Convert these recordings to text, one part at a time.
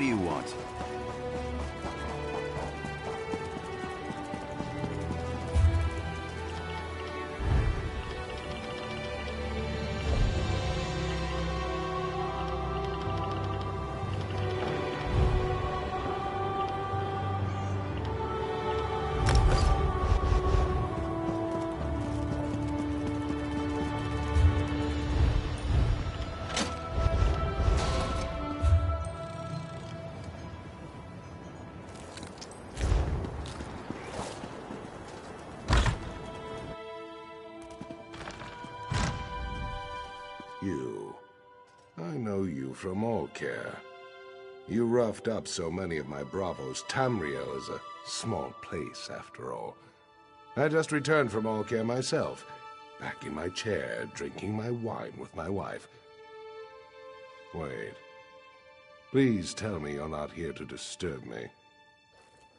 do you want? You. I know you from Alcaire. You roughed up so many of my bravos. Tamriel is a small place, after all. I just returned from Alcaire myself, back in my chair, drinking my wine with my wife. Wait. Please tell me you're not here to disturb me.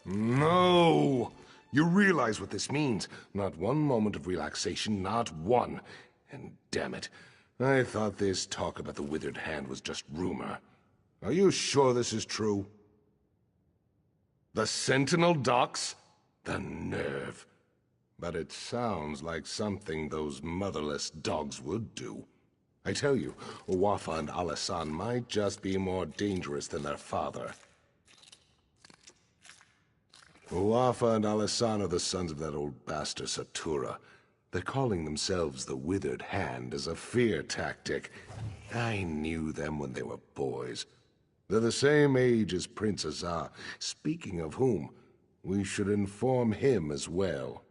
No! You realize what this means. Not one moment of relaxation, not one. And damn it, I thought this talk about the withered hand was just rumor. Are you sure this is true? The Sentinel docks? The nerve. But it sounds like something those motherless dogs would do. I tell you, Uwafa and Alasan might just be more dangerous than their father. Uwafa and Alasan are the sons of that old bastard Satura. They're calling themselves the Withered Hand as a fear tactic. I knew them when they were boys. They're the same age as Prince Azar. Speaking of whom, we should inform him as well.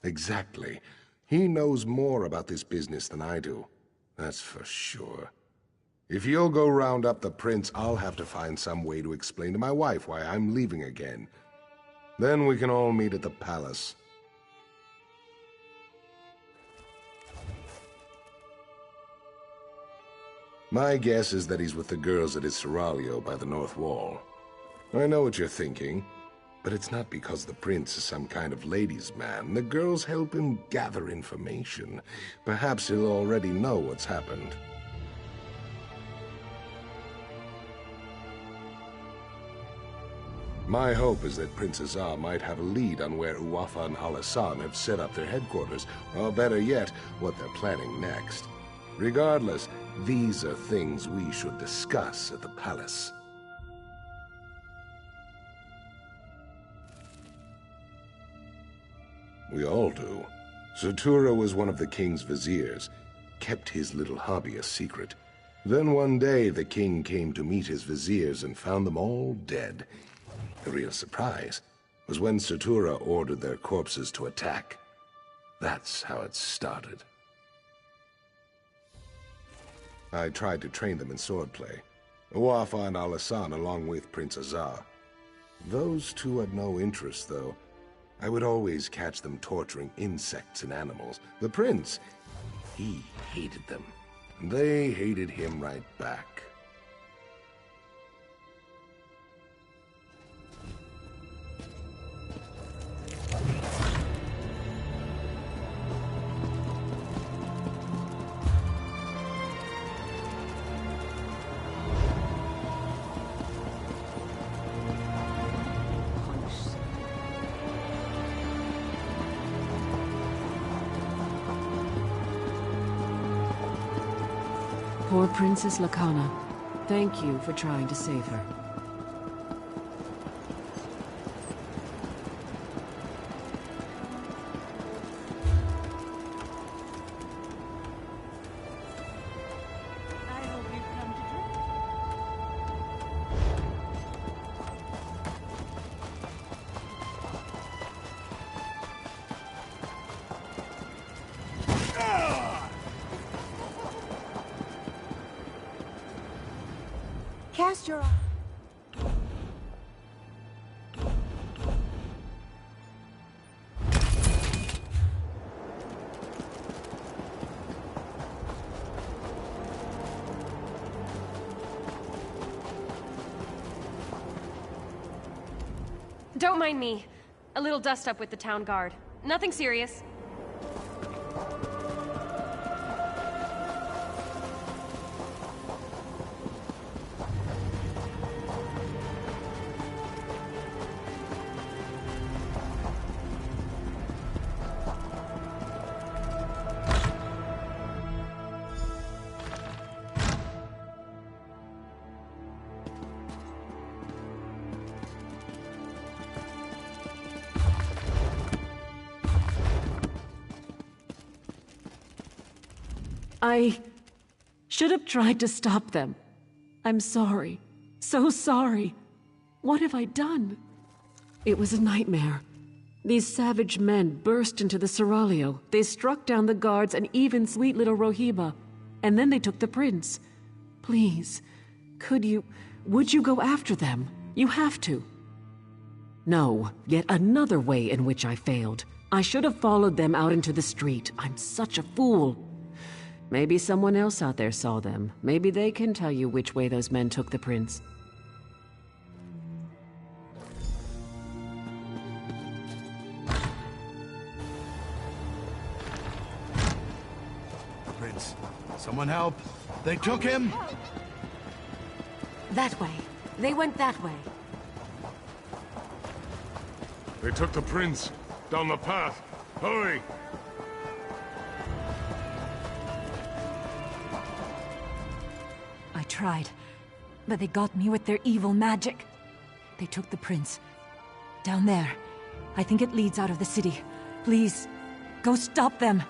Exactly. He knows more about this business than I do. That's for sure. If you'll go round up the prince, I'll have to find some way to explain to my wife why I'm leaving again. Then we can all meet at the palace. My guess is that he's with the girls at his seraglio by the North Wall. I know what you're thinking, but it's not because the prince is some kind of ladies' man. The girls help him gather information. Perhaps he'll already know what's happened. My hope is that Prince Azar might have a lead on where Uwafa and Alasan have set up their headquarters, or better yet, what they're planning next. Regardless, these are things we should discuss at the palace. We all do. Satura was one of the king's viziers, kept his little hobby a secret. Then one day the king came to meet his viziers and found them all dead. The real surprise was when Satura ordered their corpses to attack. That's how it started. I tried to train them in swordplay. Uwafa and Alasan along with Prince Azar. Those two had no interest, though. I would always catch them torturing insects and animals. The prince, he hated them. And they hated him right back. Poor Princess Lakana. Thank you for trying to save her. Cast your... Don't mind me. A little dust up with the town guard. Nothing serious. I should have tried to stop them. I'm sorry. So sorry. What have I done? It was a nightmare. These savage men burst into the Seraglio. They struck down the guards and even sweet little Rohiba. And then they took the prince. Please, would you go after them? You have to. No, yet another way in which I failed. I should have followed them out into the street. I'm such a fool. Maybe someone else out there saw them. Maybe they can tell you which way those men took the prince. Prince, someone help. They took him? That way. They went that way. They took the prince. Down the path. Hurry! I tried, but they got me with their evil magic. They took the prince. Down there. I think it leads out of the city. Please, go stop them.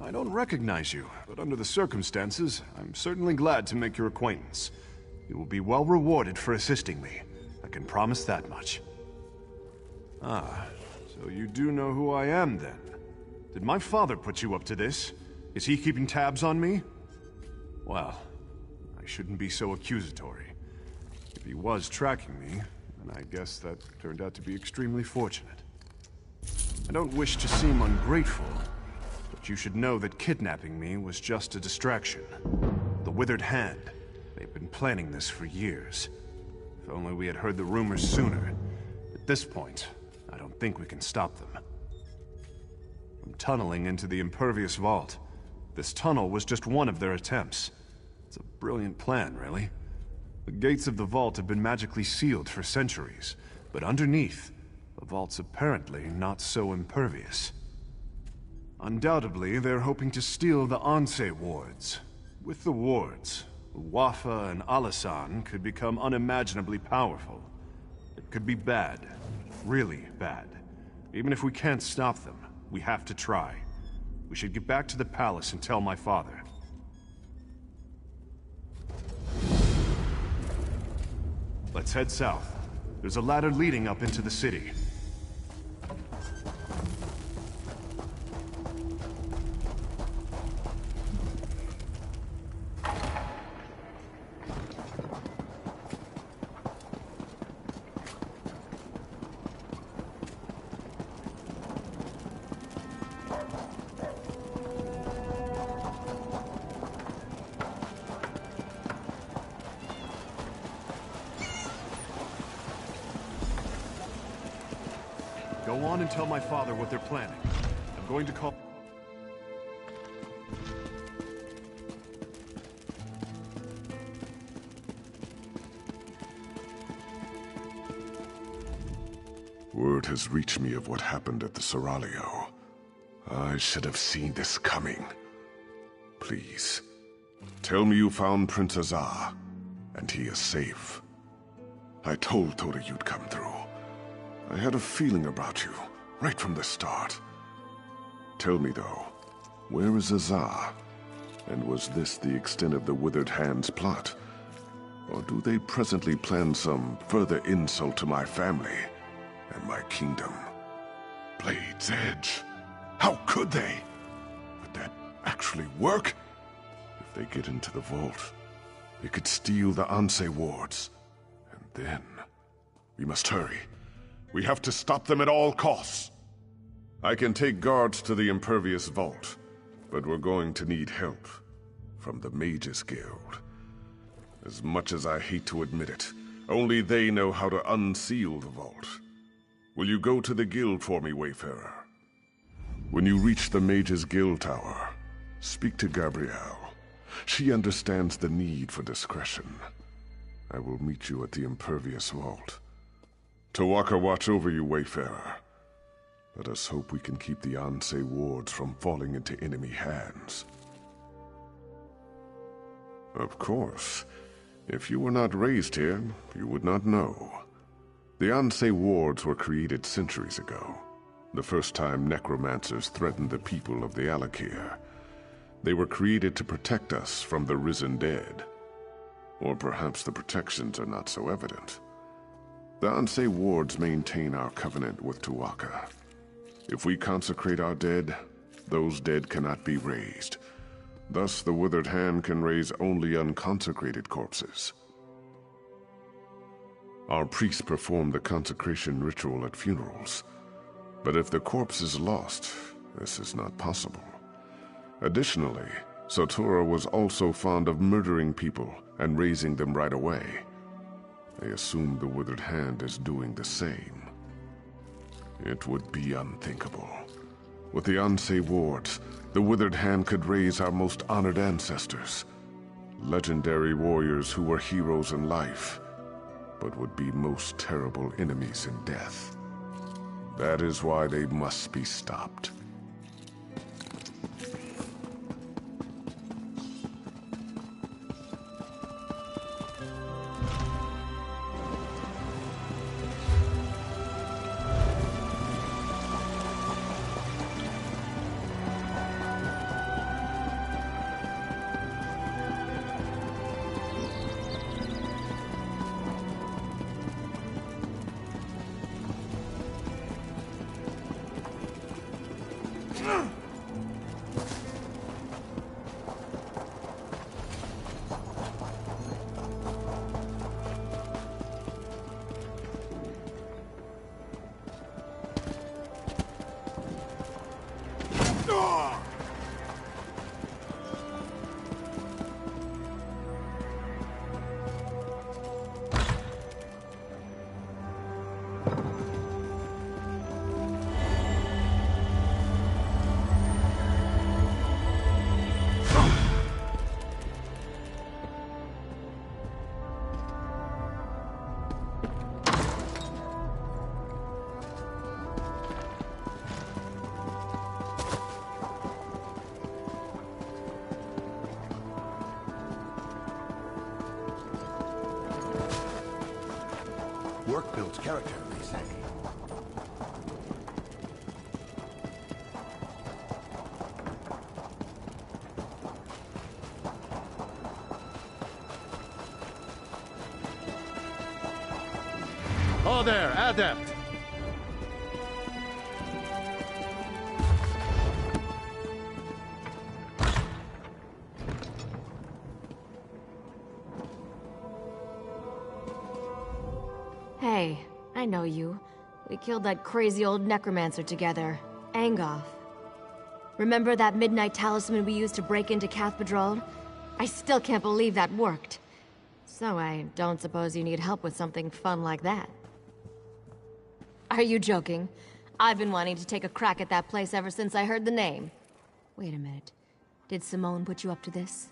I don't recognize you, but under the circumstances, I'm certainly glad to make your acquaintance. You will be well rewarded for assisting me. I can promise that much. Ah, so you do know who I am, then? Did my father put you up to this? Is he keeping tabs on me? Well, I shouldn't be so accusatory. If he was tracking me, then I guess that turned out to be extremely fortunate. I don't wish to seem ungrateful, but you should know that kidnapping me was just a distraction. The Withered Hand. They've been planning this for years. If only we had heard the rumors sooner. At this point, I don't think we can stop them. I'm tunneling into the Impervious Vault. This tunnel was just one of their attempts. It's a brilliant plan, really. The gates of the vault have been magically sealed for centuries, but underneath, the vault's apparently not so impervious. Undoubtedly, they're hoping to steal the Anse wards. With the wards, Wafa and Alasan could become unimaginably powerful. It could be bad. Really bad. Even if we can't stop them, we have to try. We should get back to the palace and tell my father. Let's head south. There's a ladder leading up into the city. Go on and tell my father what they're planning. I'm going to call... Word has reached me of what happened at the Seraglio. I should have seen this coming. Please, tell me you found Prince Azar, and he is safe. I told Toda you'd come through. I had a feeling about you, right from the start. Tell me though, where is Azar? And was this the extent of the Withered Hand's plot? Or do they presently plan some further insult to my family and my kingdom? Blade's Edge. How could they? Would that actually work? If they get into the vault, they could steal the Anse wards. And then... we must hurry. We have to stop them at all costs. I can take guards to the Impervious Vault, but we're going to need help from the Mages Guild. As much as I hate to admit it, only they know how to unseal the vault. Will you go to the guild for me, Wayfarer? When you reach the Mages Guild Tower, speak to Gabrielle. She understands the need for discretion. I will meet you at the Impervious Vault. Tawaka watch over you, Wayfarer. Let us hope we can keep the Anse wards from falling into enemy hands. Of course. If you were not raised here, you would not know. The Anse wards were created centuries ago, the first time necromancers threatened the people of the Alik'r. They were created to protect us from the risen dead. Or perhaps the protections are not so evident. The Anse wards maintain our covenant with Tu'whacca. If we consecrate our dead, those dead cannot be raised. Thus, the Withered Hand can raise only unconsecrated corpses. Our priests perform the consecration ritual at funerals. But if the corpse is lost, this is not possible. Additionally, Satora was also fond of murdering people and raising them right away. They assume the Withered Hand is doing the same. It would be unthinkable. With the Anse wards, the Withered Hand could raise our most honored ancestors. Legendary warriors who were heroes in life, but would be most terrible enemies in death. That is why they must be stopped. Work builds character, they say. Oh there, Adept! Hey, I know you. We killed that crazy old necromancer together, Angoth. Remember that midnight talisman we used to break into Cathedral? I still can't believe that worked. So I don't suppose you need help with something fun like that. Are you joking? I've been wanting to take a crack at that place ever since I heard the name. Wait a minute. Did Simone put you up to this?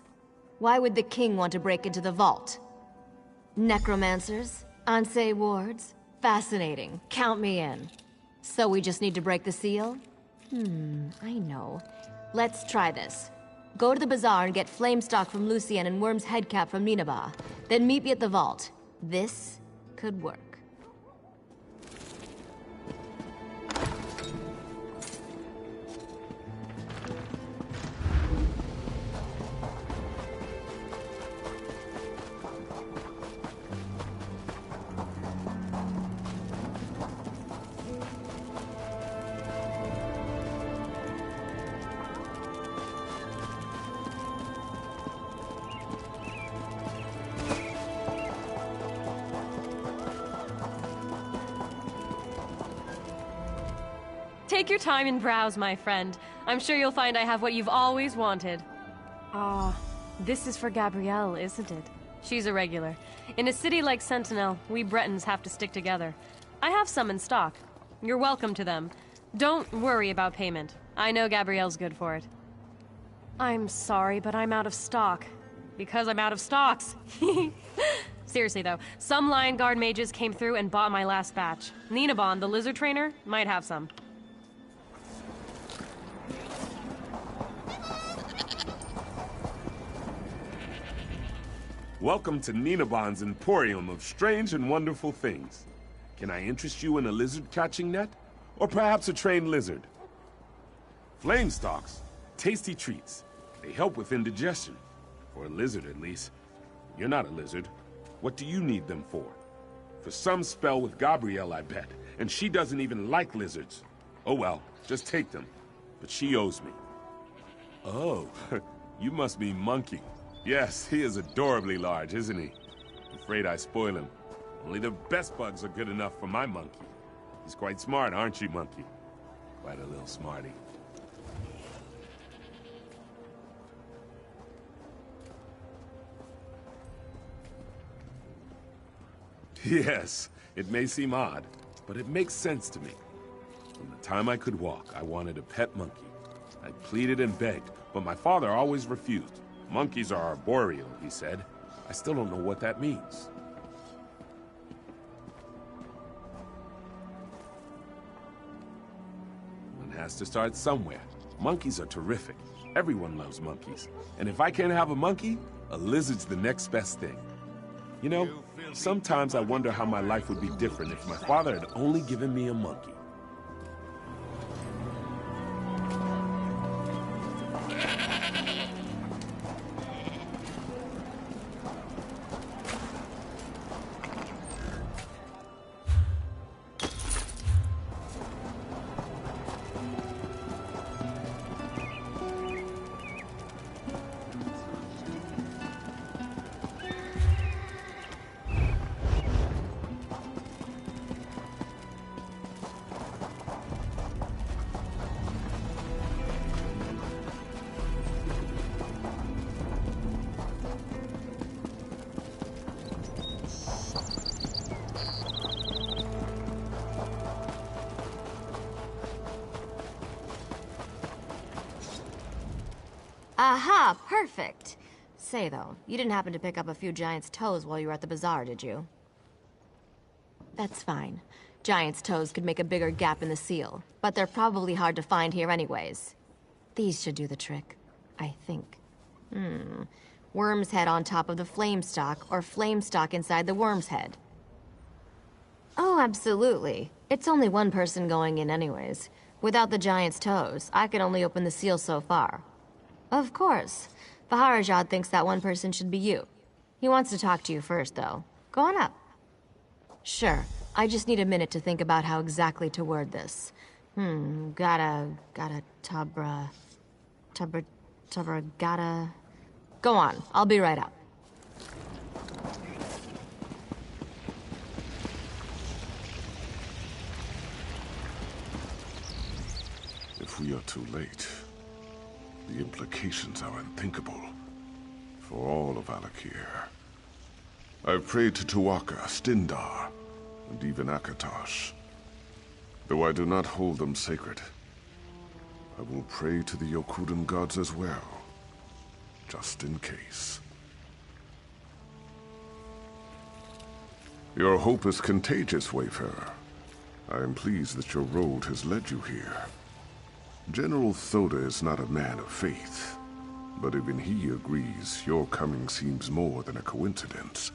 Why would the king want to break into the vault? Necromancers? Ansei wards? Fascinating. Count me in. So we just need to break the seal? I know. Let's try this. Go to the bazaar and get Flamestock from Lucien and Worm's Headcap from Ninaba. Then meet me at the vault. This could work. Take your time and browse, my friend. I'm sure you'll find I have what you've always wanted. This is for Gabrielle, isn't it? She's a regular. In a city like Sentinel, we Bretons have to stick together. I have some in stock. You're welcome to them. Don't worry about payment. I know Gabrielle's good for it. I'm sorry, but I'm out of stock. Because I'm out of stocks. Seriously though, some Lion Guard mages came through and bought my last batch. Ninabon, the lizard trainer, might have some. Welcome to Ninabon's Emporium of strange and wonderful things. Can I interest you in a lizard catching net? Or perhaps a trained lizard? Flamestalks, tasty treats. They help with indigestion. For a lizard, at least. You're not a lizard. What do you need them for? For some spell with Gabrielle, I bet. And she doesn't even like lizards. Oh well, just take them. But she owes me. Oh, you must be Monkey. Yes, he is adorably large, isn't he? Afraid I spoil him. Only the best bugs are good enough for my monkey. He's quite smart, aren't you, Monkey? Quite a little smarty. Yes, it may seem odd, but it makes sense to me. From the time I could walk, I wanted a pet monkey. I pleaded and begged, but my father always refused. Monkeys are arboreal, he said. I still don't know what that means. One has to start somewhere. Monkeys are terrific. Everyone loves monkeys. And if I can't have a monkey, a lizard's the next best thing. You know, sometimes I wonder how my life would be different if my father had only given me a monkey. Aha, perfect. Say though, you didn't happen to pick up a few giant's toes while you were at the bazaar, did you? That's fine. Giant's toes could make a bigger gap in the seal, but they're probably hard to find here anyways. These should do the trick, I think. Worm's head on top of the Flamestock, or Flamestock inside the Worm's head. Oh, absolutely. It's only one person going in anyways. Without the giant's toes, I can only open the seal so far. Of course. Baharajad thinks that one person should be you. He wants to talk to you first, though. Go on up. Sure. I just need a minute to think about how exactly to word this. Gotta, gotta... Go on. I'll be right up. If we are too late, the implications are unthinkable for all of Alakir. I've prayed to Tuaka, Stindar, and even Akatosh. Though I do not hold them sacred, I will pray to the Yokudan gods as well, just in case. Your hope is contagious, Wayfarer. I am pleased that your road has led you here. General Thoda is not a man of faith, but even he agrees your coming seems more than a coincidence.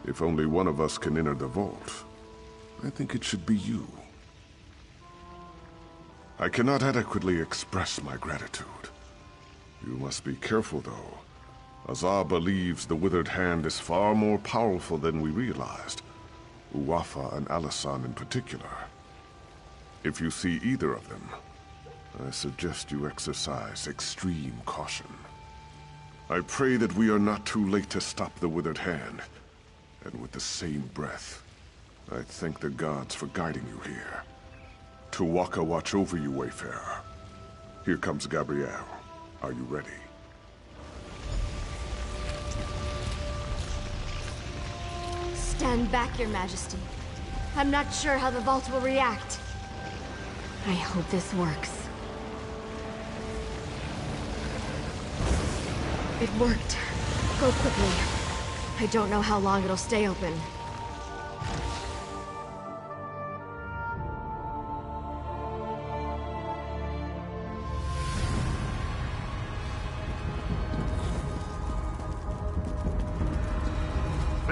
If only one of us can enter the vault, I think it should be you. I cannot adequately express my gratitude. You must be careful, though. Azar believes the Withered Hand is far more powerful than we realized. Uwafa and Alisan in particular. If you see either of them, I suggest you exercise extreme caution. I pray that we are not too late to stop the Withered Hand. And with the same breath, I thank the gods for guiding you here. Tuwaka watch over you, Wayfarer. Here comes Gabrielle. Are you ready? Stand back, Your Majesty. I'm not sure how the vault will react. I hope this works. It worked. Go quickly. I don't know how long it'll stay open.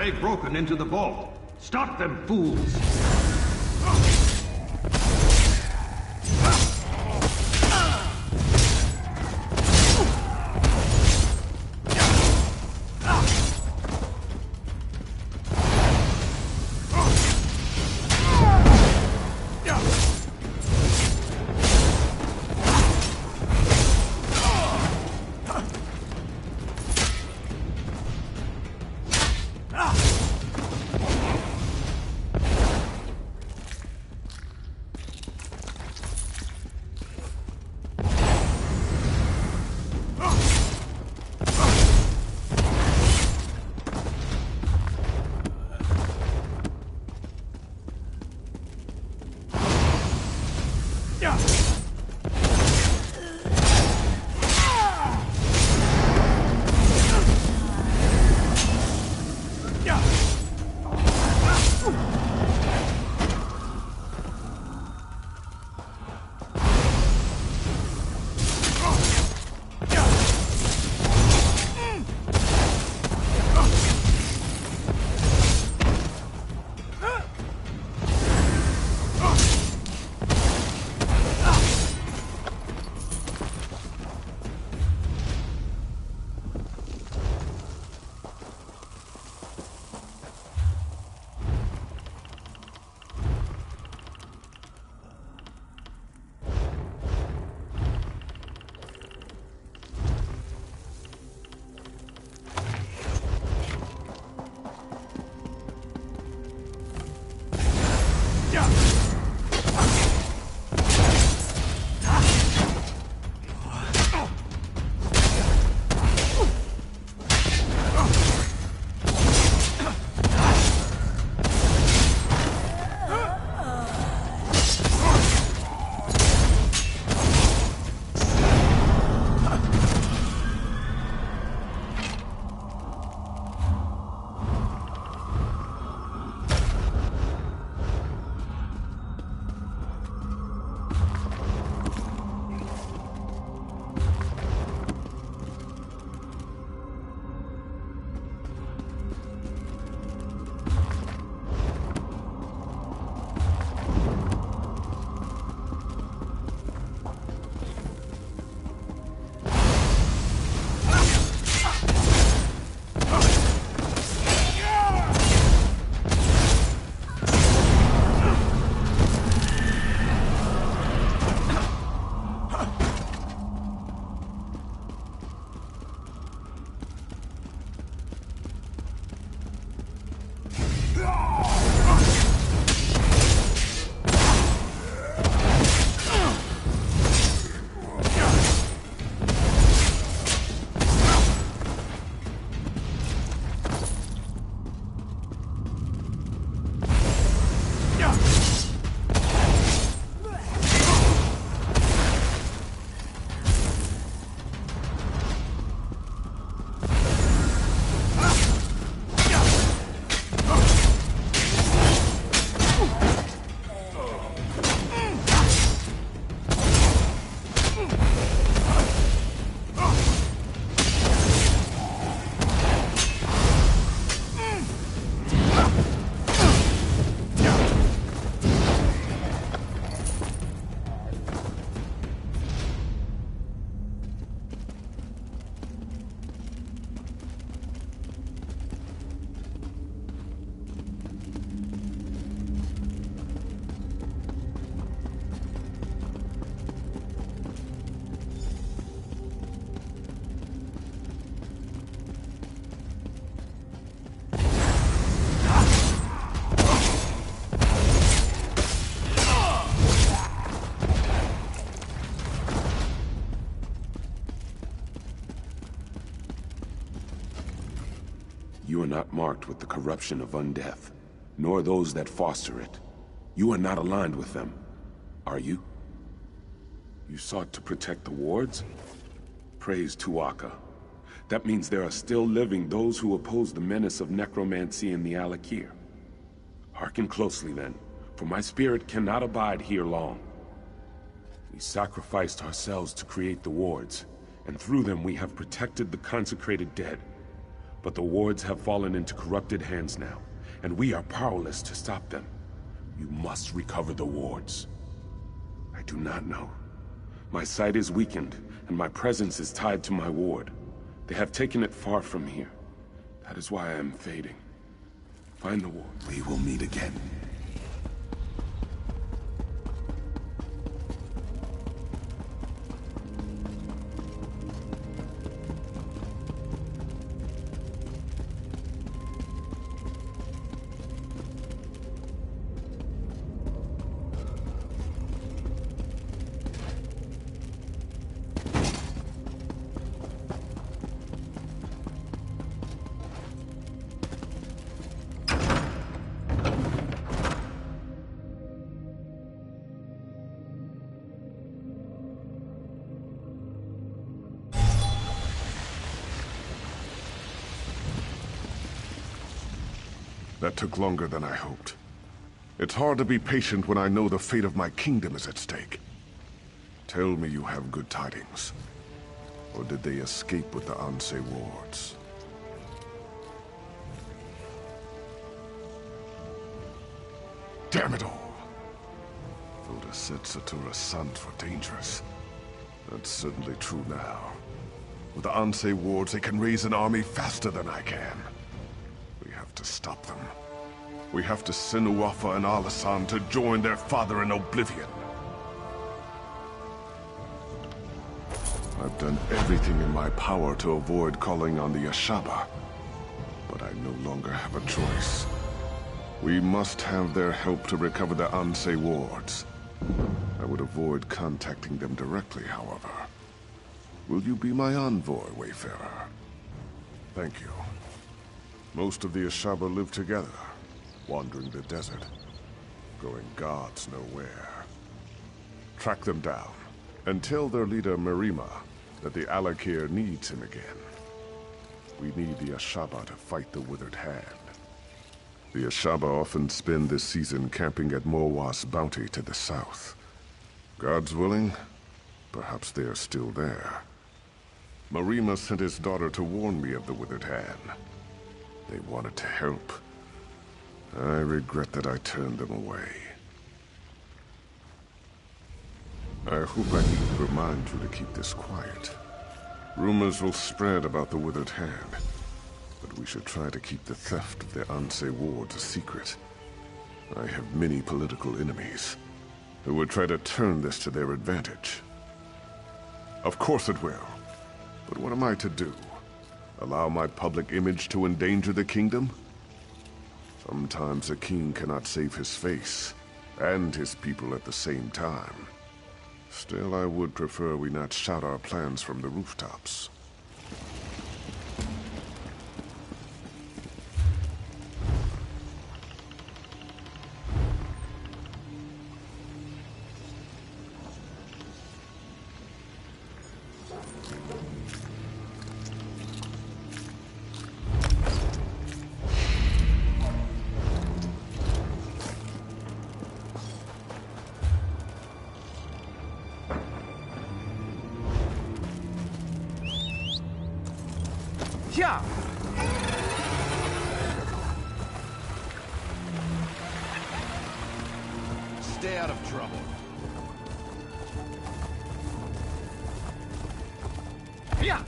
They've broken into the vault. Stop them, fools! are not marked with the corruption of undeath, nor those that foster it. You are not aligned with them, are you? You sought to protect the wards? Praise Tu'aka. That means there are still living those who oppose the menace of necromancy in the Alakir. Hearken closely then, for my spirit cannot abide here long. We sacrificed ourselves to create the wards, and through them we have protected the consecrated dead. But the wards have fallen into corrupted hands now, and we are powerless to stop them. You must recover the wards. I do not know. My sight is weakened, and my presence is tied to my ward. They have taken it far from here. That is why I am fading. Find the ward. We will meet again. That took longer than I hoped. It's hard to be patient when I know the fate of my kingdom is at stake. Tell me you have good tidings. Or did they escape with the Ansei wards? Damn it all! Voda said Satura's sons were dangerous. That's certainly true now. With the Ansei wards, they can raise an army faster than I can. We have to stop them. We have to send Uafa and Alasan to join their father in oblivion. I've done everything in my power to avoid calling on the Ashaba, but I no longer have a choice. We must have their help to recover the Ansei wards. I would avoid contacting them directly, however. Will you be my envoy, Wayfarer? Thank you. Most of the Ashaba live together, wandering the desert, going gods know where. Track them down, and tell their leader Marima that the Alakir needs him again. We need the Ashaba to fight the Withered Hand. The Ashaba often spend this season camping at Morwas Bounty to the south. God's willing, perhaps they are still there. Marima sent his daughter to warn me of the Withered Hand. They wanted to help. I regret that I turned them away. I hope I needn't remind you to keep this quiet. Rumors will spread about the Withered Hand, but we should try to keep the theft of the Ansei wards a secret. I have many political enemies who would try to turn this to their advantage. Of course it will. But what am I to do? Allow my public image to endanger the kingdom? Sometimes a king cannot save his face and his people at the same time. Still, I would prefer we not shout our plans from the rooftops. Yeah. Stay out of trouble. Yeah.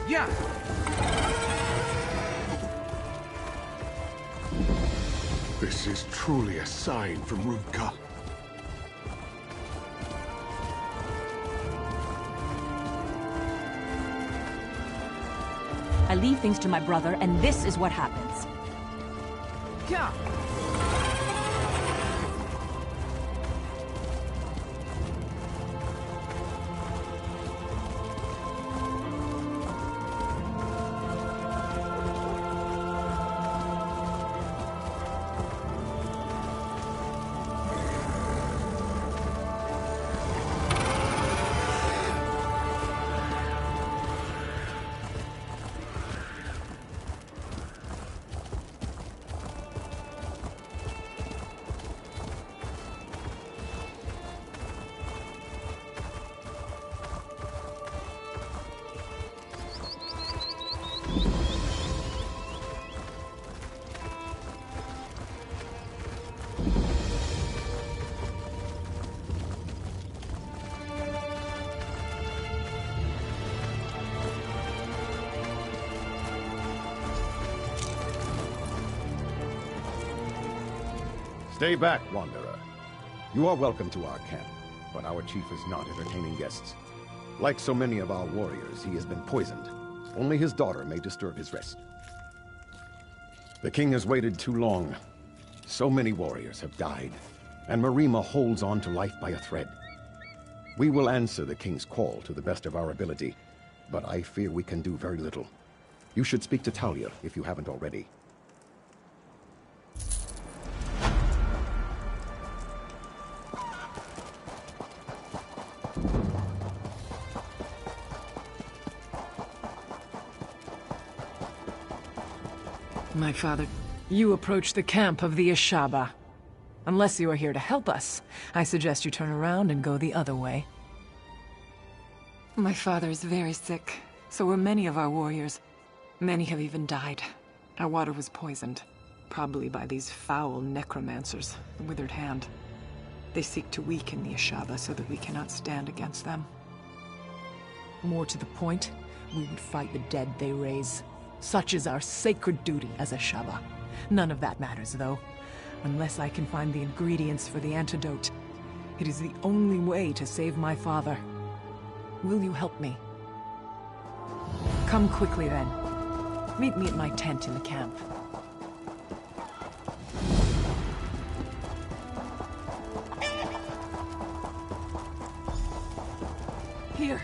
Yeah. This is truly a sign from Ruvka. I leave things to my brother, and this is what happens. Yeah. Stay back, Wanderer. You are welcome to our camp, but our chief is not entertaining guests. Like so many of our warriors, he has been poisoned. Only his daughter may disturb his rest. The king has waited too long. So many warriors have died, and Marima holds on to life by a thread. We will answer the king's call to the best of our ability, but I fear we can do very little. You should speak to Talia if you haven't already. My father, you approach the camp of the Ashaba. Unless you are here to help us, I suggest you turn around and go the other way. My father is very sick. So were many of our warriors. Many have even died. Our water was poisoned. Probably by these foul necromancers, the Withered Hand. They seek to weaken the Ashaba so that we cannot stand against them. More to the point, we would fight the dead they raise. Such is our sacred duty as Ashaba. None of that matters, though. Unless I can find the ingredients for the antidote. It is the only way to save my father. Will you help me? Come quickly, then. Meet me at my tent in the camp. Here.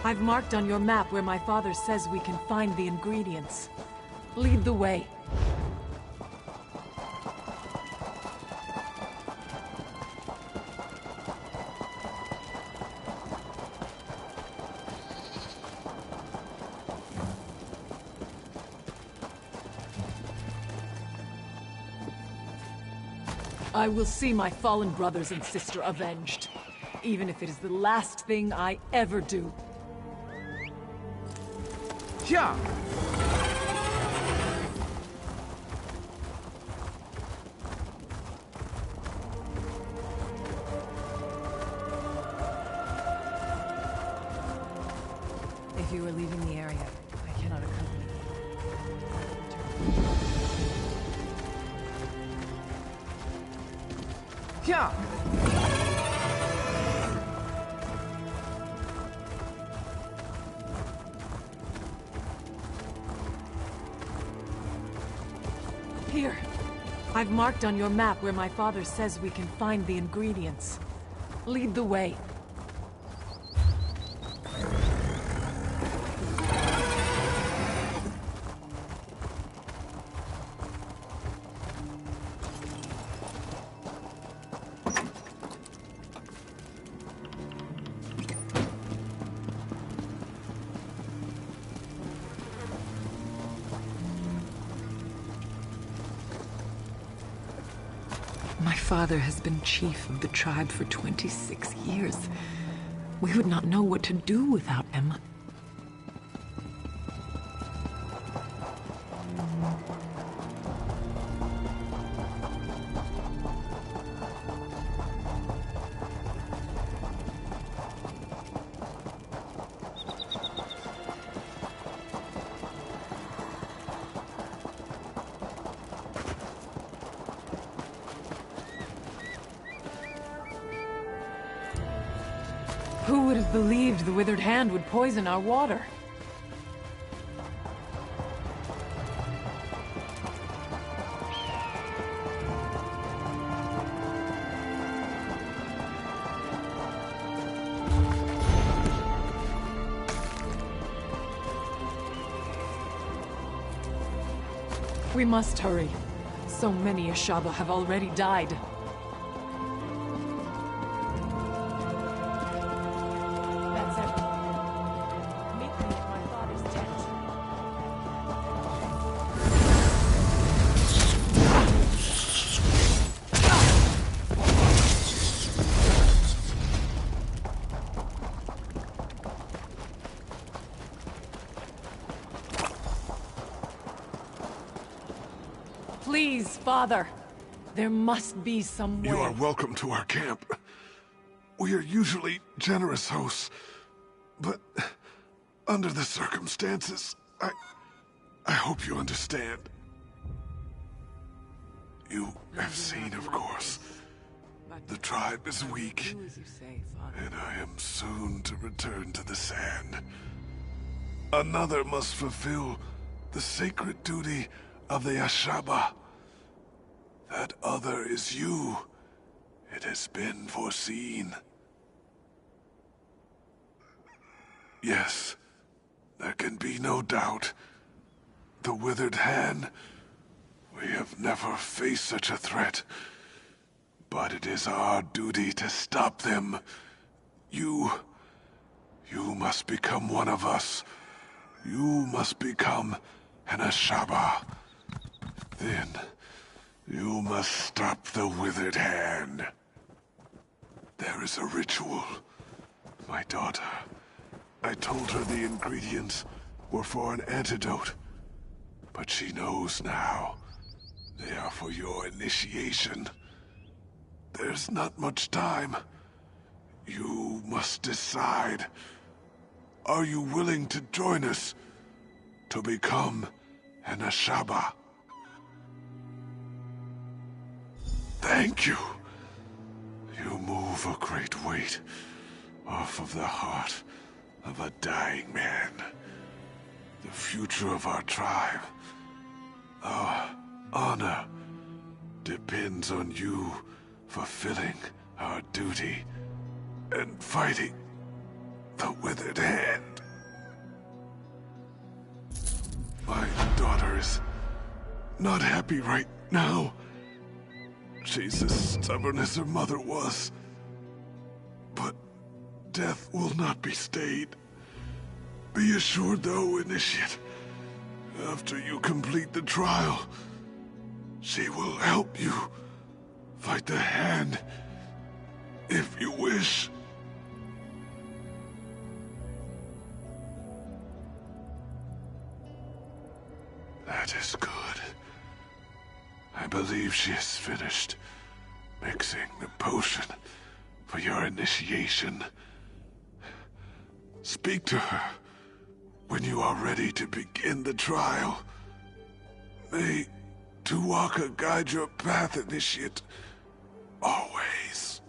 I've marked on your map where my father says we can find the ingredients. Lead the way. I will see my fallen brothers and sister avenged, even if it is the last thing I ever do. Yeah. If you are leaving the area, I cannot accompany you. Yeah. Here. I've marked on your map where my father says we can find the ingredients. Lead the way. My father has been chief of the tribe for 26 years. We would not know what to do without him. Who would have believed the Withered Hand would poison our water? We must hurry. So many Ashaba have already died. Please, Father. There must be some way. You are welcome to our camp. We are usually generous hosts, but under the circumstances, I hope you understand. You have seen, of course. time is weak, Do as you say, Father. and I am soon to return to the sand. Another must fulfill the sacred duty of the Ashaba. That other is you. It has been foreseen. Yes, there can be no doubt. The Withered Hand, we have never faced such a threat. But it is our duty to stop them. You must become one of us. You must become an Ashaba. Then, you must stop the Withered Hand. There is a ritual. My daughter, I told her the ingredients were for an antidote. But she knows now. They are for your initiation. There's not much time. You must decide. Are you willing to join us to become an Ashaba? Thank you. You move a great weight off of the heart of a dying man. The future of our tribe, our honor, depends on you fulfilling our duty and fighting the Withered Hand. My daughter is not happy right now. She's as stubborn as her mother was. But death will not be stayed. Be assured, though, Initiate, after you complete the trial, she will help you fight the Hand, if you wish. That is good. I believe she is finished mixing the potion for your initiation. Speak to her when you are ready to begin the trial. May Tu'whacca guide your path, Initiate, always.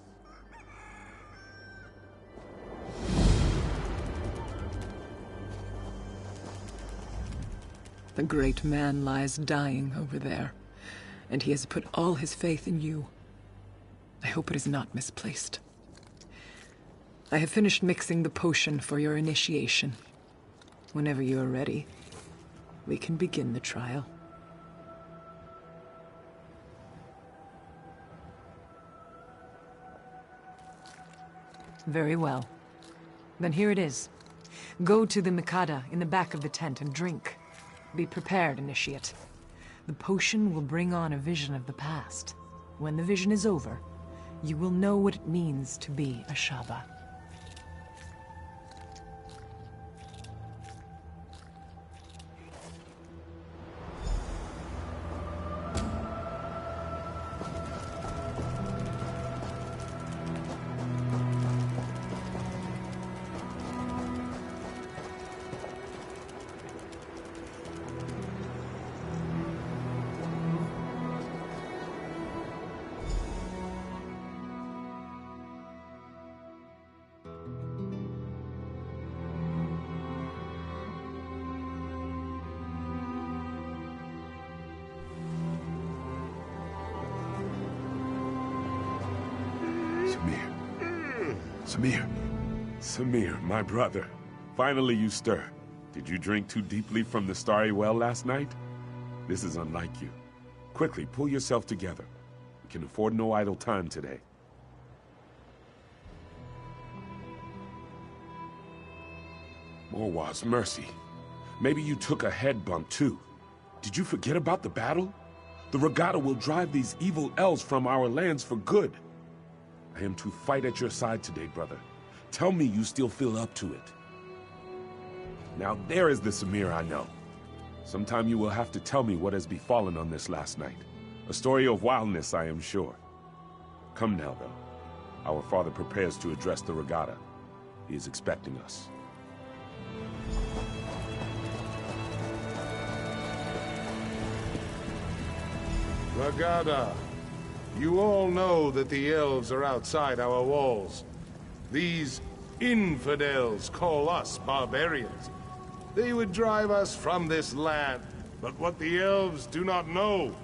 The great man lies dying over there, and he has put all his faith in you. I hope it is not misplaced. I have finished mixing the potion for your initiation. Whenever you are ready, we can begin the trial. Very well. Then here it is. Go to the Mikada in the back of the tent and drink. Be prepared, Initiate. The potion will bring on a vision of the past. When the vision is over, you will know what it means to be a Ashaba. Samir. Samir, my brother. Finally you stir. Did you drink too deeply from the starry well last night? This is unlike you. Quickly, pull yourself together. We can afford no idle time today. Morwaz, mercy. Maybe you took a head bump too. Did you forget about the battle? The Regatta will drive these evil elves from our lands for good. I am to fight at your side today, brother. Tell me you still feel up to it. Now there is the Samir I know. Sometime you will have to tell me what has befallen on this last night. A story of wildness, I am sure. Come now, though. Our father prepares to address the Regatta. He is expecting us. Regatta, You all know that the elves are outside our walls. These infidels call us barbarians. They would drive us from this land, but what the elves do not know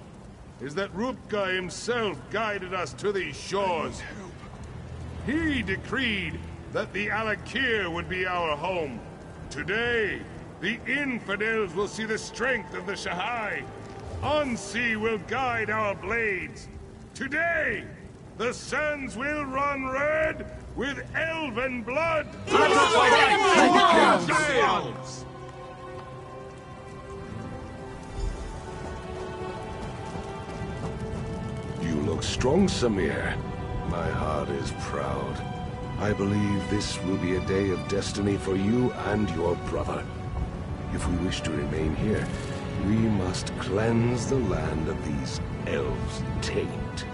is that Rutger himself guided us to these shores. He decreed that the Alakir would be our home. Today, the infidels will see the strength of the Shahai. Ansi will guide our blades. Today, the sands will run red with elven blood! You look strong, Samir. My heart is proud. I believe this will be a day of destiny for you and your brother. If we wish to remain here, we must cleanse the land of these elves' taint.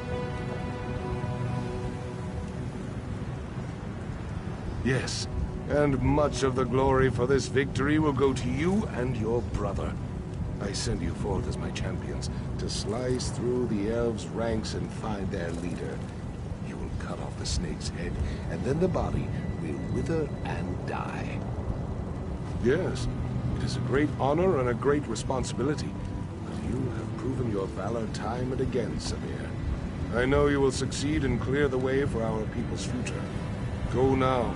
Yes, and much of the glory for this victory will go to you and your brother. I send you forth as my champions to slice through the elves' ranks and find their leader. You will cut off the snake's head, and then the body will wither and die. Yes, it is a great honor and a great responsibility, but you have proven your valor time and again, Samir. I know you will succeed and clear the way for our people's future. Go now,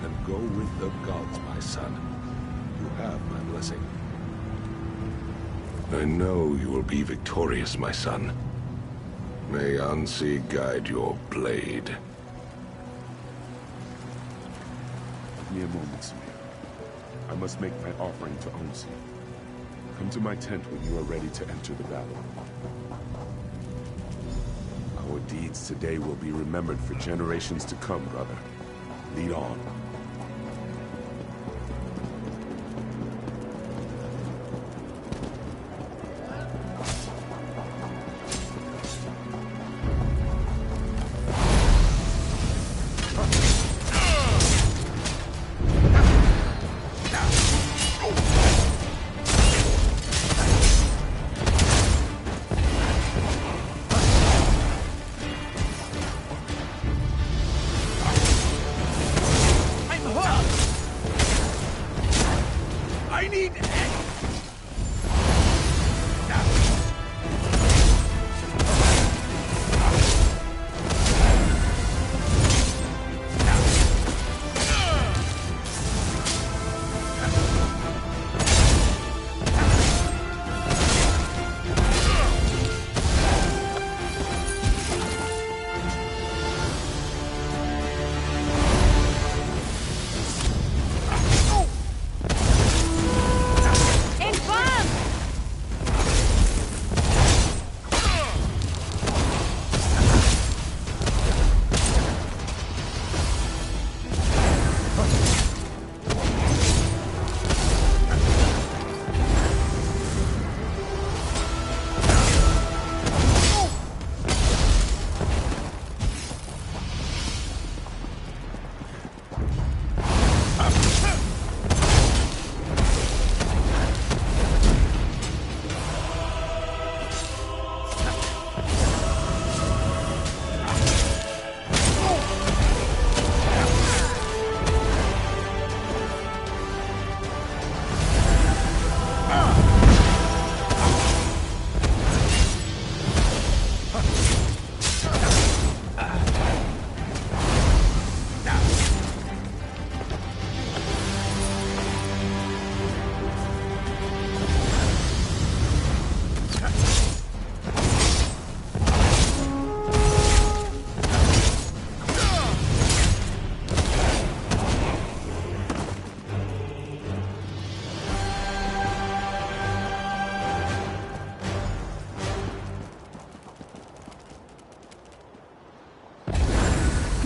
and go with the gods, my son. You have my blessing. I know you will be victorious, my son. May Ansi guide your blade. Give me a moment, Samir. I must make my offering to Ansi. Come to my tent when you are ready to enter the battle. Our deeds today will be remembered for generations to come, brother. Lead on.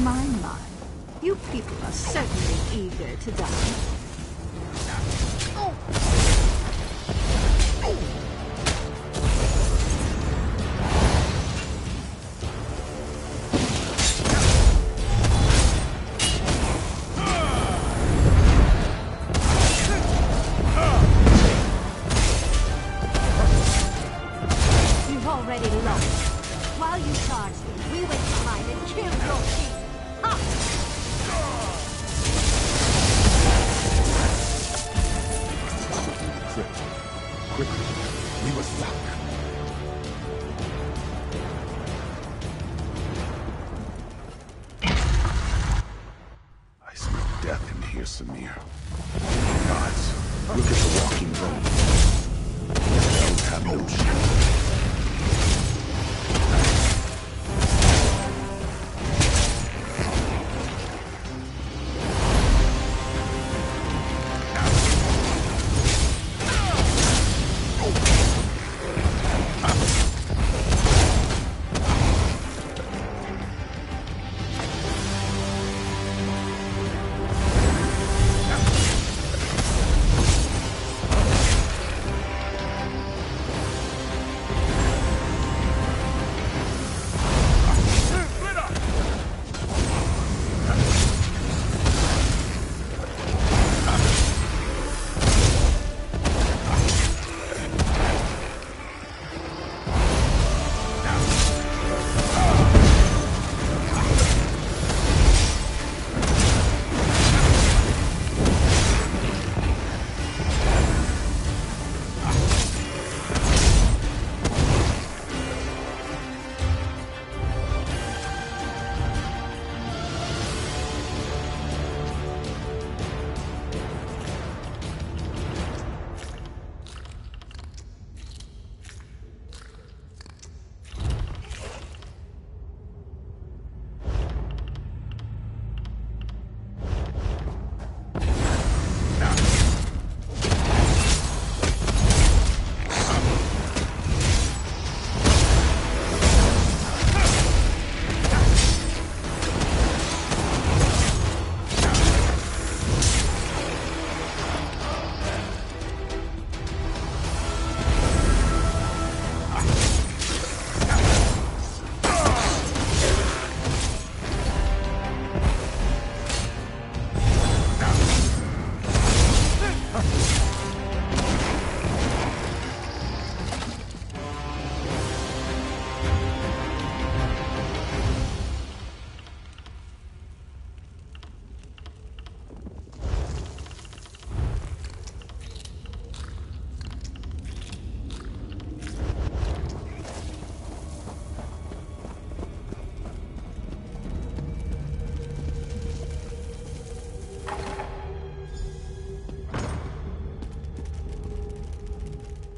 My. You people are certainly eager to die. You've already lost. While you charge them, here, Samir. Gods, look at the walking road. Don't have no shadow.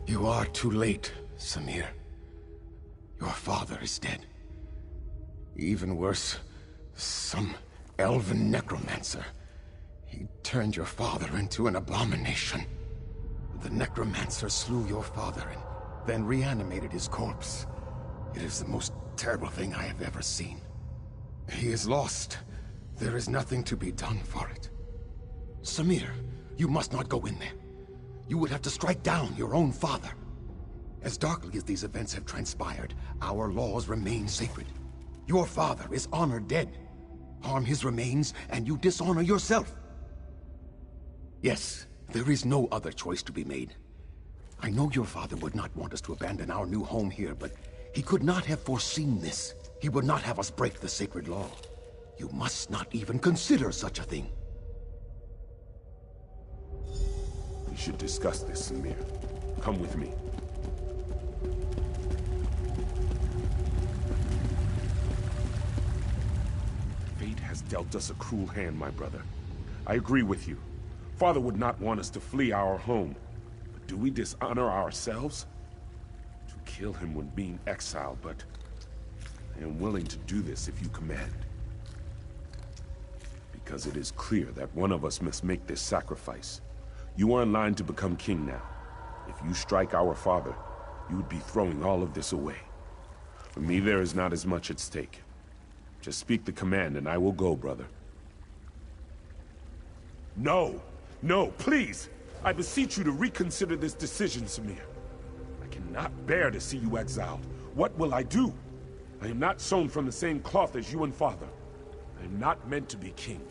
You are too late, Samir. Your father is dead. Even worse, some elven necromancer. He turned your father into an abomination. The necromancer slew your father and then reanimated his corpse. It is the most terrible thing I have ever seen. He is lost. There is nothing to be done for it. Samir, you must not go in there. You would have to strike down your own father. As darkly as these events have transpired, our laws remain sacred. Your father is honored dead. Harm his remains, and you dishonor yourself. Yes, there is no other choice to be made. I know your father would not want us to abandon our new home here, but he could not have foreseen this. He would not have us break the sacred law. You must not even consider such a thing. We should discuss this, Samir. Come with me. Fate has dealt us a cruel hand, my brother. I agree with you. Father would not want us to flee our home. But do we dishonor ourselves? To kill him would mean exile, but I am willing to do this if you command. Because it is clear that one of us must make this sacrifice. You are in line to become king now. If you strike our father, you would be throwing all of this away. For me, there is not as much at stake. Just speak the command and I will go, brother. No! No, please! I beseech you to reconsider this decision, Samir. I cannot bear to see you exiled. What will I do? I am not sewn from the same cloth as you and father. I am not meant to be king.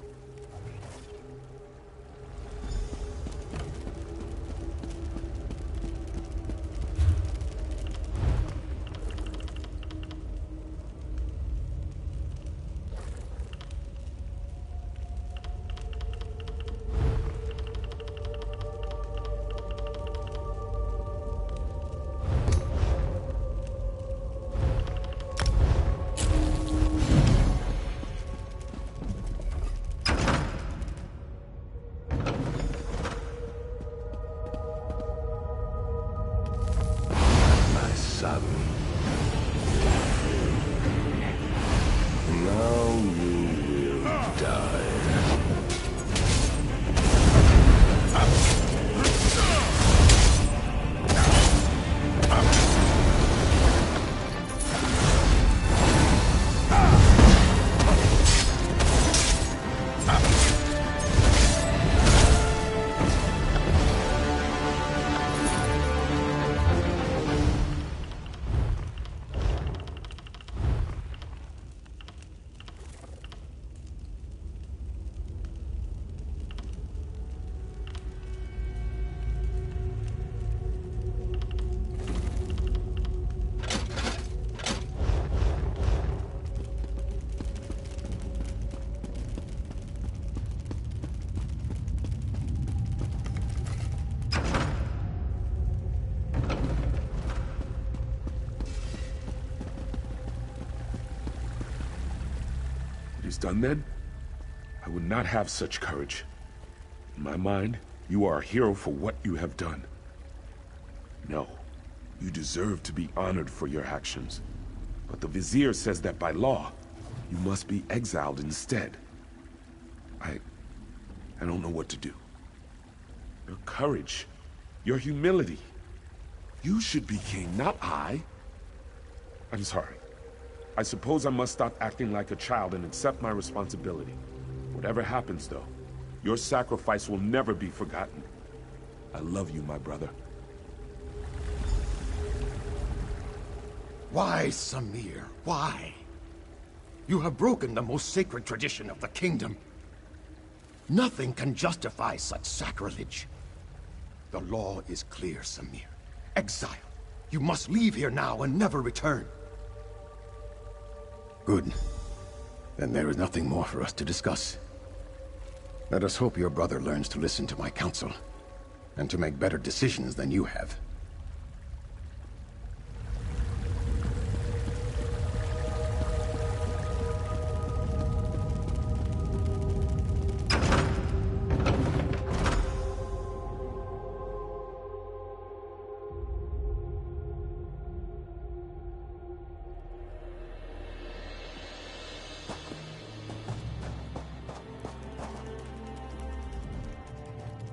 is done then, I would not have such courage. In my mind, you are a hero for what you have done. No, you deserve to be honored for your actions. But the Vizier says that by law, you must be exiled instead. I don't know what to do. Your courage, your humility. You should be king, not I. I'm sorry. I suppose I must stop acting like a child and accept my responsibility. Whatever happens, though, your sacrifice will never be forgotten. I love you, my brother. Why, Samir? Why? You have broken the most sacred tradition of the kingdom. Nothing can justify such sacrilege. The law is clear, Samir. Exile. You must leave here now and never return. Good. Then there is nothing more for us to discuss. Let us hope your brother learns to listen to my counsel, and to make better decisions than you have.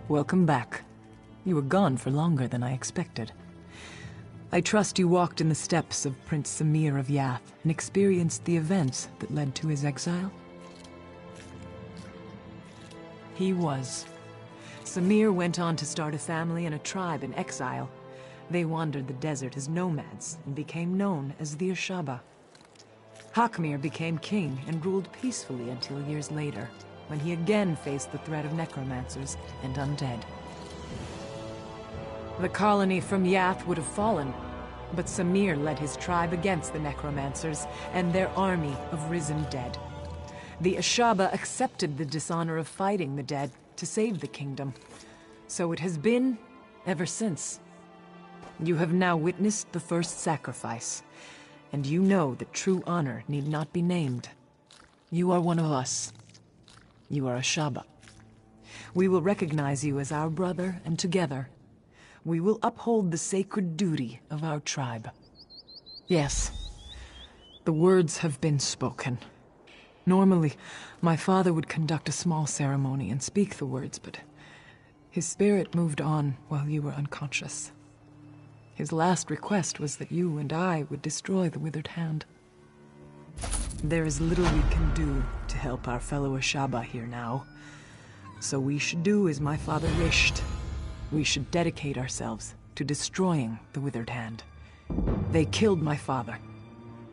Welcome back. You were gone for longer than I expected. I trust you walked in the steps of Prince Samir of Yath and experienced the events that led to his exile? He was. Samir went on to start a family and a tribe in exile. They wandered the desert as nomads and became known as the Ashaba. Hakmir became king and ruled peacefully until years later, when he again faced the threat of necromancers and undead. The colony from Yath would have fallen, but Samir led his tribe against the necromancers and their army of risen dead. The Ashaba accepted the dishonor of fighting the dead to save the kingdom. So it has been ever since. You have now witnessed the first sacrifice, and you know that true honor need not be named. You are one of us. You are Ashaba. We will recognize you as our brother, and together, we will uphold the sacred duty of our tribe. Yes, the words have been spoken. Normally, my father would conduct a small ceremony and speak the words, but his spirit moved on while you were unconscious. His last request was that you and I would destroy the Withered Hand. There is little we can do to help our fellow Ashaba here now. So we should do as my father wished. We should dedicate ourselves to destroying the Withered Hand. They killed my father.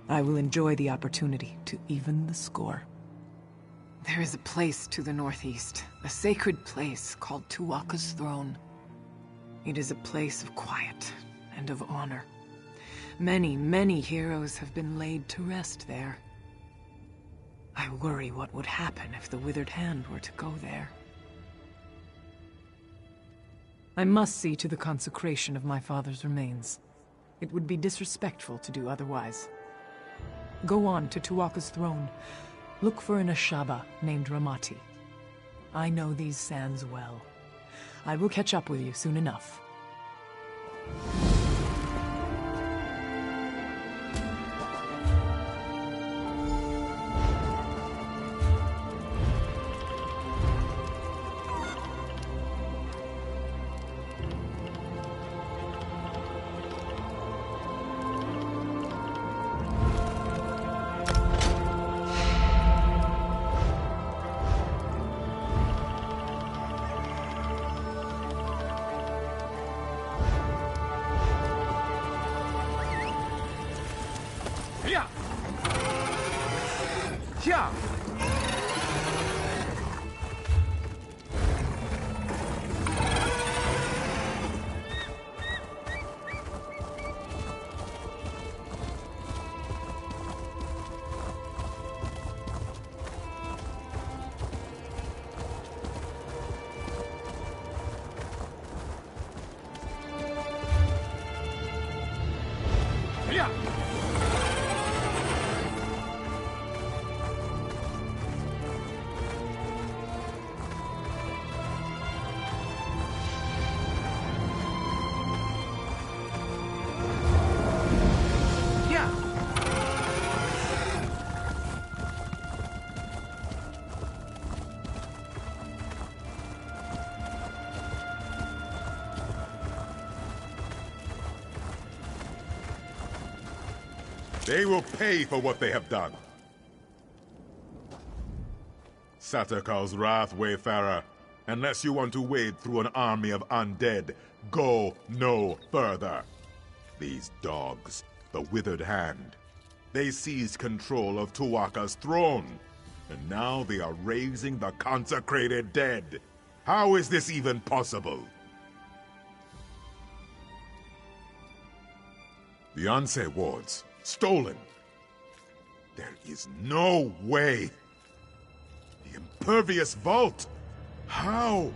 I will enjoy the opportunity to even the score. There is a place to the northeast, a sacred place called Tu'whacca's Throne. It is a place of quiet and of honor. Many, many heroes have been laid to rest there. I worry what would happen if the Withered Hand were to go there. I must see to the consecration of my father's remains. It would be disrespectful to do otherwise. Go on to Tu'whacca's Throne. Look for an Ashaba named Ramati. I know these sands well. I will catch up with you soon enough. They will pay for what they have done. Satakal's wrath, Wayfarer. Unless you want to wade through an army of undead, go no further. These dogs, the Withered Hand, they seized control of Tu'whaka's throne, and now they are raising the consecrated dead. How is this even possible? The Anse wards, stolen. There is no way. The Impervious Vault. How?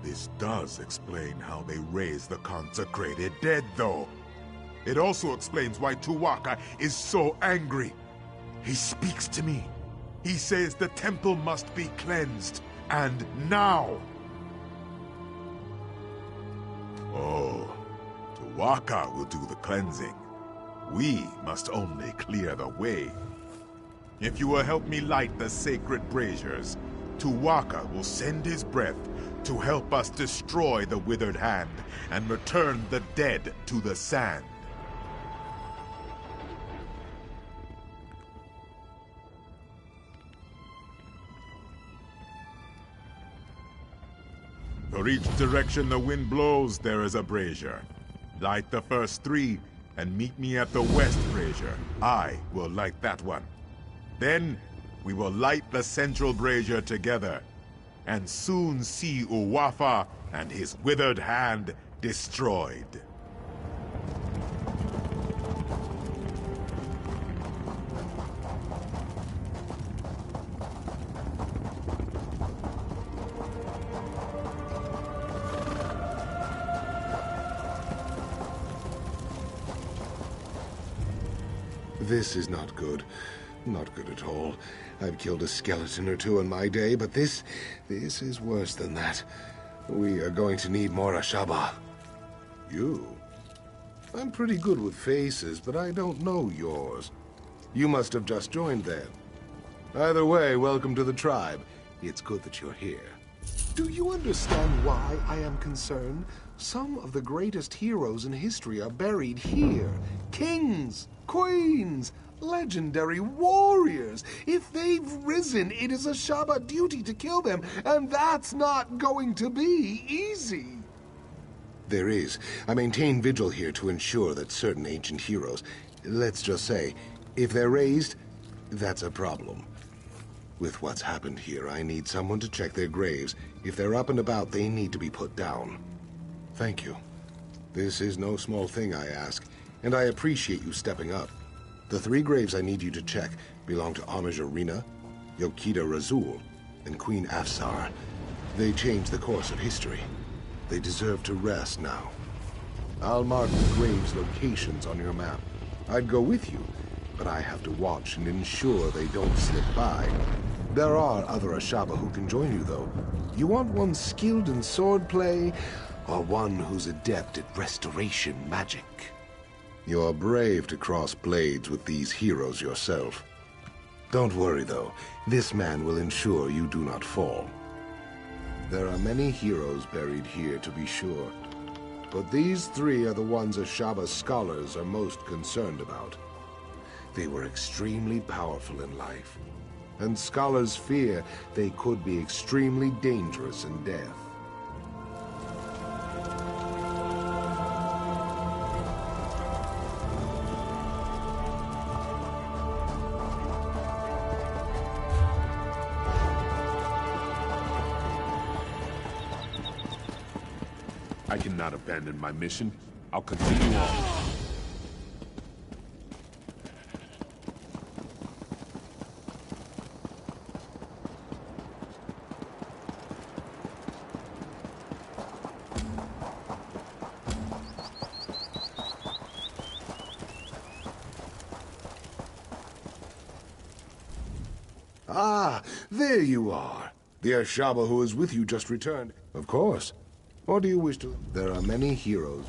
This does explain how they raise the consecrated dead, though. It also explains why Tu'whaka is so angry. He speaks to me. He says the temple must be cleansed, and now. Oh, Tu'whaka will do the cleansing. We must only clear the way. If you will help me light the sacred braziers, Tu'whaka will send his breath to help us destroy the Withered Hand and return the dead to the sand. For each direction the wind blows, there is a brazier. Light the first 3 and meet me at the west brazier. I will light that one. Then we will light the central brazier together, and soon see Uwafa and his Withered Hand destroyed. This is not good. Not good at all. I've killed a skeleton or 2 in my day, but this is worse than that. We are going to need more Ashaba. You? I'm pretty good with faces, but I don't know yours. You must have just joined then. Either way, welcome to the tribe. It's good that you're here. Do you understand why I am concerned? Some of the greatest heroes in history are buried here. Kings, queens, legendary warriors. If they've risen, it is Ashaba duty to kill them, and that's not going to be easy. There is. I maintain vigil here to ensure that certain ancient heroes, let's just say, if they're raised, that's a problem. With what's happened here, I need someone to check their graves. If they're up and about, they need to be put down. Thank you. This is no small thing, I ask, and I appreciate you stepping up. The 3 graves I need you to check belong to Homage Arena, Yokita Razul, and Queen Afsar. They changed the course of history. They deserve to rest now. I'll mark the graves' locations on your map. I'd go with you, but I have to watch and ensure they don't slip by. There are other Ashaba who can join you, though. You want one skilled in swordplay, or one who's adept at restoration magic? You're brave to cross blades with these heroes yourself. Don't worry, though. This man will ensure you do not fall. There are many heroes buried here, to be sure. But these 3 are the ones Ashaba scholars are most concerned about. They were extremely powerful in life, and scholars fear they could be extremely dangerous in death. I cannot abandon my mission. I'll continue on. Ah, there you are. The Ashaba who is with you just returned. Of course. Or do you wish to? There are many heroes.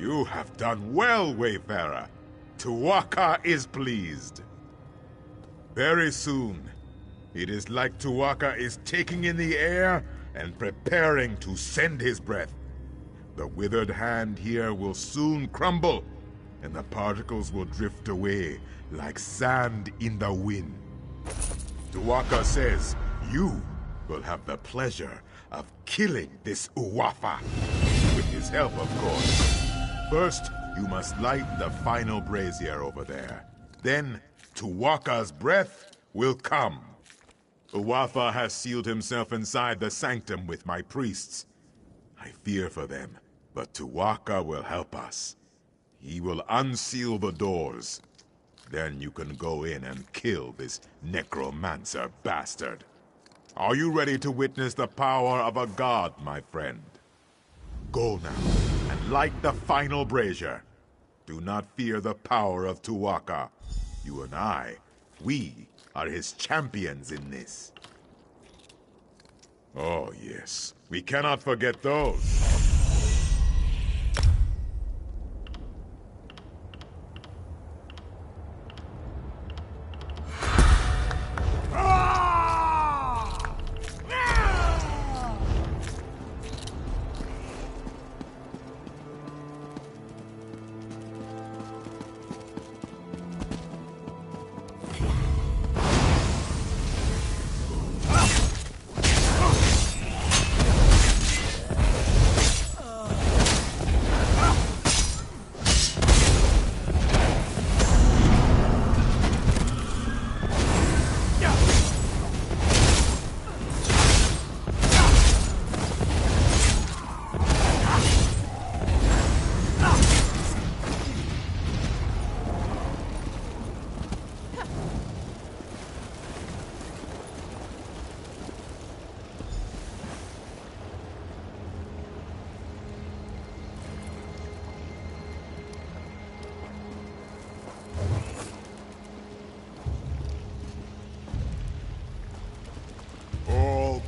You have done well, Wayfarer. Tu'whacca is pleased. Very soon, it is like Tu'whacca is taking in the air and preparing to send his breath. The withered hand here will soon crumble, and the particles will drift away like sand in the wind. Tu'whacca says you will have the pleasure of killing this Uwafa. With his help, of course. First, you must light the final brazier over there. Then, Tu'whacca's breath will come. Uwafa has sealed himself inside the sanctum with my priests. I fear for them, but Tu'whacca will help us. He will unseal the doors. Then you can go in and kill this necromancer bastard. Are you ready to witness the power of a god, my friend? Go now, and light the final brazier. Do not fear the power of Tu'whacca. You and I, we are his champions in this. Oh yes, we cannot forget those.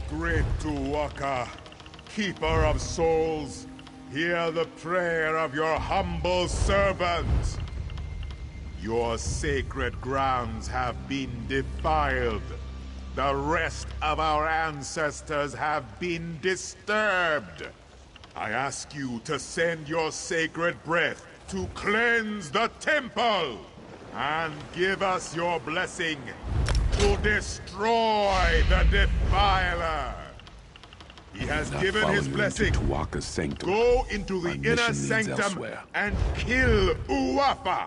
Great Tu'whacca, keeper of souls, hear the prayer of your humble servant. Your sacred grounds have been defiled. The rest of our ancestors have been disturbed. I ask you to send your sacred breath to cleanse the temple and give us your blessing to destroy the defiler. He has given his blessing. Tu'whacca's sanctum. Go into the inner sanctum elsewhere. and kill Uwafa.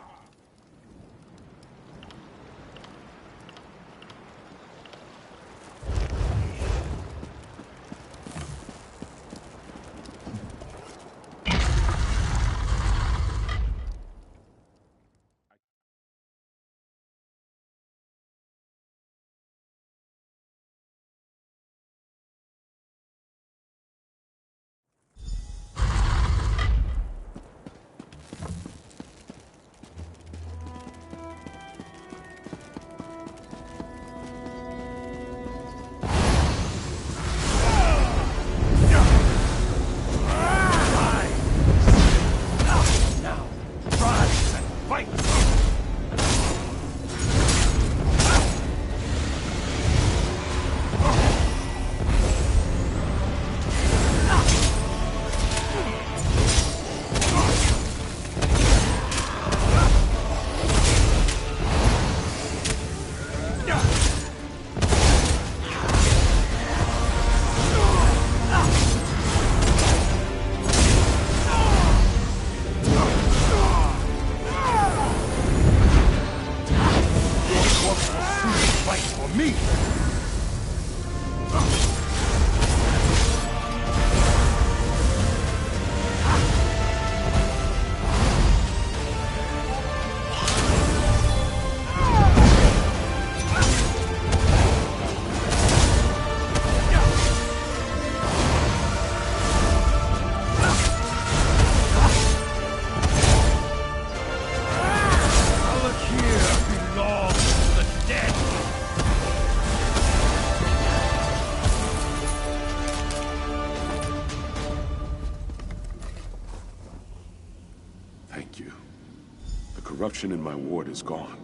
corruption in my ward is gone.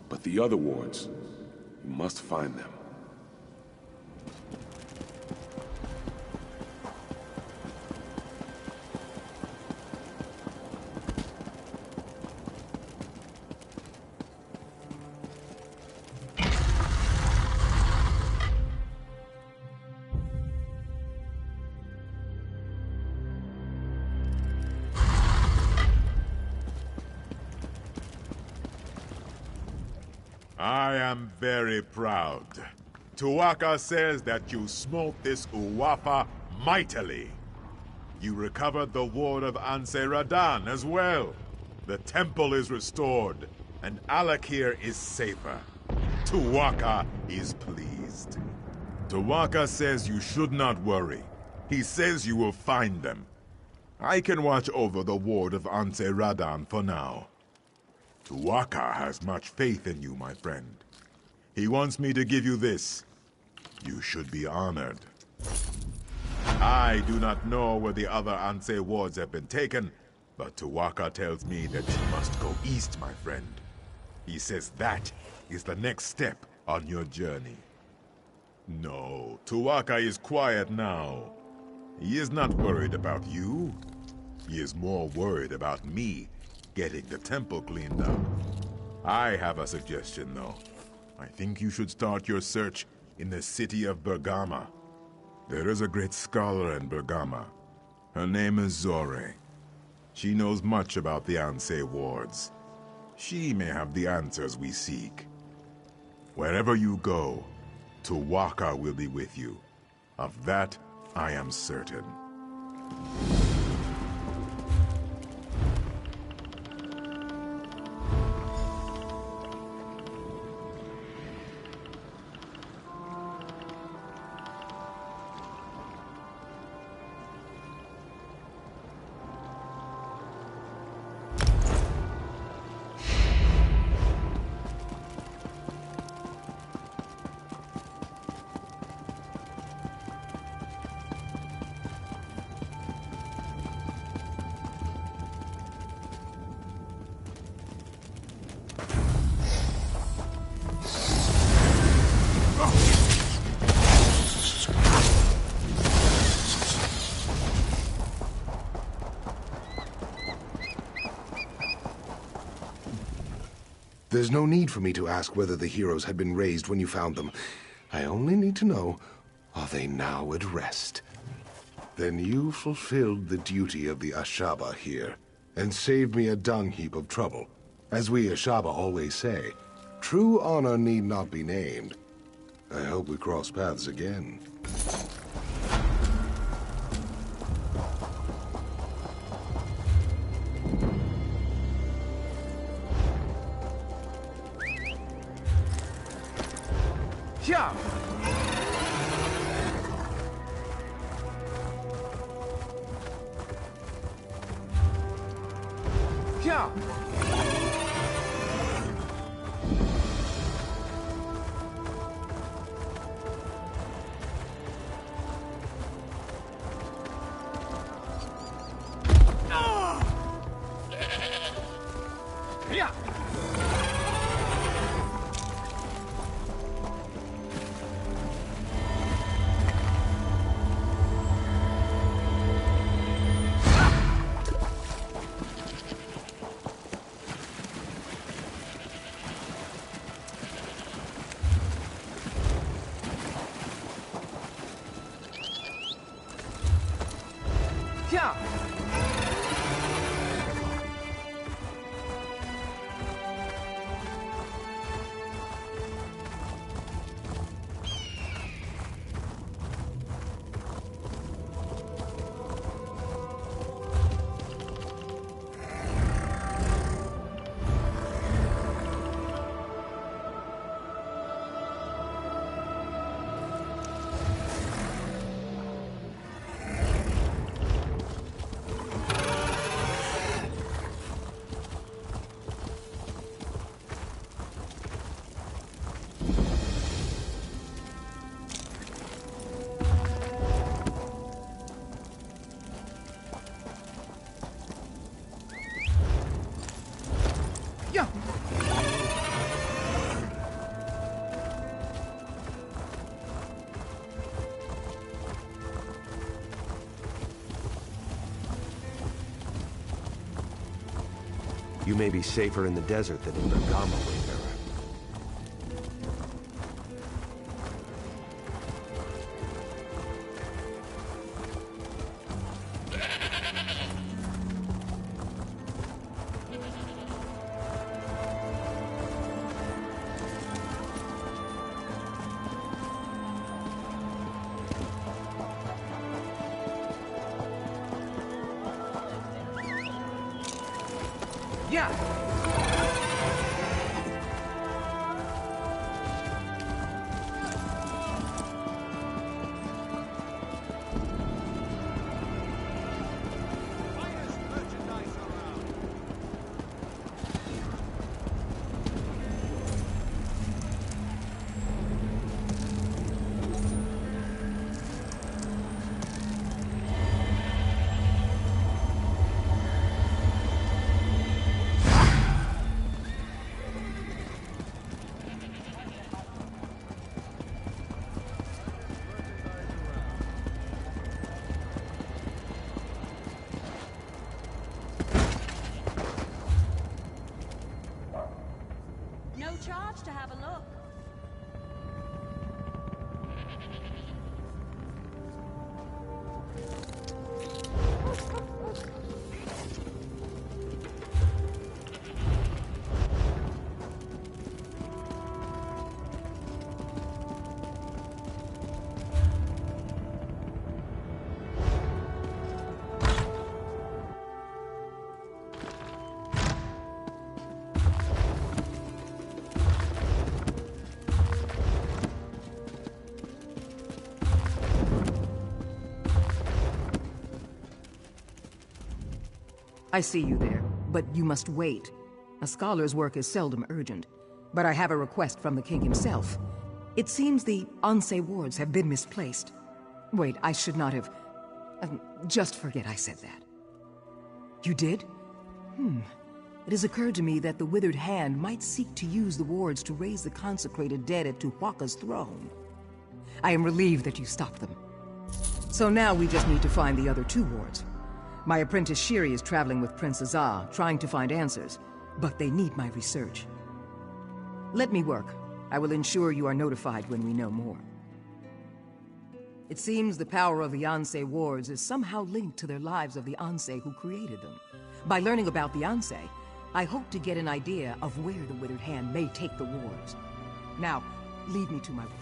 But the other wards, you must find them. I am very proud. Tu'whacca says that you smote this Uwapa mightily. You recovered the ward of Anse Radan as well. The temple is restored, and Alakir is safer. Tu'whacca is pleased. Tu'whacca says you should not worry. He says you will find them. I can watch over the ward of Anse Radan for now. Tu'whacca has much faith in you, my friend. He wants me to give you this. You should be honored. I do not know where the other Anse wards have been taken, but Tu'whacca tells me that you must go east, my friend. He says that is the next step on your journey. No, Tu'whacca is quiet now. He is not worried about you. He is more worried about me getting the temple cleaned up. I have a suggestion, though. I think you should start your search in the city of Bergama. There is a great scholar in Bergama. Her name is Zorre. She knows much about the Anse wards. She may have the answers we seek. Wherever you go, Tu'whacca will be with you. Of that, I am certain. There's no need for me to ask whether the heroes had been raised when you found them. I only need to know, are they now at rest? Then you fulfilled the duty of the Ashaba here, and saved me a dung heap of trouble. As we Ashaba always say, true honor need not be named. I hope we cross paths again. Yeah. Yeah. Yeah. You may be safer in the desert than in Bergamo, Wayfarer. Yeah! No charge to have a look. I see you there, but you must wait. A scholar's work is seldom urgent, but I have a request from the king himself. It seems the Anse wards have been misplaced. Wait, I should not have... just forget I said that. You did? It has occurred to me that the Withered Hand might seek to use the wards to raise the consecrated dead at Tuhuaca's throne. I am relieved that you stopped them. So now we just need to find the other two wards. My apprentice Shiri is traveling with Prince Azar, trying to find answers, but they need my research. Let me work. I will ensure you are notified when we know more. It seems the power of the Anse wards is somehow linked to their lives of the Anse who created them. By learning about the Anse, I hope to get an idea of where the Withered Hand may take the wards. Now, lead me to my work.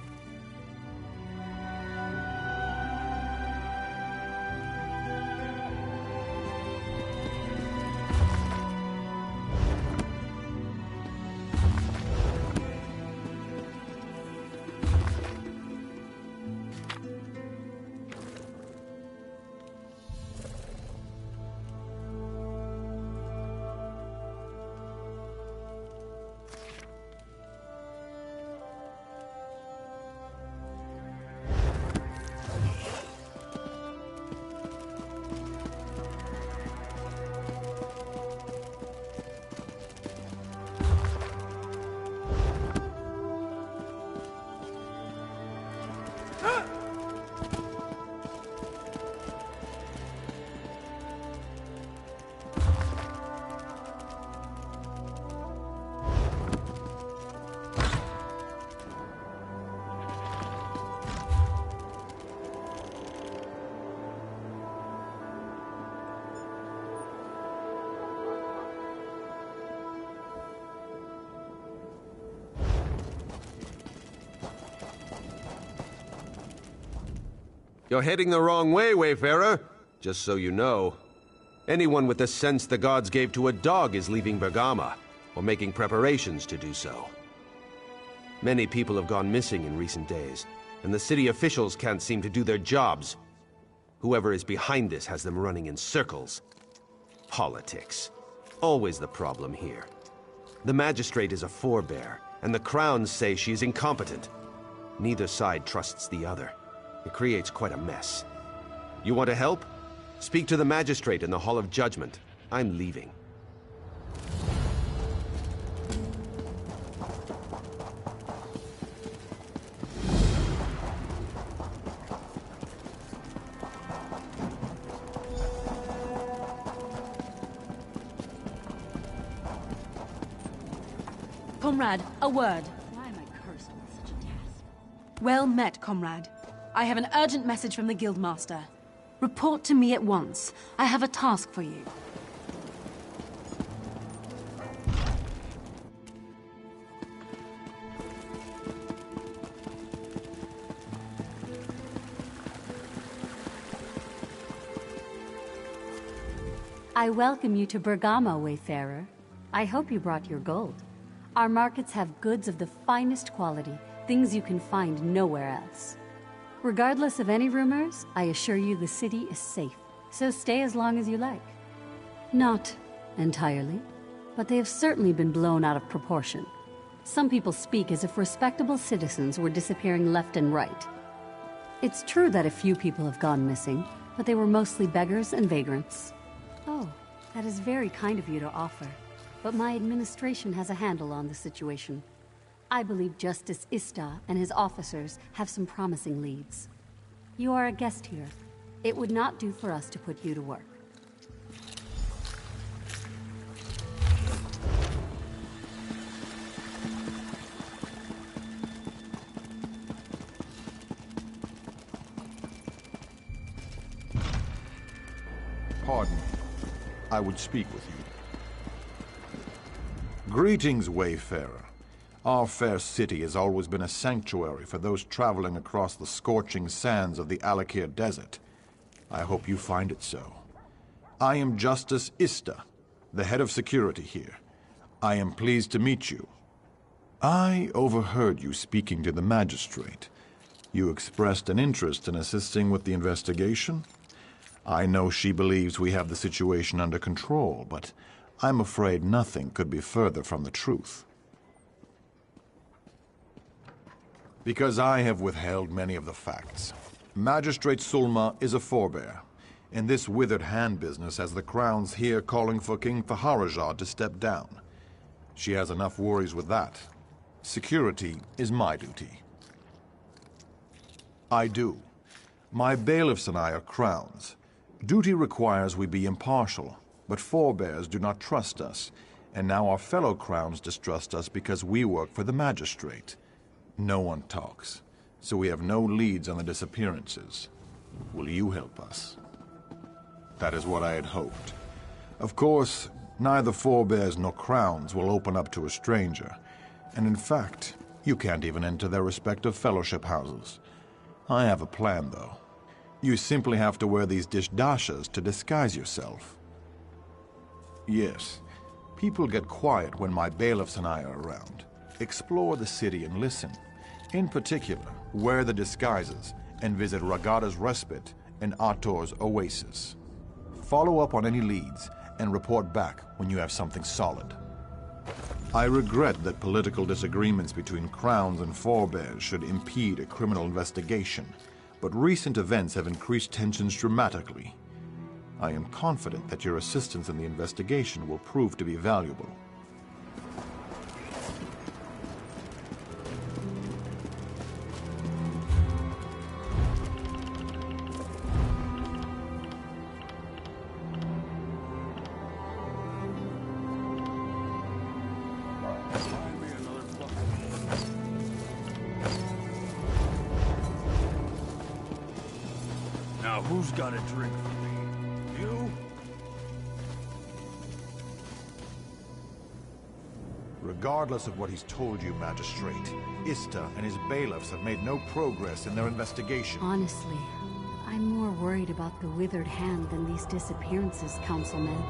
You're heading the wrong way, Wayfarer. Just so you know. Anyone with the sense the gods gave to a dog is leaving Bergamo, or making preparations to do so. Many people have gone missing in recent days, and the city officials can't seem to do their jobs. Whoever is behind this has them running in circles. Politics. Always the problem here. The magistrate is a forebear, and the crowns say she is incompetent. Neither side trusts the other. It creates quite a mess. You want to help? Speak to the magistrate in the Hall of Judgment. I'm leaving. Comrade, a word. Why am I cursed with such a task? Well met, comrade. I have an urgent message from the Guildmaster. Report to me at once. I have a task for you. I welcome you to Bergamo, Wayfarer. I hope you brought your gold. Our markets have goods of the finest quality, things you can find nowhere else. Regardless of any rumors, I assure you the city is safe, so stay as long as you like. Not entirely, but they have certainly been blown out of proportion. Some people speak as if respectable citizens were disappearing left and right. It's true that a few people have gone missing, but they were mostly beggars and vagrants. Oh, that is very kind of you to offer. But my administration has a handle on the situation. I believe Justice Ista and his officers have some promising leads. You are a guest here. It would not do for us to put you to work. Pardon me. I would speak with you. Greetings, Wayfarer. Our fair city has always been a sanctuary for those traveling across the scorching sands of the Alakir Desert. I hope you find it so. I am Justice Ista, the head of security here. I am pleased to meet you. I overheard you speaking to the magistrate. You expressed an interest in assisting with the investigation. I know she believes we have the situation under control, but I'm afraid nothing could be further from the truth. Because I have withheld many of the facts. Magistrate Sulma is a forebear. In this withered hand business has the Crown's here calling for King Faharajah to step down. She has enough worries with that. Security is my duty. I do. My bailiffs and I are Crowns. Duty requires we be impartial, but forebears do not trust us, and now our fellow Crowns distrust us because we work for the magistrate. No one talks, so we have no leads on the disappearances. Will you help us? That is what I had hoped. Of course, neither forebears nor Crowns will open up to a stranger, and in fact, you can't even enter their respective fellowship houses. I have a plan, though. You simply have to wear these dishdashas to disguise yourself. Yes, people get quiet when my bailiffs and I are around. Explore the city and listen. In particular, wear the disguises and visit Ragada's Respite and Ator's Oasis. Follow up on any leads and report back when you have something solid. I regret that political disagreements between Crowns and forebears should impede a criminal investigation, but recent events have increased tensions dramatically. I am confident that your assistance in the investigation will prove to be valuable. Now who's got a drink for me? You? Regardless of what he's told you, Magistrate, Ista and his bailiffs have made no progress in their investigation. Honestly, I'm more worried about the withered hand than these disappearances, Councilman.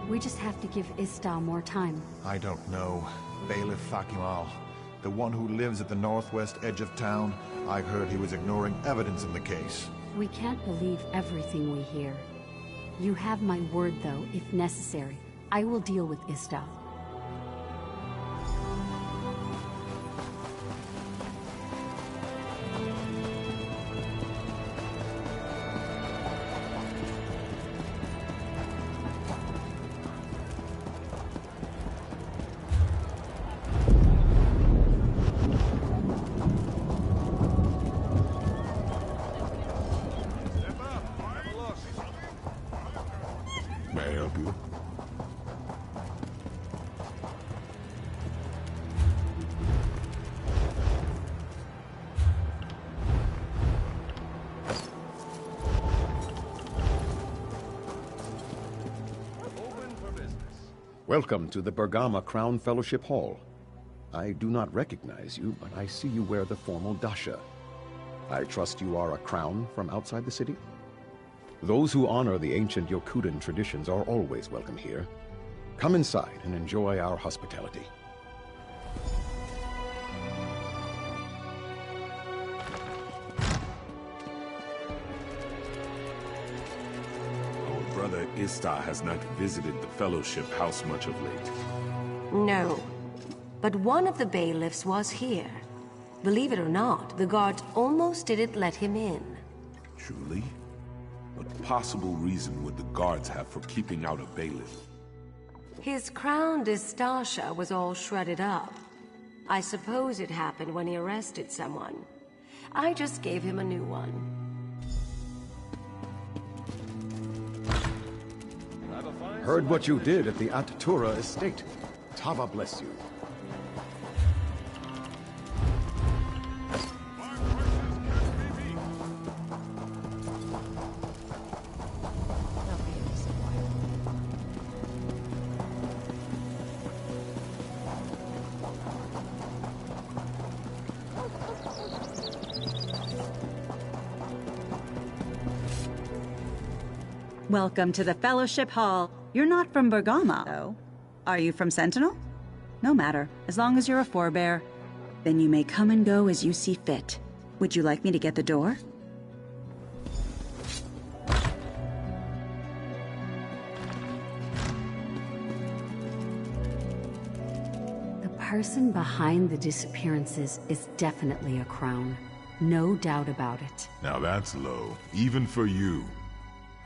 We just have to give Ista more time. I don't know. Bailiff Fakimal, the one who lives at the northwest edge of town, I heard he was ignoring evidence in the case. We can't believe everything we hear. You have my word, though, if necessary. I will deal with Ista. Welcome to the Bergama Crown Fellowship Hall. I do not recognize you, but I see you wear the formal dasha. I trust you are a crown from outside the city? Those who honor the ancient Yokudan traditions are always welcome here. Come inside and enjoy our hospitality. Our brother Istar has not visited the Fellowship House much of late. No, but one of the bailiffs was here. Believe it or not, the guards almost didn't let him in. Truly? What possible reason would the guards have for keeping out a bailiff? His crown Distasha was all shredded up. I suppose it happened when he arrested someone. I just gave him a new one. Heard what you did at the Atatura estate. Tava bless you. Welcome to the Fellowship Hall. You're not from Bergama, though. Are you from Sentinel? No matter, as long as you're a forebear. Then you may come and go as you see fit. Would you like me to get the door? The person behind the disappearances is definitely a crown. No doubt about it. Now that's low, even for you.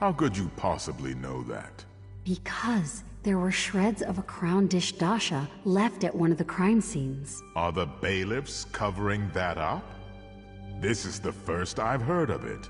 How could you possibly know that? Because there were shreds of a crown dish dasha left at one of the crime scenes. Are the bailiffs covering that up? This is the first I've heard of it.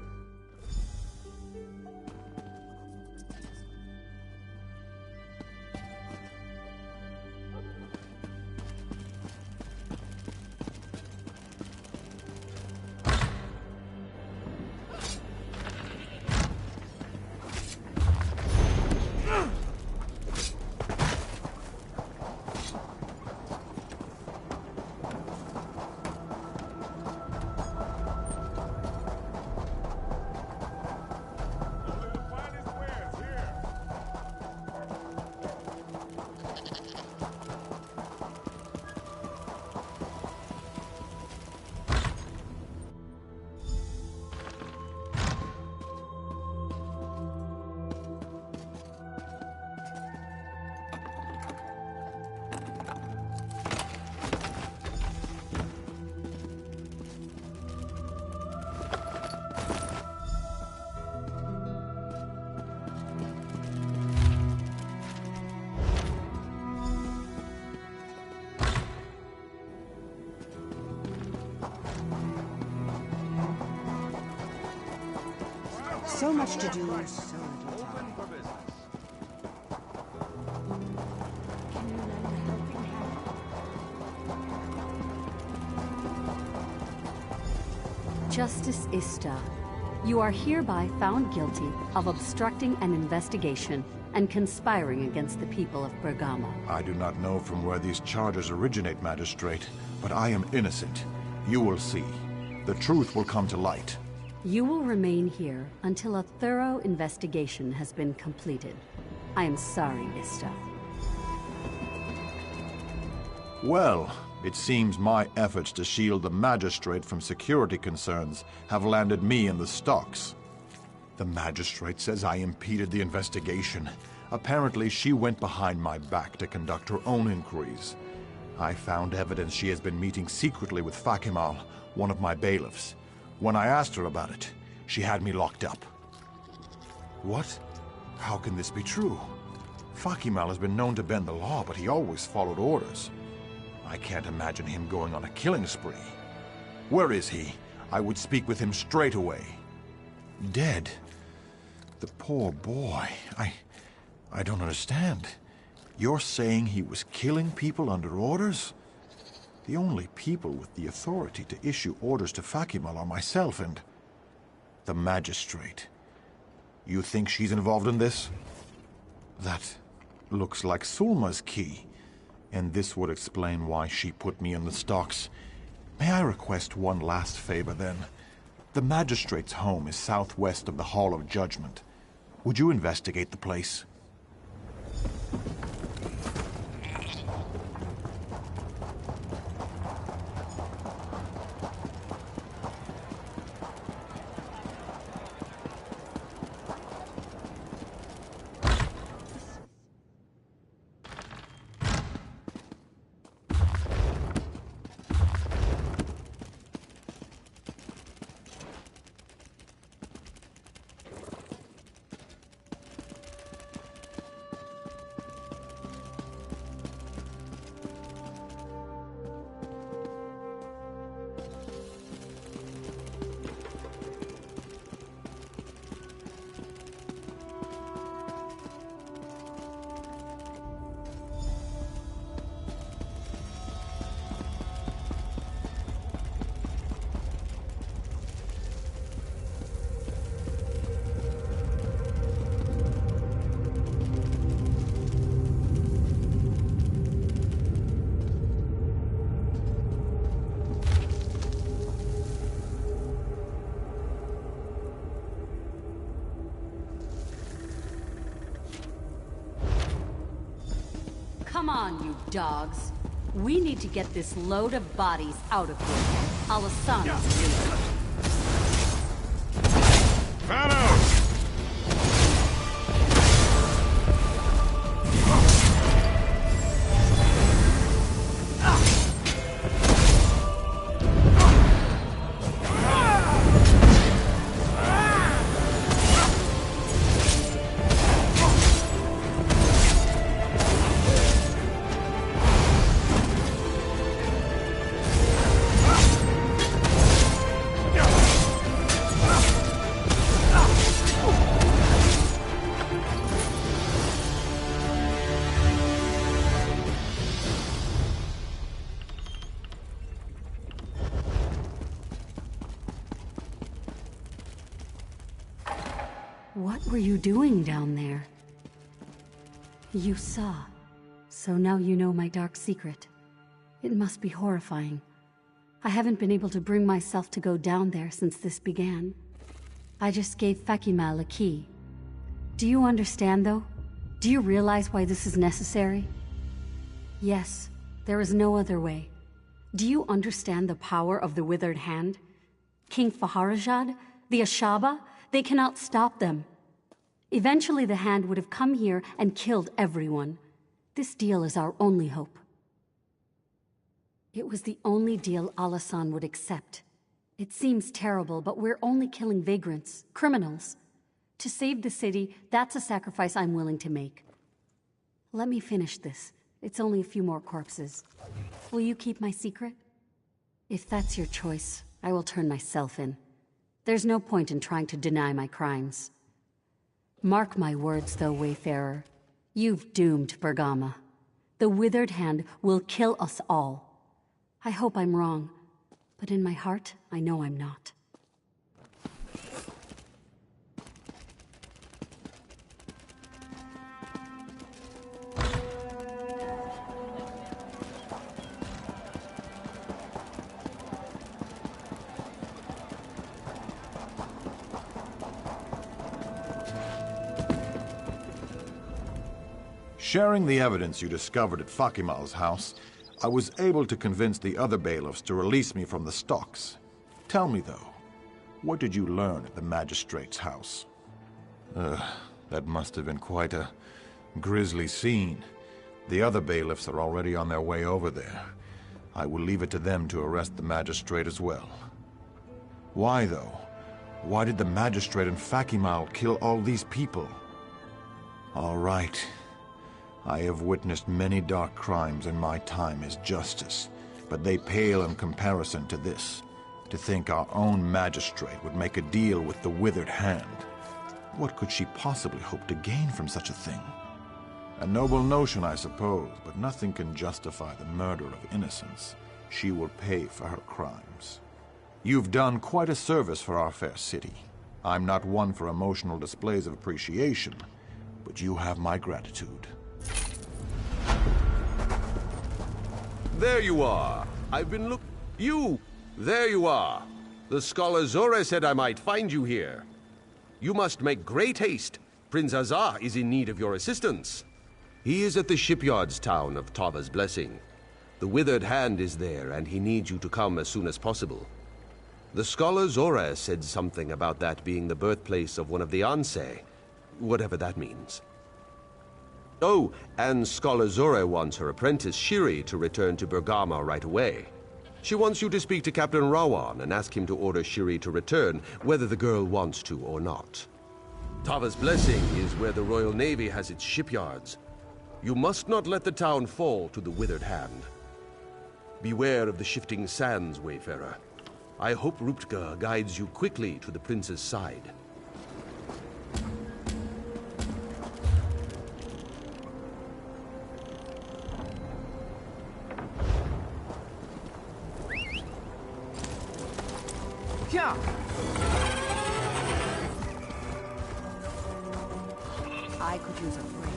So much to do, so little time. Justice Ista, you are hereby found guilty of obstructing an investigation and conspiring against the people of Bergama. I do not know from where these charges originate, Magistrate, but I am innocent. You will see. The truth will come to light. You will remain here until a thorough investigation has been completed. I am sorry, Ista. Well, it seems my efforts to shield the Magistrate from security concerns have landed me in the stocks. The Magistrate says I impeded the investigation. Apparently, she went behind my back to conduct her own inquiries. I found evidence she has been meeting secretly with Fakimal, one of my bailiffs. When I asked her about it, she had me locked up. What? How can this be true? Fakimal has been known to bend the law, but he always followed orders. I can't imagine him going on a killing spree. Where is he? I would speak with him straight away. Dead? The poor boy. I don't understand. You're saying he was killing people under orders? The only people with the authority to issue orders to Fakimal are myself and the Magistrate. You think she's involved in this? That looks like Sulma's key. And this would explain why she put me in the stocks. May I request one last favor, then? The Magistrate's home is southwest of the Hall of Judgment. Would you investigate the place? Come on, you dogs. We need to get this load of bodies out of here. Alessandro's What were you doing down there? You saw. So now you know my dark secret. It must be horrifying. I haven't been able to bring myself to go down there since this began. I just gave Fakimal a key. Do you understand, though? Do you realize why this is necessary? Yes, there is no other way. Do you understand the power of the Withered Hand? King Faharajad, the Ashaba, they cannot stop them. Eventually the Hand would have come here and killed everyone. This deal is our only hope. It was the only deal Alasan would accept. It seems terrible, but we're only killing vagrants, criminals. To save the city, that's a sacrifice I'm willing to make. Let me finish this. It's only a few more corpses. Will you keep my secret? If that's your choice, I will turn myself in. There's no point in trying to deny my crimes. Mark my words, though, Wayfarer. You've doomed Bergama. The Withered Hand will kill us all. I hope I'm wrong, but in my heart, I know I'm not. Sharing the evidence you discovered at Fakimal's house, I was able to convince the other bailiffs to release me from the stocks. Tell me, though, what did you learn at the Magistrate's house? That must have been quite a grisly scene. The other bailiffs are already on their way over there. I will leave it to them to arrest the Magistrate as well. Why, though? Why did the Magistrate and Fakimal kill all these people? All right. I have witnessed many dark crimes in my time as Justice, but they pale in comparison to this. To think our own Magistrate would make a deal with the Withered Hand. What could she possibly hope to gain from such a thing? A noble notion, I suppose, but nothing can justify the murder of innocents. She will pay for her crimes. You've done quite a service for our fair city. I'm not one for emotional displays of appreciation, but you have my gratitude. There you are. I've been There you are. The scholar Zora said I might find you here. You must make great haste. Prince Azar is in need of your assistance. He is at the shipyards town of Tava's Blessing. The Withered Hand is there, and he needs you to come as soon as possible. The scholar Zora said something about that being the birthplace of one of the Ansei, whatever that means. Oh, and Scholar Zora wants her apprentice Shiri to return to Bergama right away. She wants you to speak to Captain Rawan and ask him to order Shiri to return, whether the girl wants to or not. Tava's Blessing is where the Royal Navy has its shipyards. You must not let the town fall to the Withered Hand. Beware of the shifting sands, Wayfarer. I hope Ruptga guides you quickly to the prince's side. Yeah. I could use a break.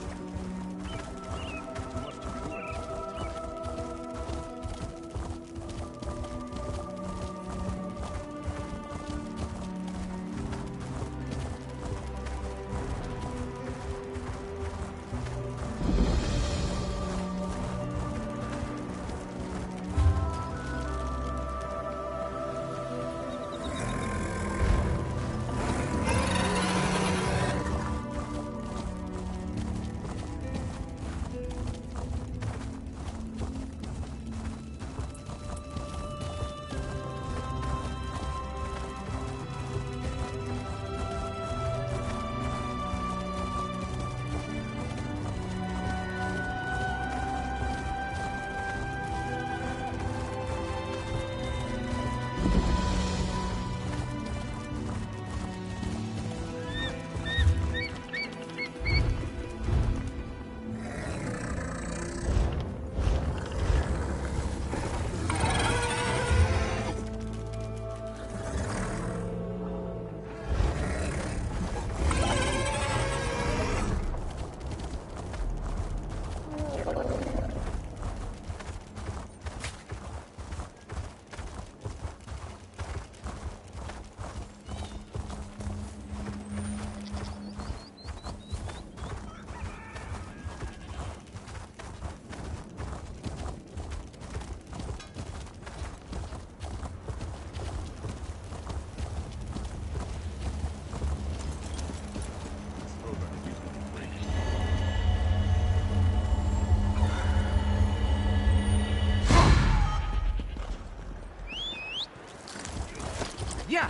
Yeah!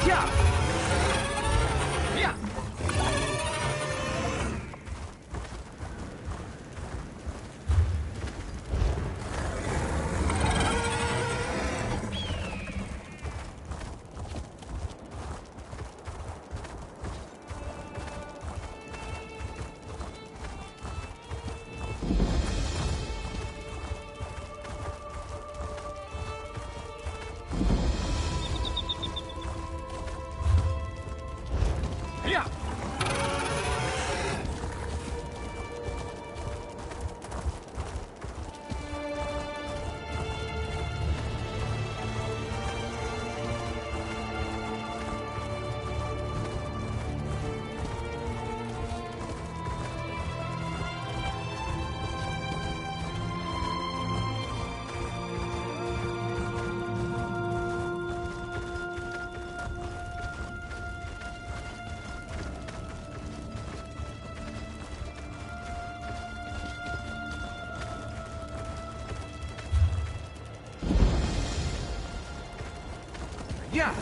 Yeah! Yeah! Yeah!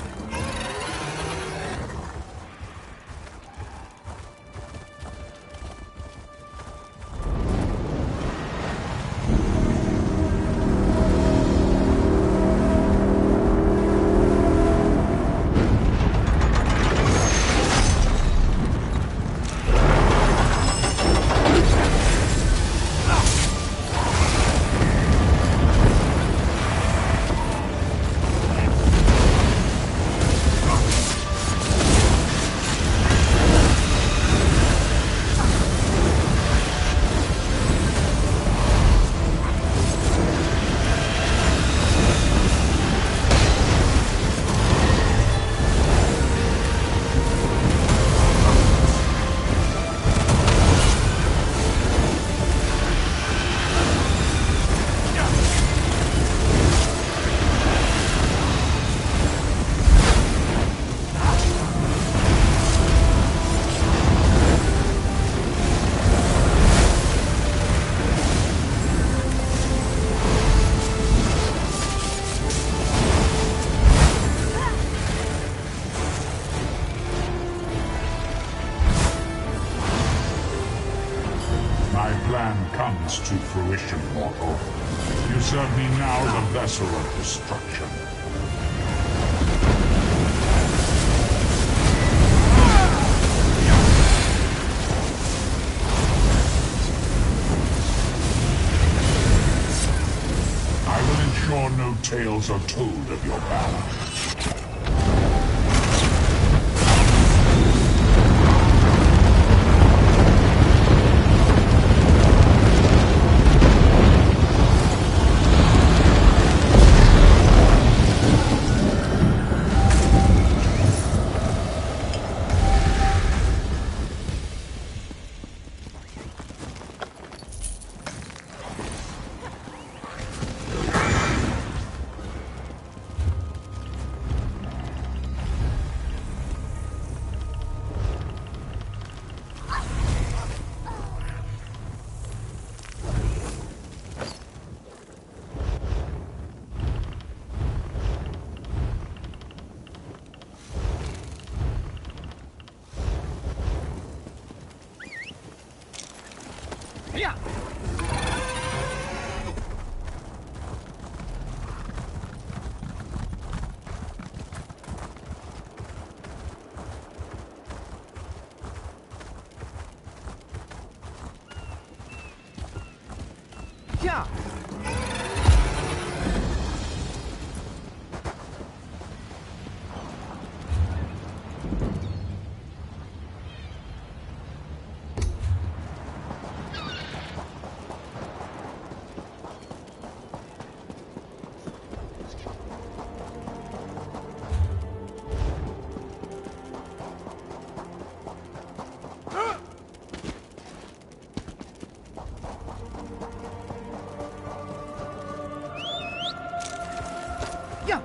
my plan comes to fruition, mortal. You serve me now as a vessel of destruction. I will ensure no tales are told of your valor. Yeah. Yeah. Yeah.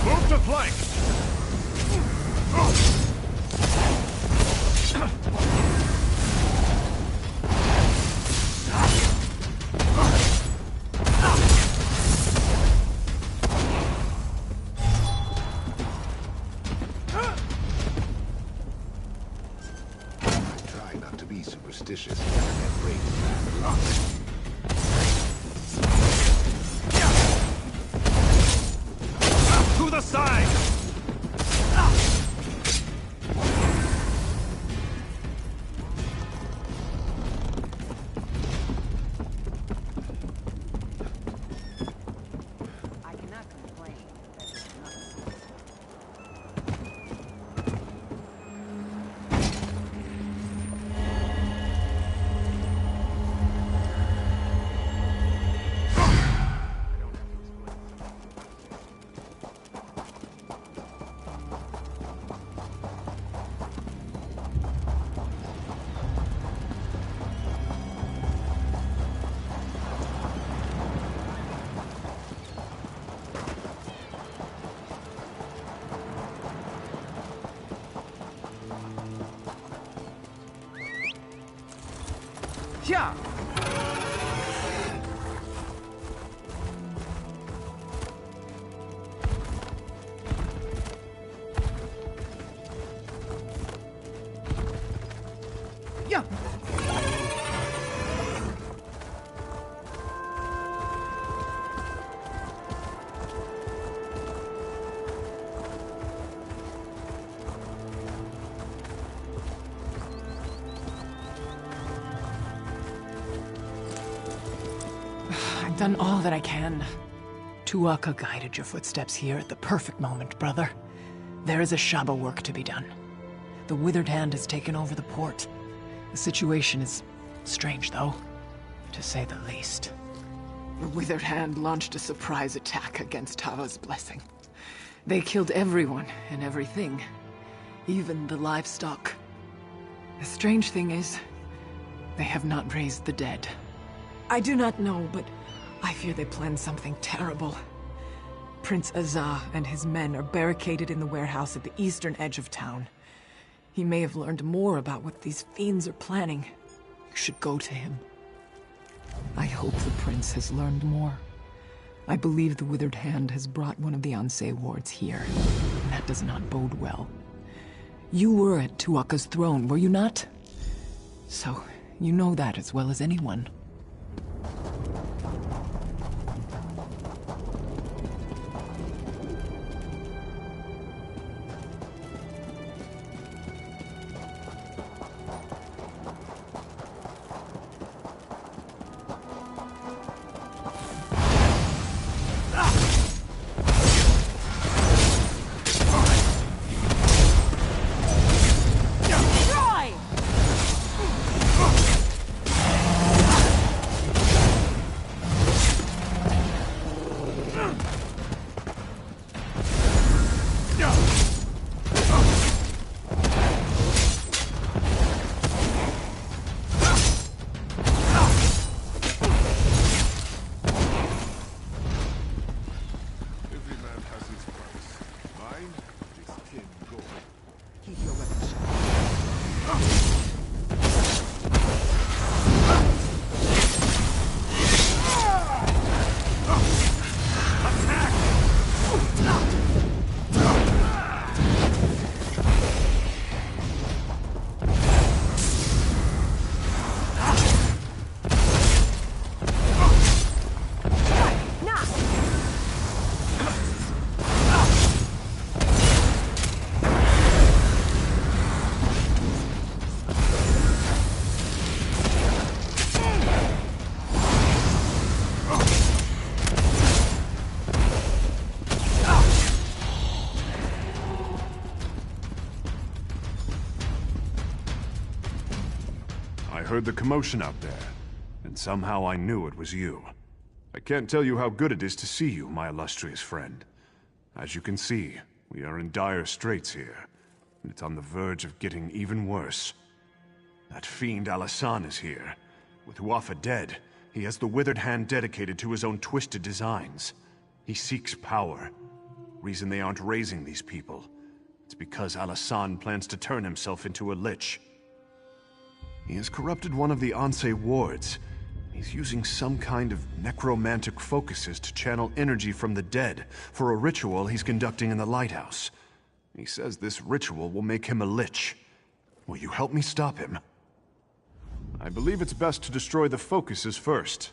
Move to flank! Try not to be superstitious and break bad luck. To the side! I cannot complain. Yeah. Yeah. I've done all that I can. Tuaka guided your footsteps here at the perfect moment, brother. There is a Shaba work to be done. The Withered Hand has taken over the port. The situation is strange, though. to say the least. The Withered Hand launched a surprise attack against Tava's blessing. They killed everyone and everything, even the livestock. The strange thing is, they have not raised the dead. I do not know, but I fear they planned something terrible. Prince Azah and his men are barricaded in the warehouse at the eastern edge of town. He may have learned more about what these fiends are planning. You should go to him. I hope the prince has learned more. I believe the Withered Hand has brought one of the Ansei wards here, and that does not bode well. You were at Tuatha's throne, were you not? So, you know that as well as anyone. I heard the commotion out there, and somehow I knew it was you. I can't tell you how good it is to see you, my illustrious friend. As you can see, we are in dire straits here, and it's on the verge of getting even worse. That fiend Alasan is here. With Tuatha dead, he has the Withered Hand dedicated to his own twisted designs. He seeks power. Reason they aren't raising these people. It's because Alasan plans to turn himself into a lich. He has corrupted one of the Ansei wards. He's using some kind of necromantic focuses to channel energy from the dead for a ritual he's conducting in the lighthouse. He says this ritual will make him a lich. Will you help me stop him? I believe it's best to destroy the focuses first.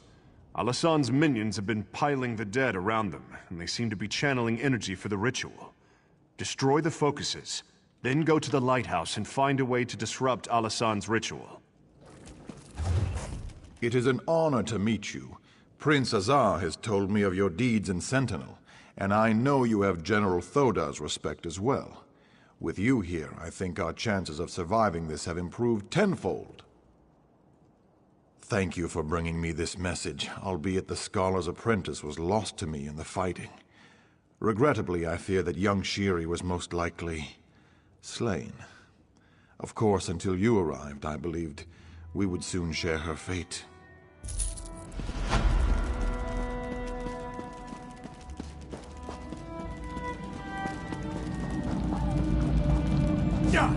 Alasan's minions have been piling the dead around them, and they seem to be channeling energy for the ritual. Destroy the focuses, then go to the lighthouse and find a way to disrupt Alasan's ritual. It is an honor to meet you. Prince Azar has told me of your deeds in Sentinel, and I know you have General Thoda's respect as well. With you here, I think our chances of surviving this have improved tenfold. Thank you for bringing me this message, albeit the Scholar's apprentice was lost to me in the fighting. Regrettably, I fear that young Shiri was most likely slain. Of course, until you arrived, I believed we would soon share her fate. Yeah.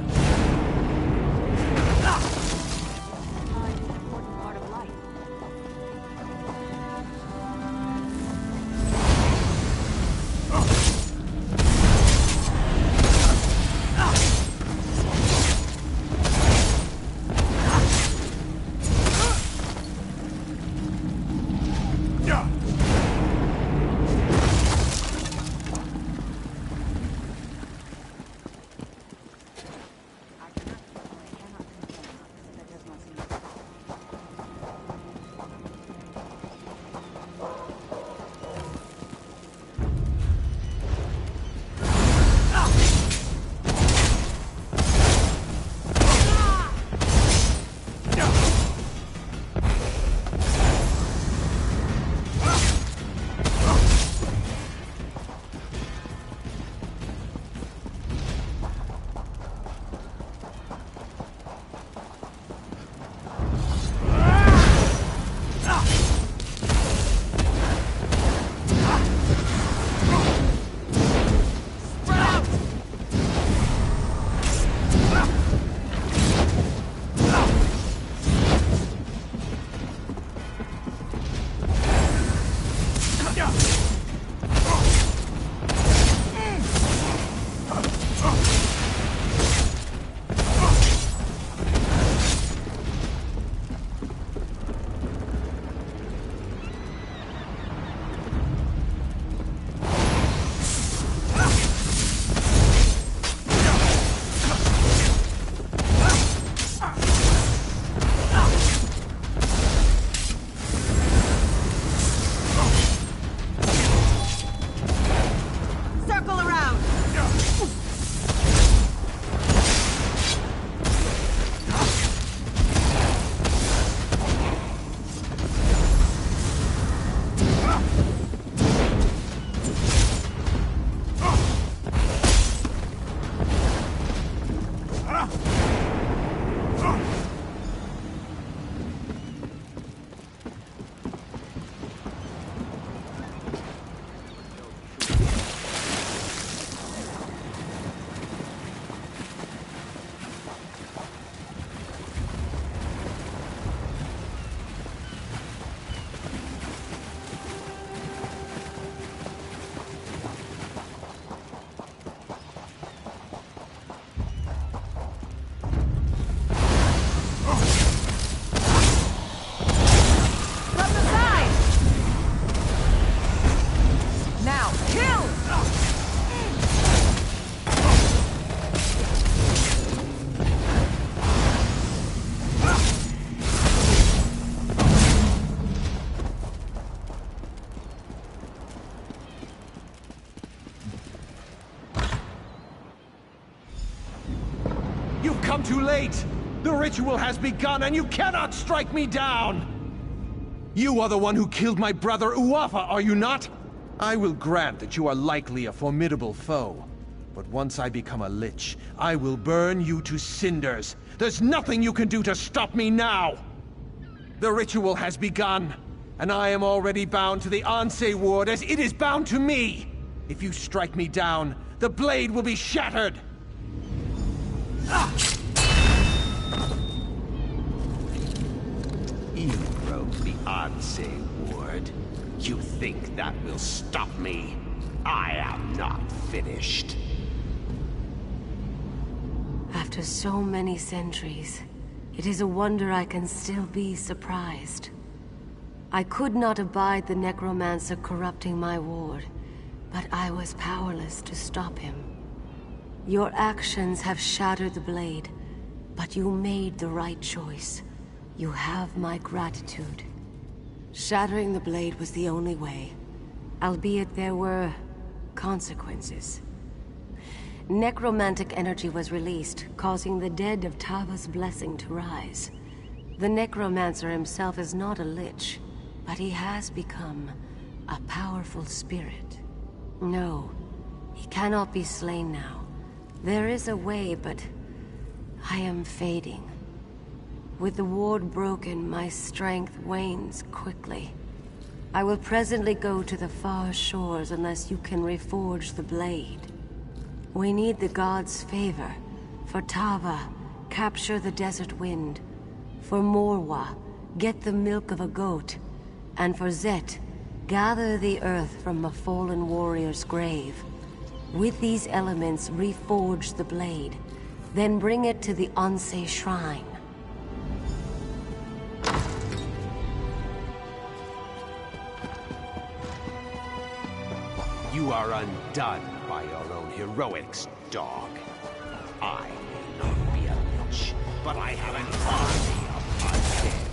too late! The ritual has begun, and you cannot strike me down! You are the one who killed my brother Uafa, are you not? I will grant that you are likely a formidable foe. But once I become a Lich, I will burn you to cinders. There's nothing you can do to stop me now! The ritual has begun, and I am already bound to the Anse ward as it is bound to me! If you strike me down, the blade will be shattered! You broke the Anse ward. You think that will stop me? I am not finished. After so many centuries, it is a wonder I can still be surprised. I could not abide the necromancer corrupting my ward, but I was powerless to stop him. Your actions have shattered the blade, but you made the right choice. You have my gratitude. Shattering the blade was the only way, albeit there were consequences. Necromantic energy was released, causing the dead of Tava's blessing to rise. The necromancer himself is not a lich, but he has become a powerful spirit. No, he cannot be slain now. There is a way, but I am fading. With the ward broken, my strength wanes quickly. I will presently go to the far shores unless you can reforge the blade. We need the gods' favor. For Tava, capture the desert wind. For Morwa, get the milk of a goat. And for Zet, gather the earth from a fallen warrior's grave. With these elements, reforge the blade. Then bring it to the Anse shrine. You are undone by your own heroics, dog. I may not be a lich, but I have an army of undead.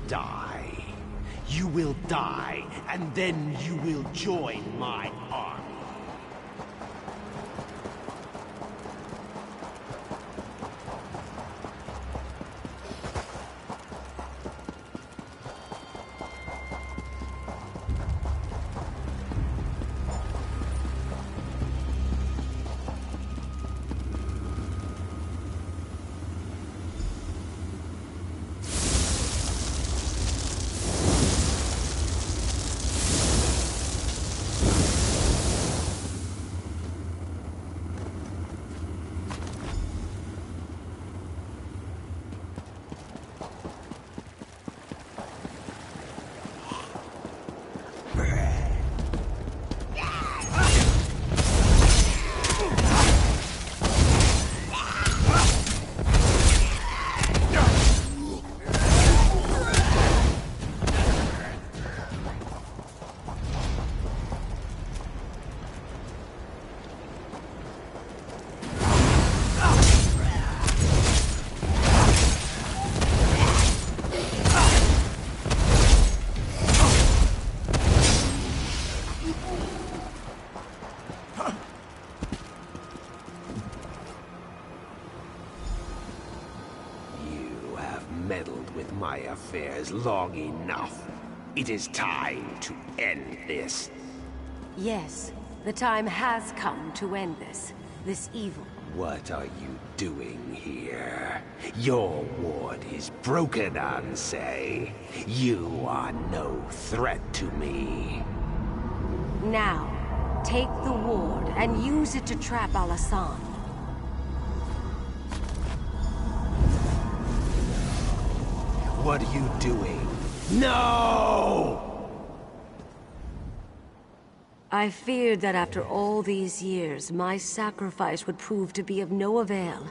die. You will die, and then you will join my army. Meddled with my affairs long enough. It is time to end this. Yes, the time has come to end this evil. What are you doing here? Your ward is broken, Ansei. You are no threat to me. Now, take the ward and use it to trap Alasan. What are you doing? No! I feared that after all these years, my sacrifice would prove to be of no avail,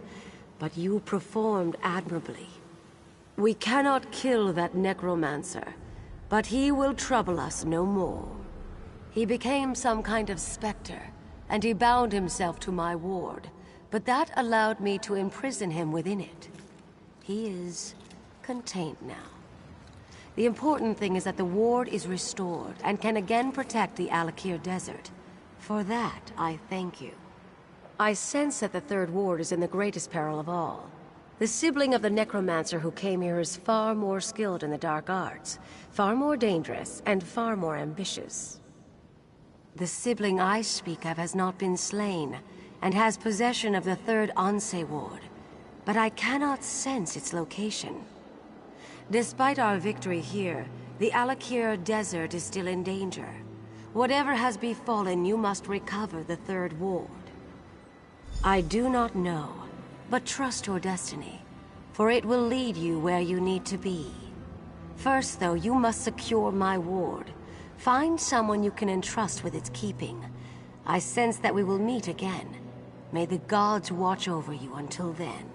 but you performed admirably. We cannot kill that necromancer, but he will trouble us no more. He became some kind of specter, and he bound himself to my ward, but that allowed me to imprison him within it. He is contained now. The important thing is that the ward is restored and can again protect the Alakir Desert. For that, I thank you. I sense that the third ward is in the greatest peril of all. The sibling of the necromancer who came here is far more skilled in the dark arts, far more dangerous, and far more ambitious. The sibling I speak of has not been slain, and has possession of the third Ansei ward, but I cannot sense its location. Despite our victory here, the Alakir Desert is still in danger. Whatever has befallen, you must recover the third ward. I do not know, but trust your destiny, for it will lead you where you need to be. First, though, you must secure my ward. Find someone you can entrust with its keeping. I sense that we will meet again. May the gods watch over you until then.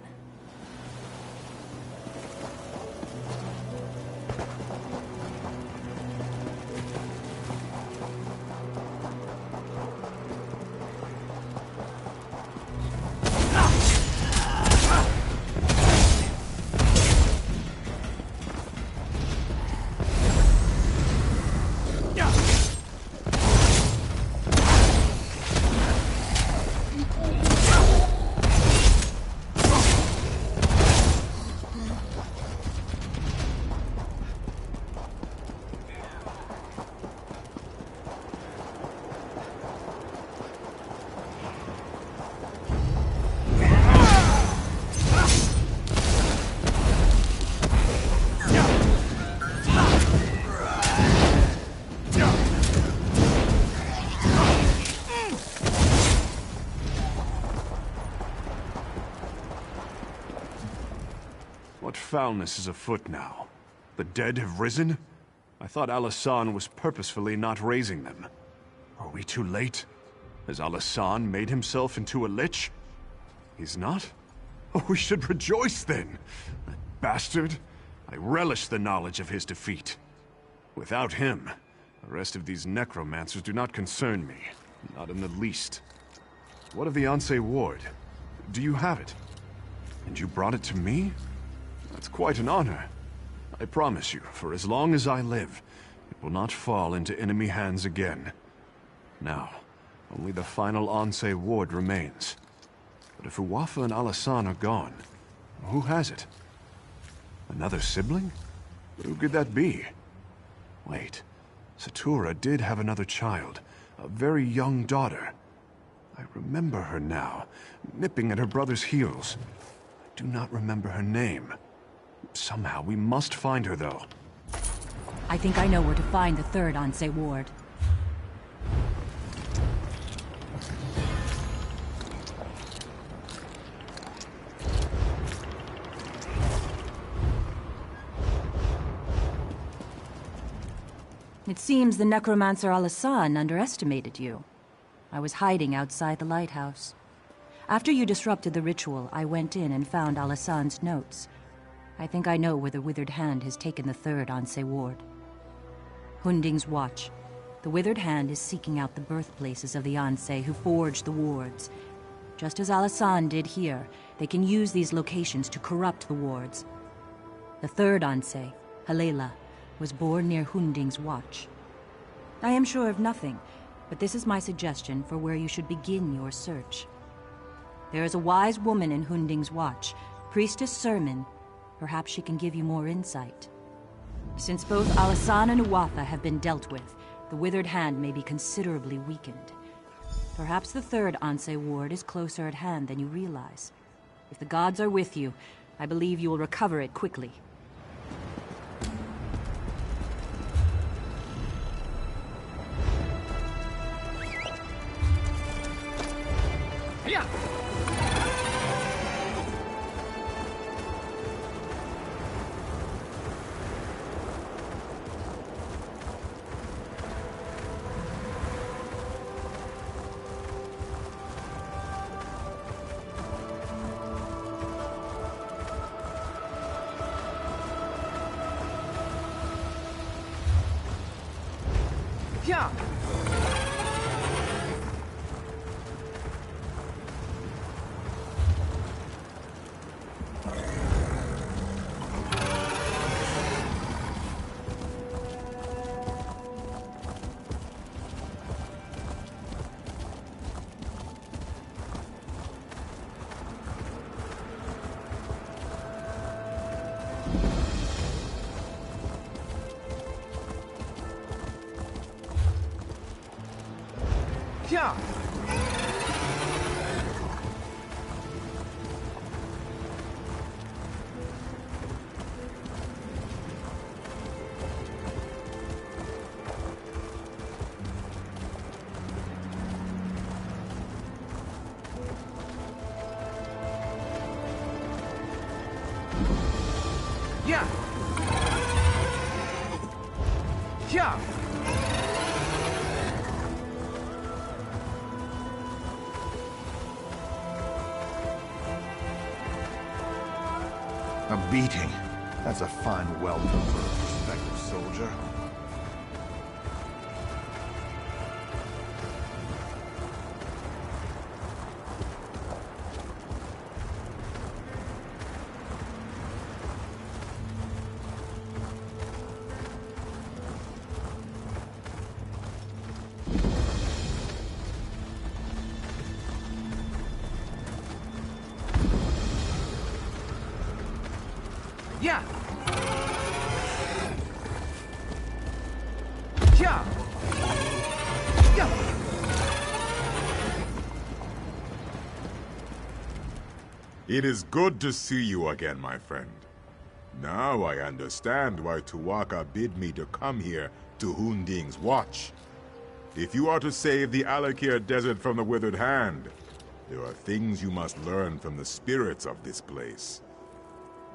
What foulness is afoot now? The dead have risen? I thought Alasan was purposefully not raising them. Are we too late? Has Alasan made himself into a lich? He's not? Oh, we should rejoice then! That bastard! I relish the knowledge of his defeat. Without him, the rest of these necromancers do not concern me. Not in the least. What of the Ansei ward? Do you have it? And you brought it to me? That's quite an honor. I promise you, for as long as I live, it will not fall into enemy hands again. Now, only the final Anse ward remains. But if Uwafa and Alasan are gone, who has it? Another sibling? Who could that be? Wait, Satura did have another child, a very young daughter. I remember her now, nipping at her brother's heels. I do not remember her name. Somehow we must find her, though. I think I know where to find the third Anse ward. It seems the necromancer Alasan underestimated you. I was hiding outside the lighthouse. After you disrupted the ritual, I went in and found Alasan's notes. I think I know where the Withered Hand has taken the third Anse ward. Hunding's Watch. The Withered Hand is seeking out the birthplaces of the Anse who forged the wards. Just as Alasan did here, they can use these locations to corrupt the wards. The third Anse, Halela, was born near Hunding's Watch. I am sure of nothing, but this is my suggestion for where you should begin your search. There is a wise woman in Hunding's Watch, Priestess Sermon. Perhaps she can give you more insight. Since both Alasan and Uwafa have been dealt with, the Withered Hand may be considerably weakened. Perhaps the third Anse ward is closer at hand than you realize. If the gods are with you, I believe you will recover it quickly. Yeah. Yeah. Yeah. Yeah. Yeah. A beating. That's a fine welcome for a prospective soldier. Yeah. Yeah. Yeah. It is good to see you again, my friend. Now I understand why Tuwaka bid me to come here to Hunding's Watch. If you are to save the Alakir Desert from the Withered Hand, there are things you must learn from the spirits of this place.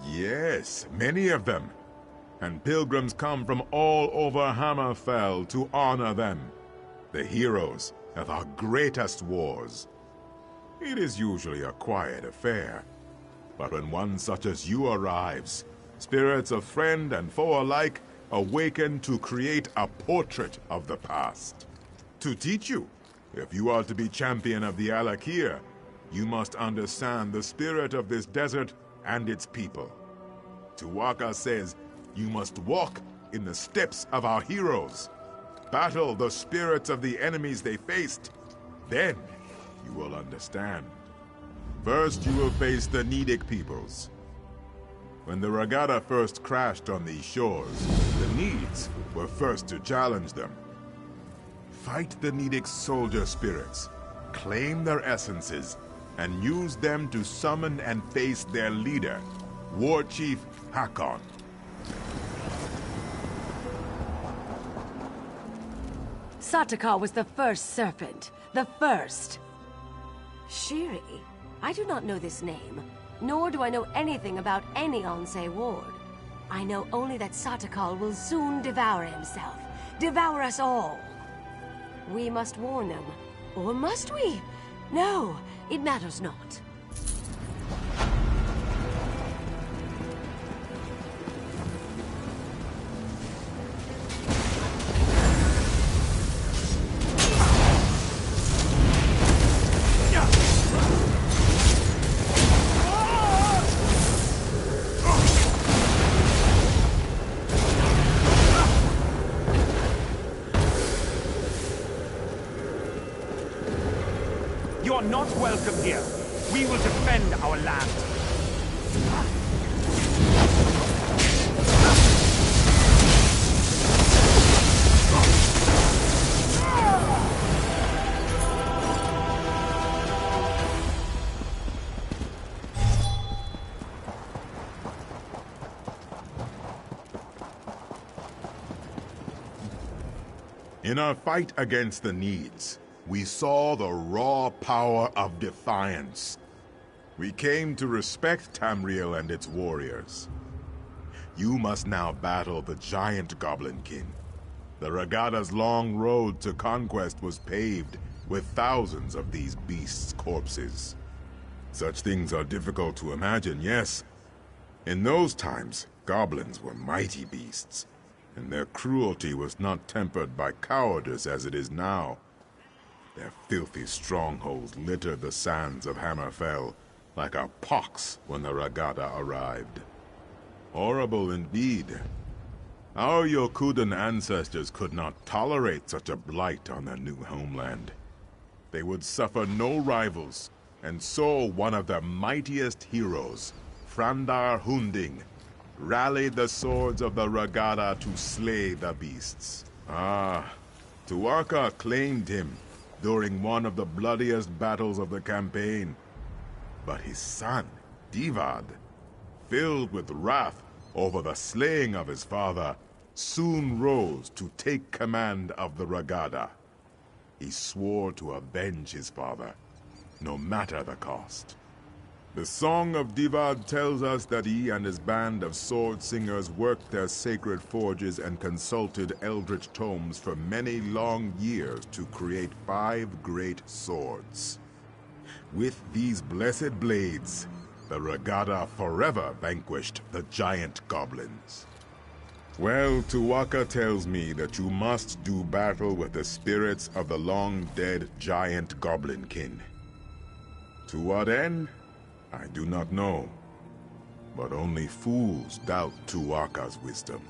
Yes, many of them. And pilgrims come from all over Hammerfell to honor them, the heroes of our greatest wars. It is usually a quiet affair, but when one such as you arrives, spirits of friend and foe alike awaken to create a portrait of the past. To teach you, if you are to be champion of the Alakir, you must understand the spirit of this desert and its people. Tuwaka says, You must walk in the steps of our heroes. Battle the spirits of the enemies they faced. Then you will understand. First, you will face the Nidic peoples. When the Regada first crashed on these shores, the Needs were first to challenge them. Fight the Nidic soldier spirits, claim their essences, and use them to summon and face their leader, War Chief Hakon. Satakar was the first serpent. The first. Shiri? I do not know this name, nor do I know anything about any Ansei ward. I know only that Satakal will soon devour himself. Devour us all. We must warn them. Or must we? No, it matters not. You are not welcome here. We will defend our land. In our fight against the Needs, we saw the raw power of defiance. We came to respect Tamriel and its warriors. You must now battle the giant Goblinkin. The Regada's long road to conquest was paved with thousands of these beasts' corpses. Such things are difficult to imagine, yes. In those times, goblins were mighty beasts, and their cruelty was not tempered by cowardice as it is now. Their filthy strongholds littered the sands of Hammerfell like a pox when the Regada arrived. Horrible indeed. Our Yokudan ancestors could not tolerate such a blight on their new homeland. They would suffer no rivals, and so one of their mightiest heroes, Frandar Hunding, rallied the swords of the Regada to slay the beasts. Tuatha claimed him during one of the bloodiest battles of the campaign. But his son, Divad, filled with wrath over the slaying of his father, soon rose to take command of the Regada. He swore to avenge his father, no matter the cost. The Song of Divad tells us that he and his band of sword singers worked their sacred forges and consulted eldritch tomes for many long years to create 5 great swords. With these blessed blades, the Regada forever vanquished the giant goblins. Well, Tuatha tells me that you must do battle with the spirits of the long-dead giant Goblinkin. To what end? I do not know, but only fools doubt Tuatha's wisdom.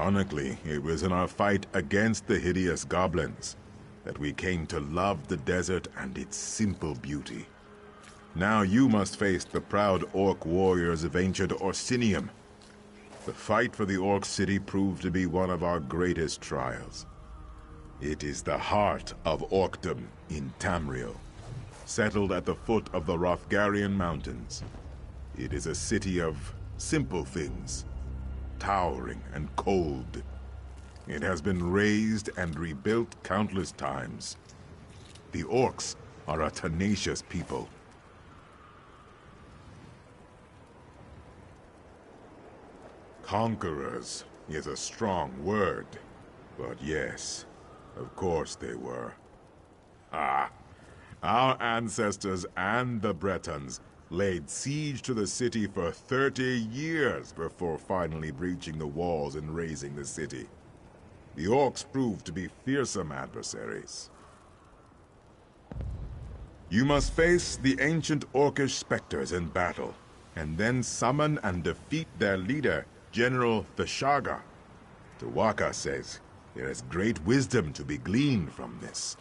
Ironically, it was in our fight against the hideous goblins that we came to love the desert and its simple beauty. Now you must face the proud orc warriors of ancient Orsinium. The fight for the orc city proved to be one of our greatest trials. It is the heart of Orcdom in Tamriel, settled at the foot of the Hrothgarian Mountains. It is a city of simple things, towering and cold. It has been razed and rebuilt countless times. The orcs are a tenacious people. Conquerors is a strong word, but yes, of course they were. Our ancestors and the Bretons laid siege to the city for 30 years before finally breaching the walls and razing the city. The orcs proved to be fearsome adversaries. You must face the ancient orcish specters in battle, and then summon and defeat their leader, General Thashaga. Tuwaka says there is great wisdom to be gleaned from this.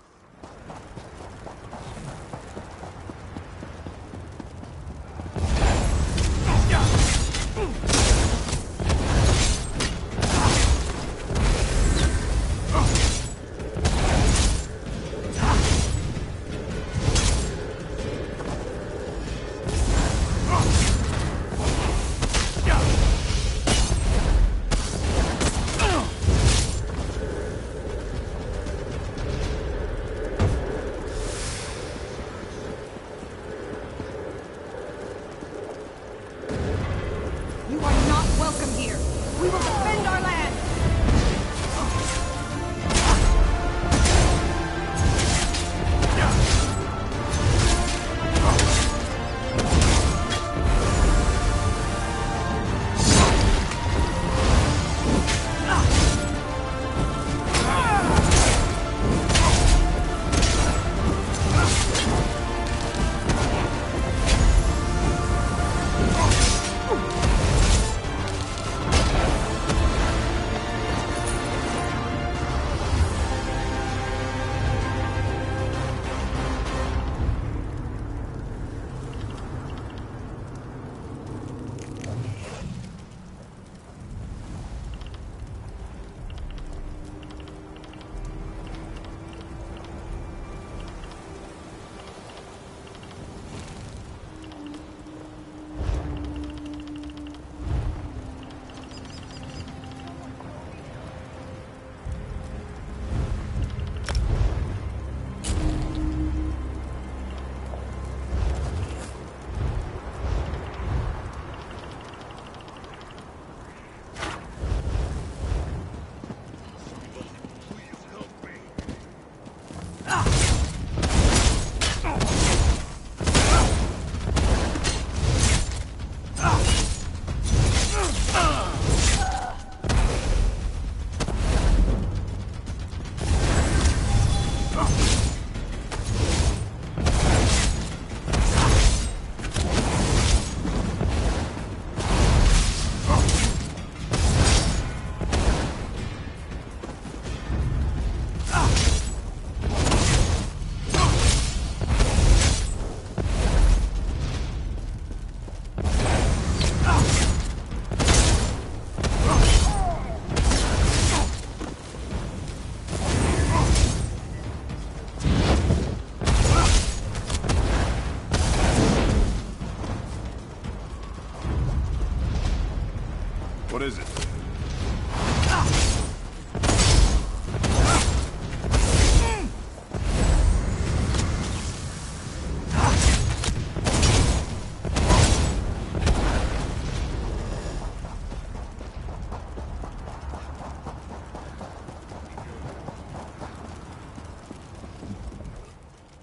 What is it?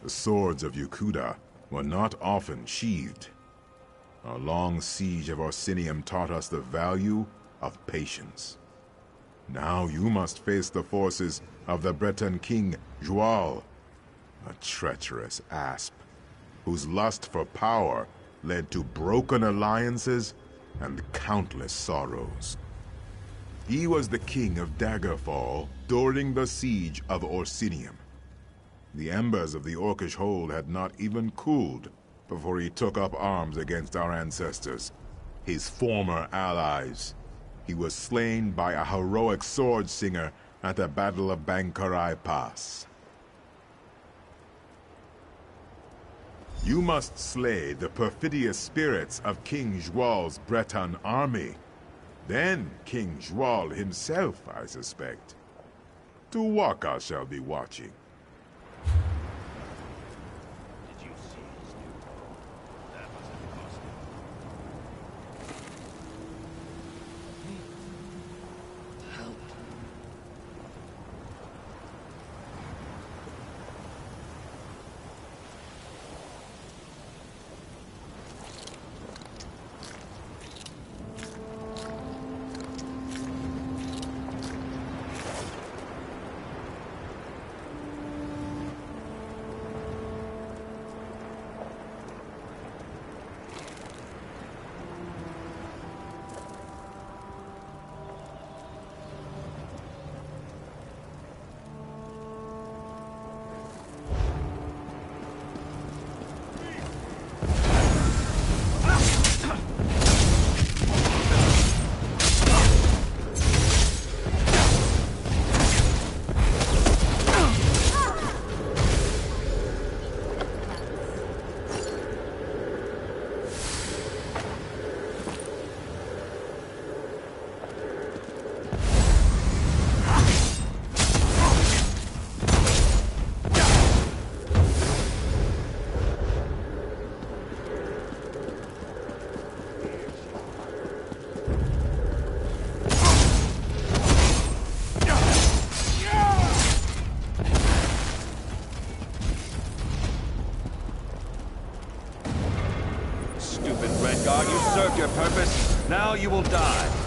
The swords of Yukuda were not often sheathed. Our long siege of Orsinium taught us the value of patience. Now you must face the forces of the Breton king, Joual, a treacherous asp, whose lust for power led to broken alliances and countless sorrows. He was the king of Daggerfall during the siege of Orsinium. The embers of the Orcish hold had not even cooled before he took up arms against our ancestors, his former allies. He was slain by a heroic sword singer at the Battle of Bankarai Pass. You must slay the perfidious spirits of King Zhual's Breton army. Then King Zhual himself, I suspect. Tuwaka shall be watching. God, you served your purpose. Now you will die.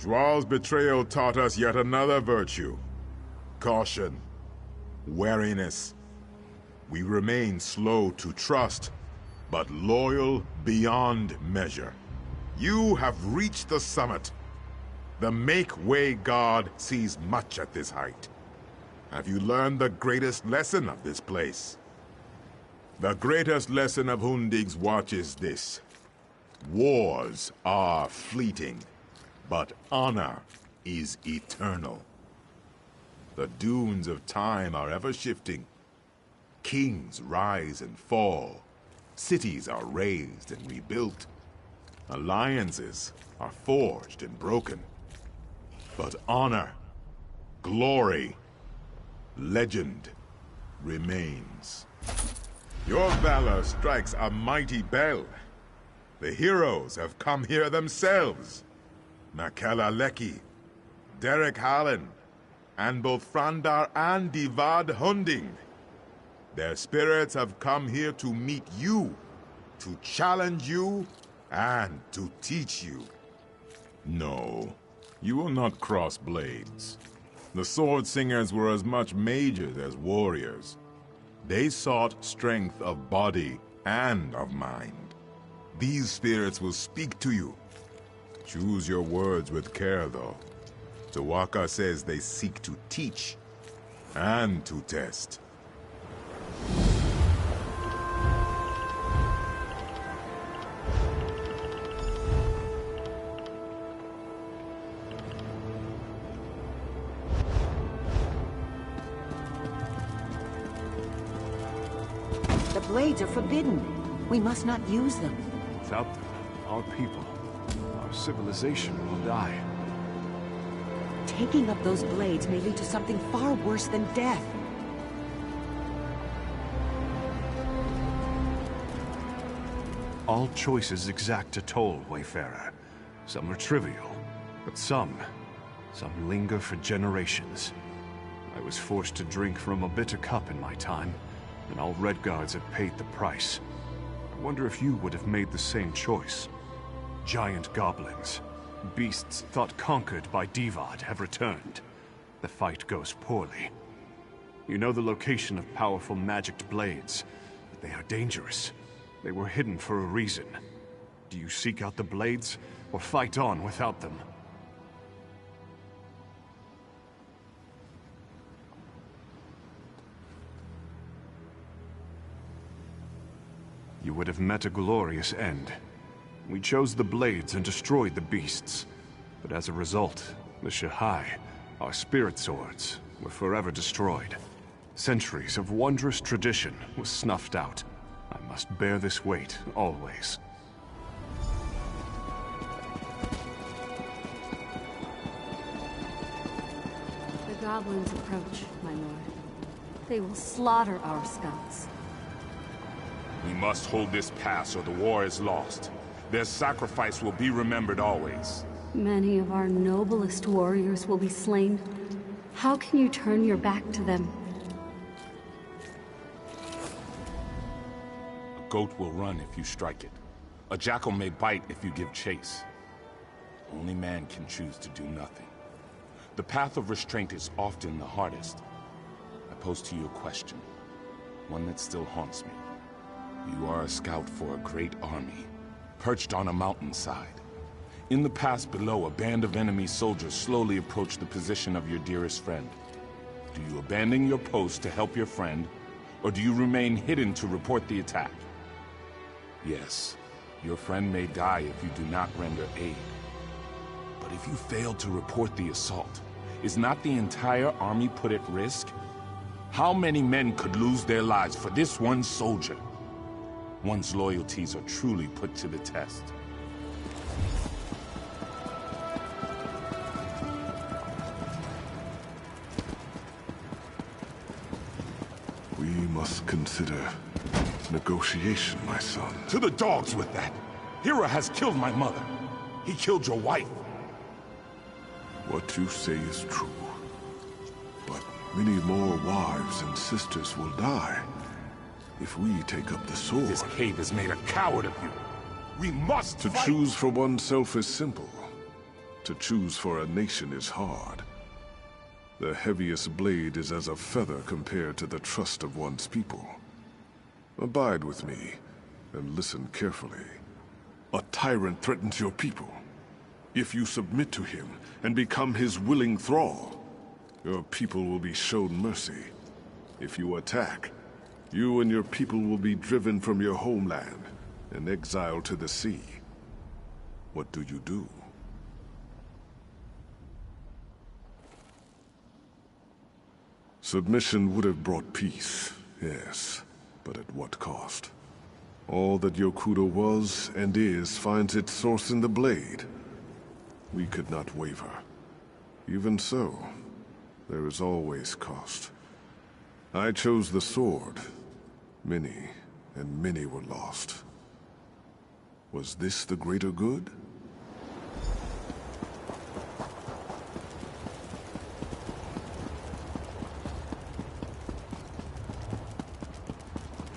Zhual's betrayal taught us yet another virtue. Caution. Wariness. We remain slow to trust, but loyal beyond measure. You have reached the summit. The Make-Way God sees much at this height. Have you learned the greatest lesson of this place? The greatest lesson of Hundig's Watch is this. Wars are fleeting, but honor is eternal. The dunes of time are ever shifting. Kings rise and fall. Cities are raised and rebuilt. Alliances are forged and broken. But honor, glory, legend remains. Your valor strikes a mighty bell. The heroes have come here themselves. Makela Leki, Derek Hallen, and both Frandar and Divad Hunding. Their spirits have come here to meet you, to challenge you, and to teach you. No, you will not cross blades. The Sword Singers were as much mages as warriors. They sought strength of body and of mind. These spirits will speak to you. Choose your words with care, though. Tawaka says they seek to teach and to test. The blades are forbidden. We must not use them. Without them, our people, our civilization will die. Taking up those blades may lead to something far worse than death. All choices exact a toll, Wayfarer. Some are trivial, but some linger for generations. I was forced to drink from a bitter cup in my time, and all Redguards have paid the price. I wonder if you would have made the same choice. Giant goblins, beasts thought conquered by Divad, have returned. The fight goes poorly. You know the location of powerful magicked blades, but they are dangerous. They were hidden for a reason. Do you seek out the blades, or fight on without them? You would have met a glorious end. We chose the blades and destroyed the beasts. But as a result, the Shahai, our spirit swords, were forever destroyed. Centuries of wondrous tradition was snuffed out. I must bear this weight, always. The goblins approach, my lord. They will slaughter our scouts. We must hold this pass or the war is lost. Their sacrifice will be remembered always. Many of our noblest warriors will be slain. How can you turn your back to them? A goat will run if you strike it. A jackal may bite if you give chase. Only man can choose to do nothing. The path of restraint is often the hardest. I pose to you a question, one that still haunts me. You are a scout for a great army, perched on a mountainside. In the pass below, a band of enemy soldiers slowly approach the position of your dearest friend. Do you abandon your post to help your friend, or do you remain hidden to report the attack? Yes, your friend may die if you do not render aid. But if you fail to report the assault, is not the entire army put at risk? How many men could lose their lives for this one soldier? One's loyalties are truly put to the test. We must consider negotiation, my son. To the dogs with that! Hira has killed my mother. He killed your wife. What you say is true. But many more wives and sisters will die if we take up the sword. This cave has made a coward of you. We must To fight. choose for oneself is simple. To choose for a nation is hard. The heaviest blade is as a feather compared to the trust of one's people. Abide with me, and listen carefully. A tyrant threatens your people. If you submit to him and become his willing thrall, your people will be shown mercy. If you attack, you and your people will be driven from your homeland and exiled to the sea. What do you do? Submission would have brought peace, yes, but at what cost? All that Yokuda was and is finds its source in the blade. We could not waver. Even so, there is always cost. I chose the sword. Many, and many were lost. Was this the greater good?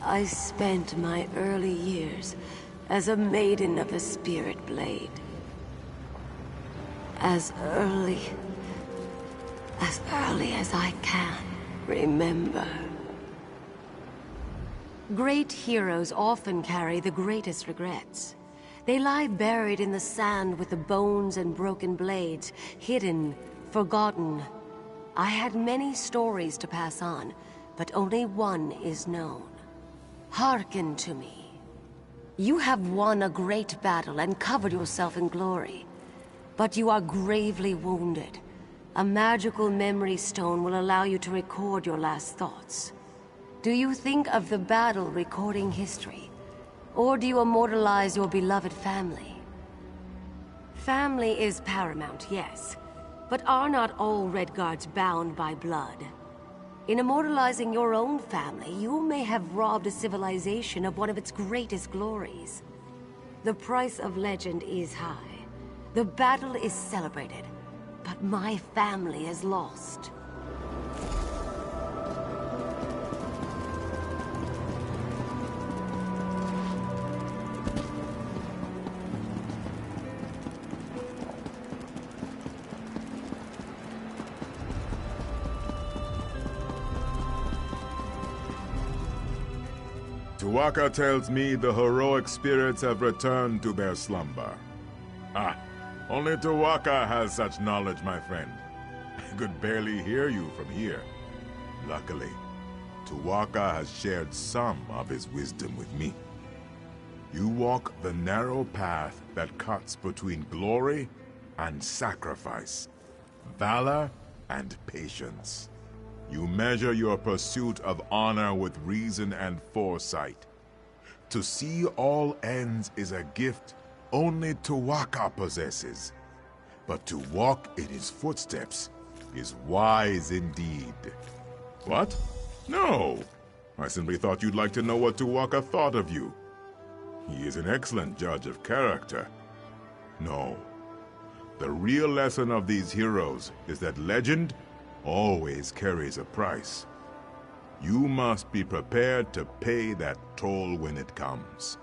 I spent my early years as a maiden of the Spirit Blade. As early as early as I can remember. Great heroes often carry the greatest regrets. They lie buried in the sand with the bones and broken blades, hidden, forgotten. I had many stories to pass on, but only one is known. Hearken to me. You have won a great battle and covered yourself in glory, but you are gravely wounded. A magical memory stone will allow you to record your last thoughts. Do you think of the battle recording history? Or do you immortalize your beloved family? Family is paramount, yes. But are not all Redguards bound by blood? In immortalizing your own family, you may have robbed a civilization of one of its greatest glories. The price of legend is high. The battle is celebrated, but my family is lost. Tu'whacca tells me the heroic spirits have returned to their slumber. Ah, only Tu'whacca has such knowledge, my friend. I could barely hear you from here. Luckily, Tu'whacca has shared some of his wisdom with me. You walk the narrow path that cuts between glory and sacrifice, valor and patience. You measure your pursuit of honor with reason and foresight. To see all ends is a gift only Tu'whacca possesses. But to walk in his footsteps is wise indeed. What? No! I simply thought you'd like to know what Tu'whacca thought of you. He is an excellent judge of character. No. The real lesson of these heroes is that legend always carries a price. You must be prepared to pay that toll when it comes.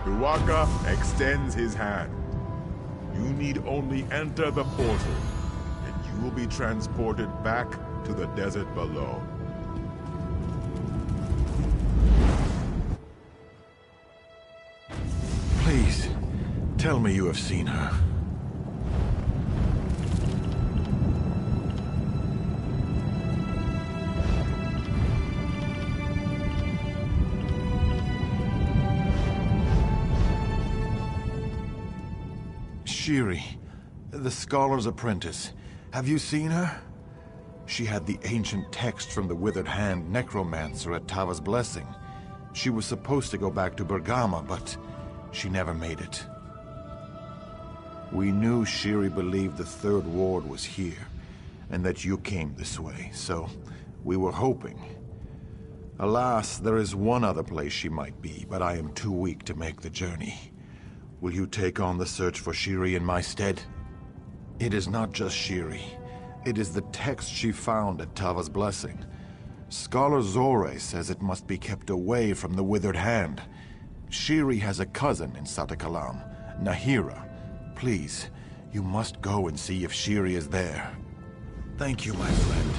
Tu'whacca extends his hand. You need only enter the portal, and you will be transported back to the desert below. Please, tell me you have seen her. Shiri, the scholar's apprentice. Have you seen her? She had the ancient text from the Withered Hand necromancer at Tava's Blessing. She was supposed to go back to Bergama, but she never made it. We knew Shiri believed the Third Ward was here, and that you came this way, so we were hoping. Alas, there is one other place she might be, but I am too weak to make the journey. Will you take on the search for Shiri in my stead? It is not just Shiri. It is the text she found at Tava's Blessing. Scholar Zorre says it must be kept away from the Withered Hand. Shiri has a cousin in Satakalam, Nahira. Please, you must go and see if Shiri is there. Thank you, my friend.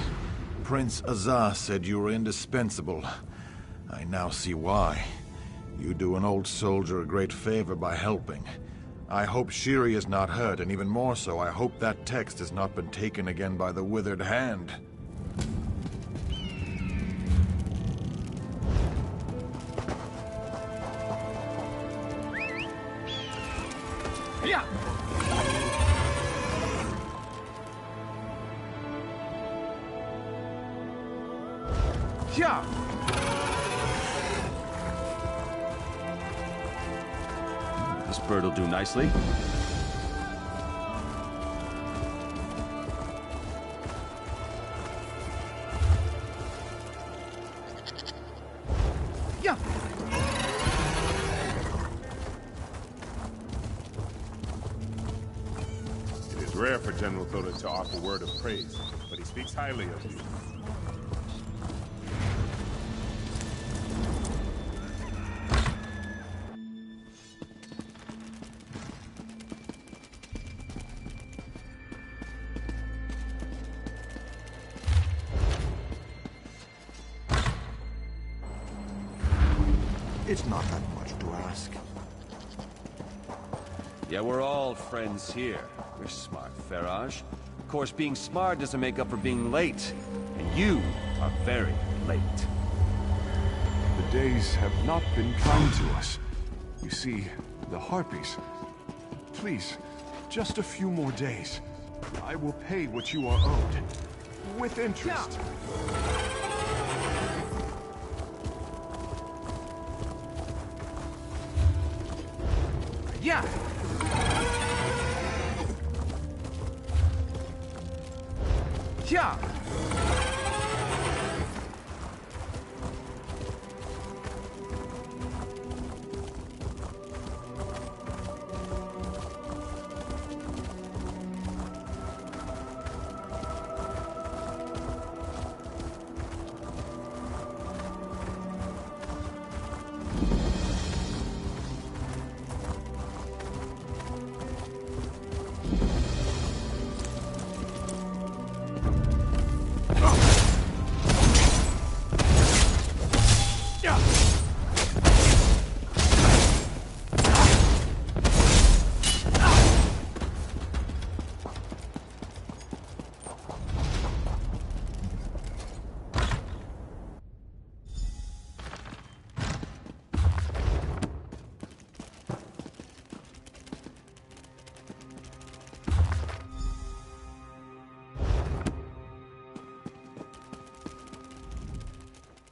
Prince Azaz said you were indispensable. I now see why. You do an old soldier a great favor by helping. I hope Shiri is not hurt, and even more so, I hope that text has not been taken again by the Withered Hand. Yeah. Yeah. This bird will do nicely. Yeah. It is rare for General Thota to offer word of praise, but he speaks highly of you. It's not that much to ask. Yeah, we're all friends here. We're smart, Faraj. Of course, being smart doesn't make up for being late. And you are very late. The days have not been kind to us. You see, the Harpies. Please, just a few more days. I will pay what you are owed. With interest. Yeah! Yeah!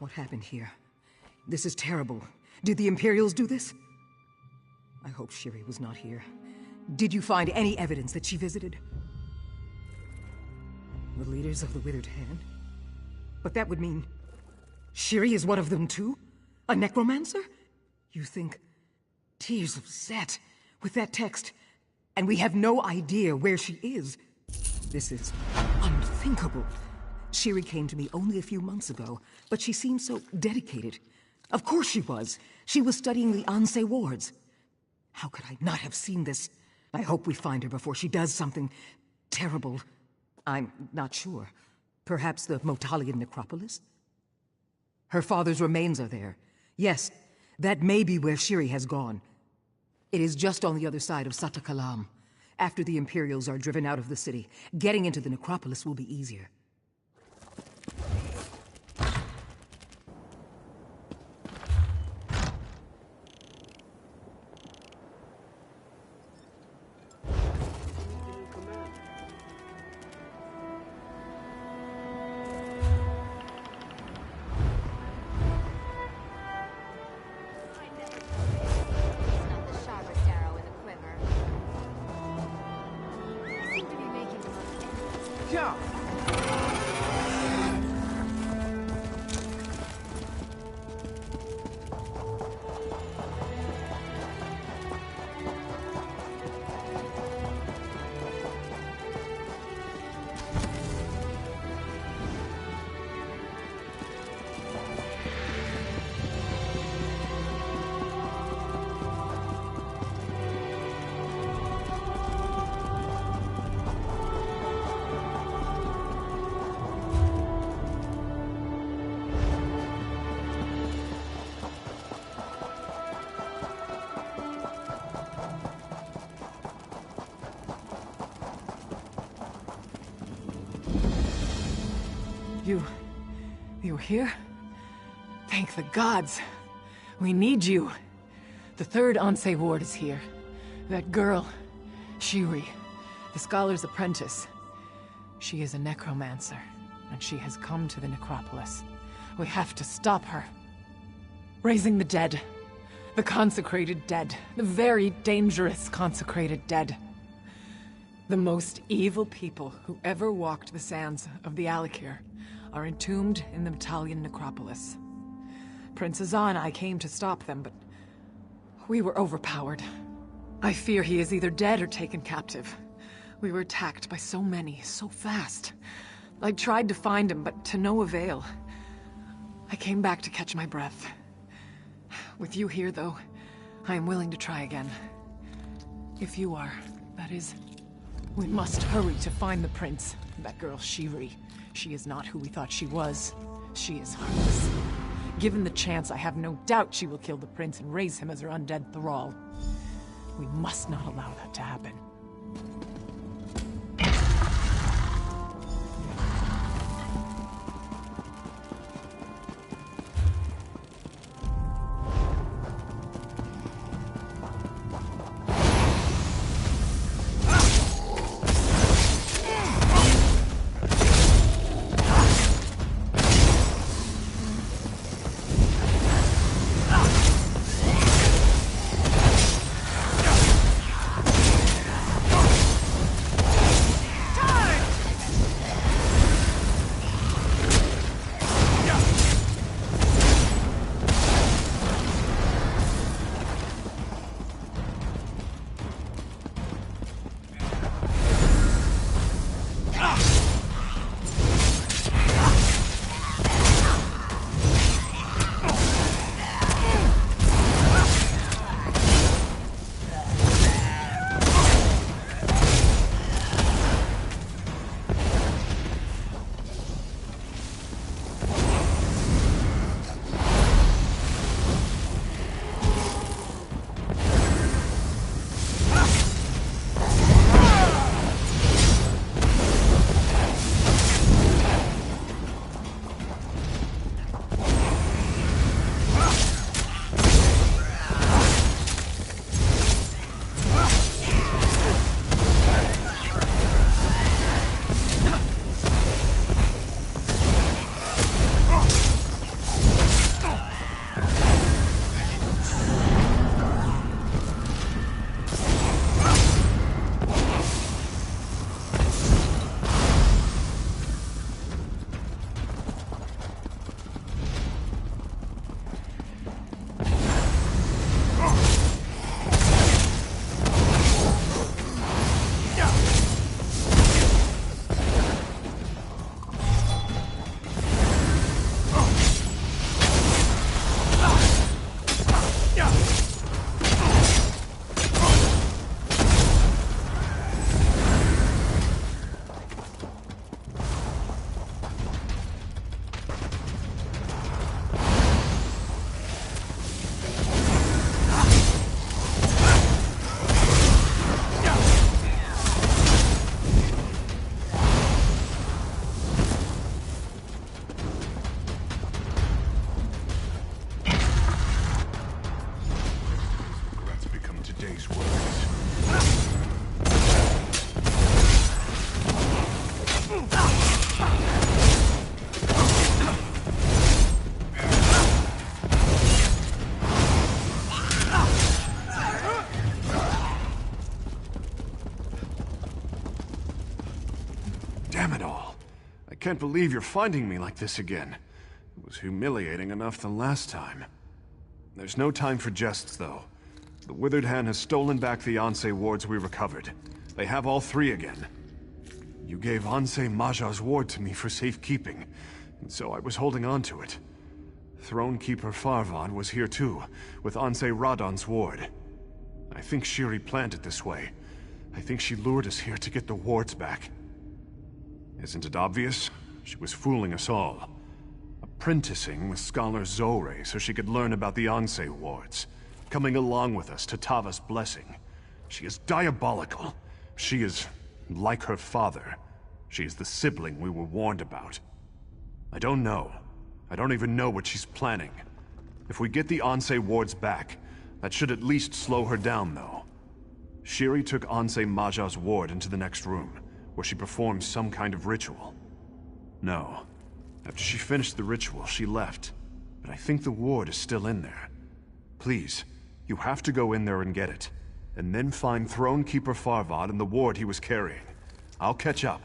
What happened here? This is terrible. Did the Imperials do this? I hope Shiri was not here. Did you find any evidence that she visited? The leaders of the Withered Hand? But that would mean... Shiri is one of them too? A necromancer? You think... Tears of Set, with that text, and we have no idea where she is. This is unthinkable. Shiri came to me only a few months ago, but she seemed so dedicated. Of course she was. She was studying the Anse wards. How could I not have seen this? I hope we find her before she does something terrible. I'm not sure. Perhaps the Motalian necropolis? Her father's remains are there. Yes, that may be where Shiri has gone. It is just on the other side of Satakalam. After the Imperials are driven out of the city, getting into the necropolis will be easier. You were here? Thank the gods. We need you. The third Anse ward is here. That girl, Shiri, the scholar's apprentice. She is a necromancer, and she has come to the necropolis. We have to stop her. Raising the dead. The consecrated dead. The very dangerous consecrated dead. The most evil people who ever walked the sands of the Alikir are entombed in the Motalian necropolis. Prince Azan and I came to stop them, but we were overpowered. I fear he is either dead or taken captive. We were attacked by so many, so fast. I tried to find him, but to no avail. I came back to catch my breath. With you here, though, I am willing to try again. If you are, that is. We must hurry to find the prince. That girl, Shiri. She is not who we thought she was. She is heartless. Given the chance, I have no doubt she will kill the prince and raise him as her undead thrall. We must not allow that to happen. Damn it all. I can't believe you're finding me like this again. It was humiliating enough the last time. There's no time for jests, though. The Withered Hand has stolen back the Ansei wards we recovered. They have all three again. You gave Ansei Maja's ward to me for safekeeping, and so I was holding on to it. Thronekeeper Farvan was here too, with Ansei Radon's ward. I think Shiri planned it this way. I think she lured us here to get the wards back. Isn't it obvious? She was fooling us all. Apprenticing with Scholar Zoré so she could learn about the Ansei wards. Coming along with us to Tava's blessing. She is diabolical. She is like her father. She is the sibling we were warned about. I don't know. I don't even know what she's planning. If we get the Ansei wards back, that should at least slow her down, though. Shiri took Ansei Maja's ward into the next room, where she performed some kind of ritual. No. After she finished the ritual, she left. But I think the ward is still in there. Please, you have to go in there and get it. And then find Thronekeeper Farvad and the ward he was carrying. I'll catch up.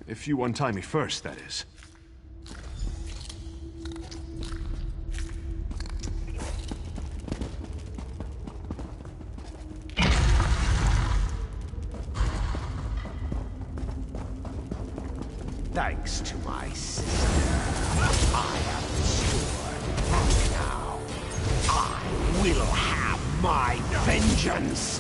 If you untie me first, that is. Thanks to my sister, I am restored. Now, I will have my vengeance!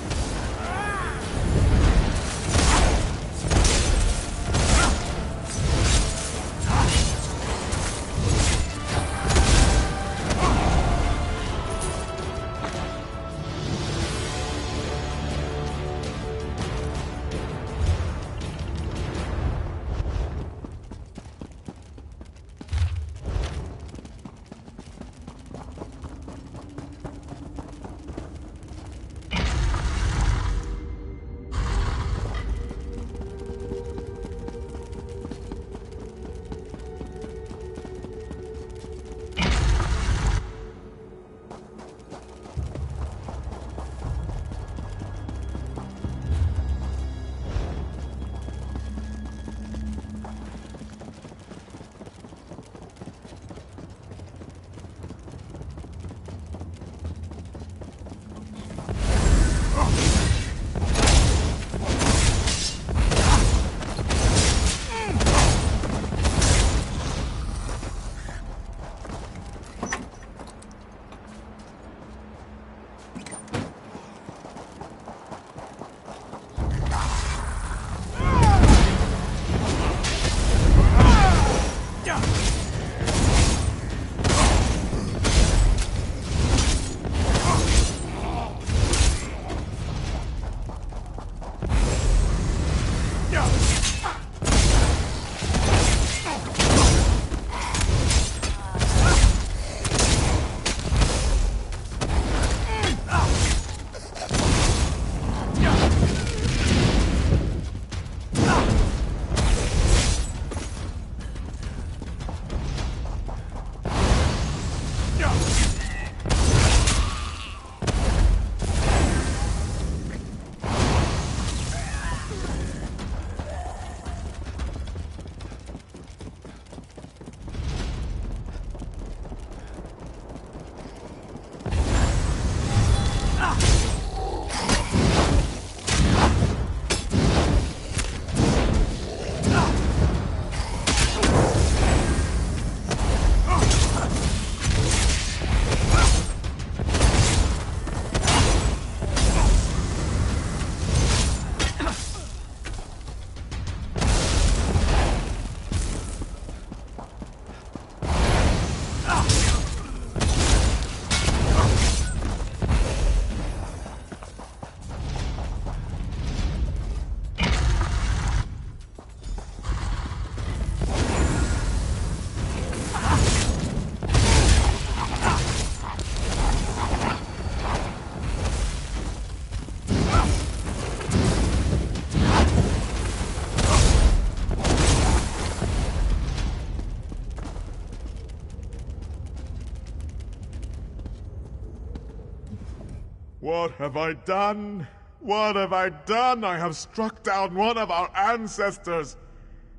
What have I done? What have I done? I have struck down one of our ancestors.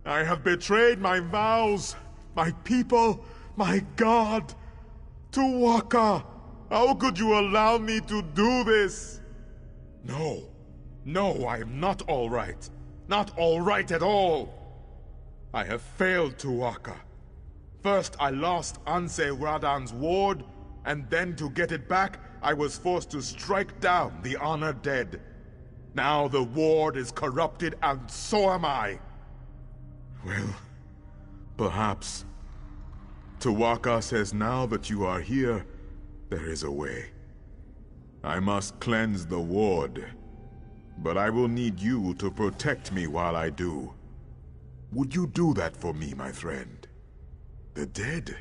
I have betrayed my vows, my people, my God. Tu'whacca, how could you allow me to do this? No, no, I am not all right. Not all right at all. I have failed Tu'whacca. First, I lost Anse Radan's ward, and then to get it back, I was forced to strike down the honored dead. Now the ward is corrupted, and so am I. Well, perhaps. Tu'whacca says now that you are here, there is a way. I must cleanse the ward, but I will need you to protect me while I do. Would you do that for me, my friend? The dead?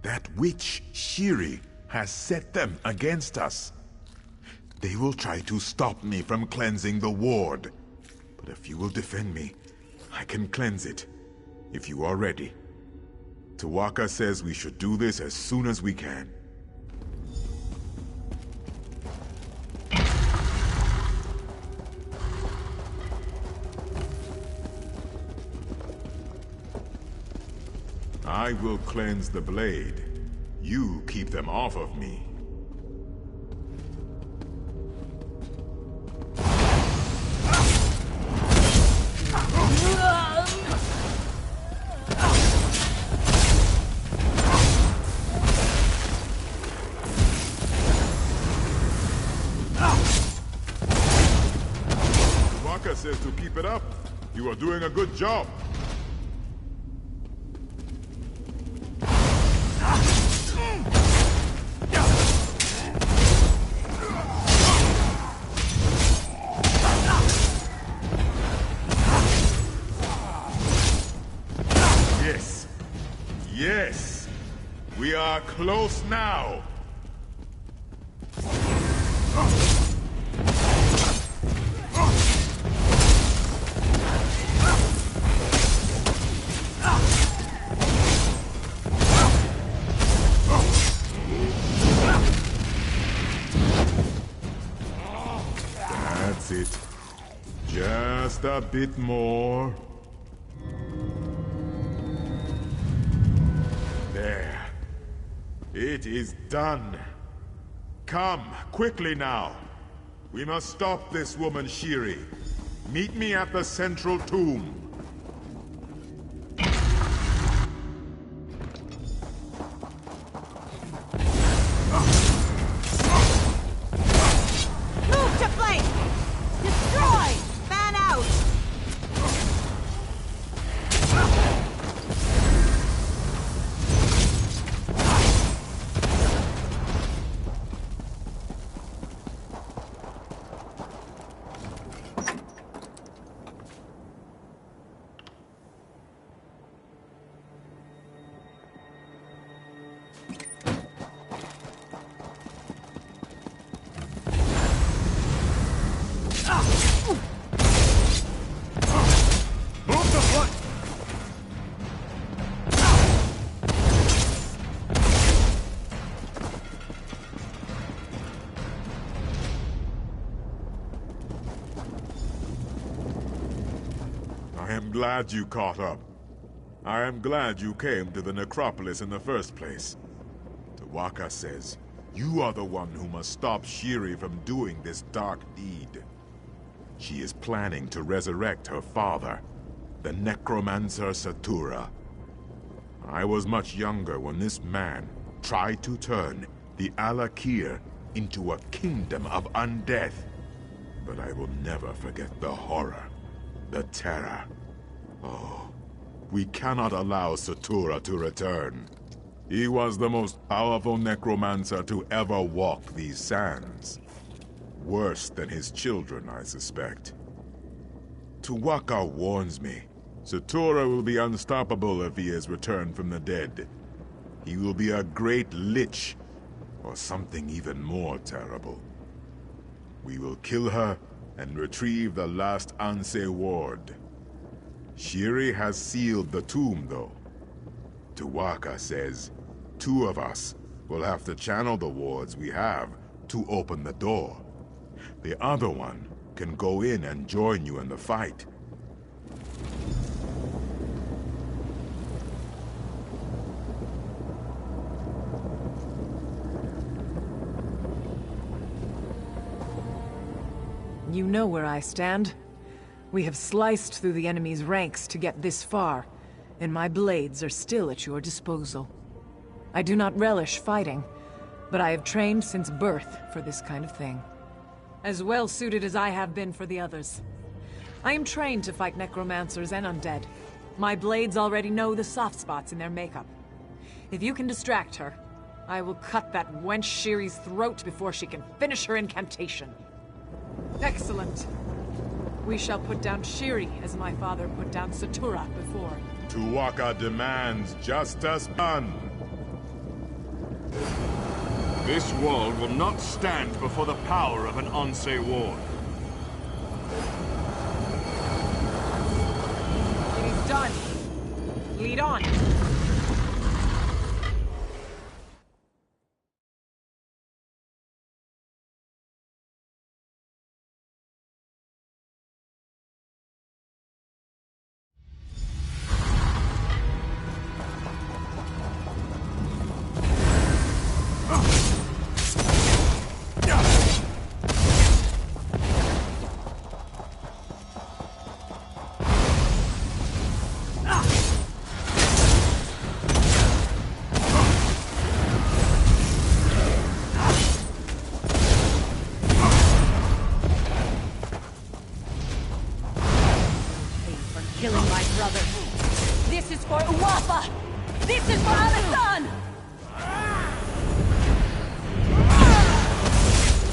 That witch, Shiri, has set them against us. They will try to stop me from cleansing the ward. But if you will defend me, I can cleanse it. If you are ready. Tu'whacca says we should do this as soon as we can. I will cleanse the blade. You keep them off of me. Tu'whacca says to keep it up. You are doing a good job. Yes, we are close now. That's it. Just a bit more. There. It is done. Come, quickly now. We must stop this woman, Shiri. Meet me at the central tomb. Move to flank! Destroy! Fan out! I am glad you caught up. I am glad you came to the necropolis in the first place. Tu'whacca says, you are the one who must stop Shiri from doing this dark deed. She is planning to resurrect her father, the necromancer Satura. I was much younger when this man tried to turn the Alakir into a kingdom of undeath. But I will never forget the horror, the terror. Oh, we cannot allow Satura to return. He was the most powerful necromancer to ever walk these sands. Worse than his children, I suspect. Tu'whacca warns me. Satura will be unstoppable if he is returned from the dead. He will be a great lich, or something even more terrible. We will kill her and retrieve the last Anse ward. Shiri has sealed the tomb, though. Tu'whacca says 2 of us will have to channel the wards we have to open the door. The other one can go in and join you in the fight. You know where I stand. We have sliced through the enemy's ranks to get this far, and my blades are still at your disposal. I do not relish fighting, but I have trained since birth for this kind of thing. As well suited as I have been for the others. I am trained to fight necromancers and undead. My blades already know the soft spots in their makeup. If you can distract her, I will cut that wench Shiri's throat before she can finish her incantation. Excellent. We shall put down Shiri as my father put down Satura before. Tuwaka demands justice done. This world will not stand before the power of an Ansei ward. It is done. Lead on. Killing my brother. This is for Uwapa! This is for Alasan!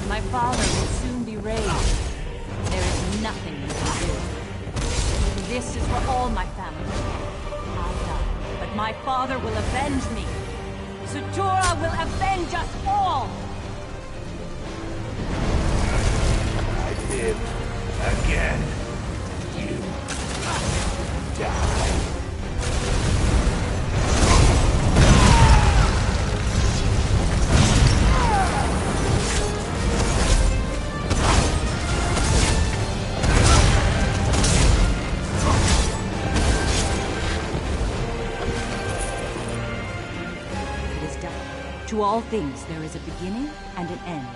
My father will soon be raised. There is nothing you can do. This is for all my family. I die, but my father will avenge me. Satura will avenge us all! I live again. You die. It is done. To all things, there is a beginning and an end.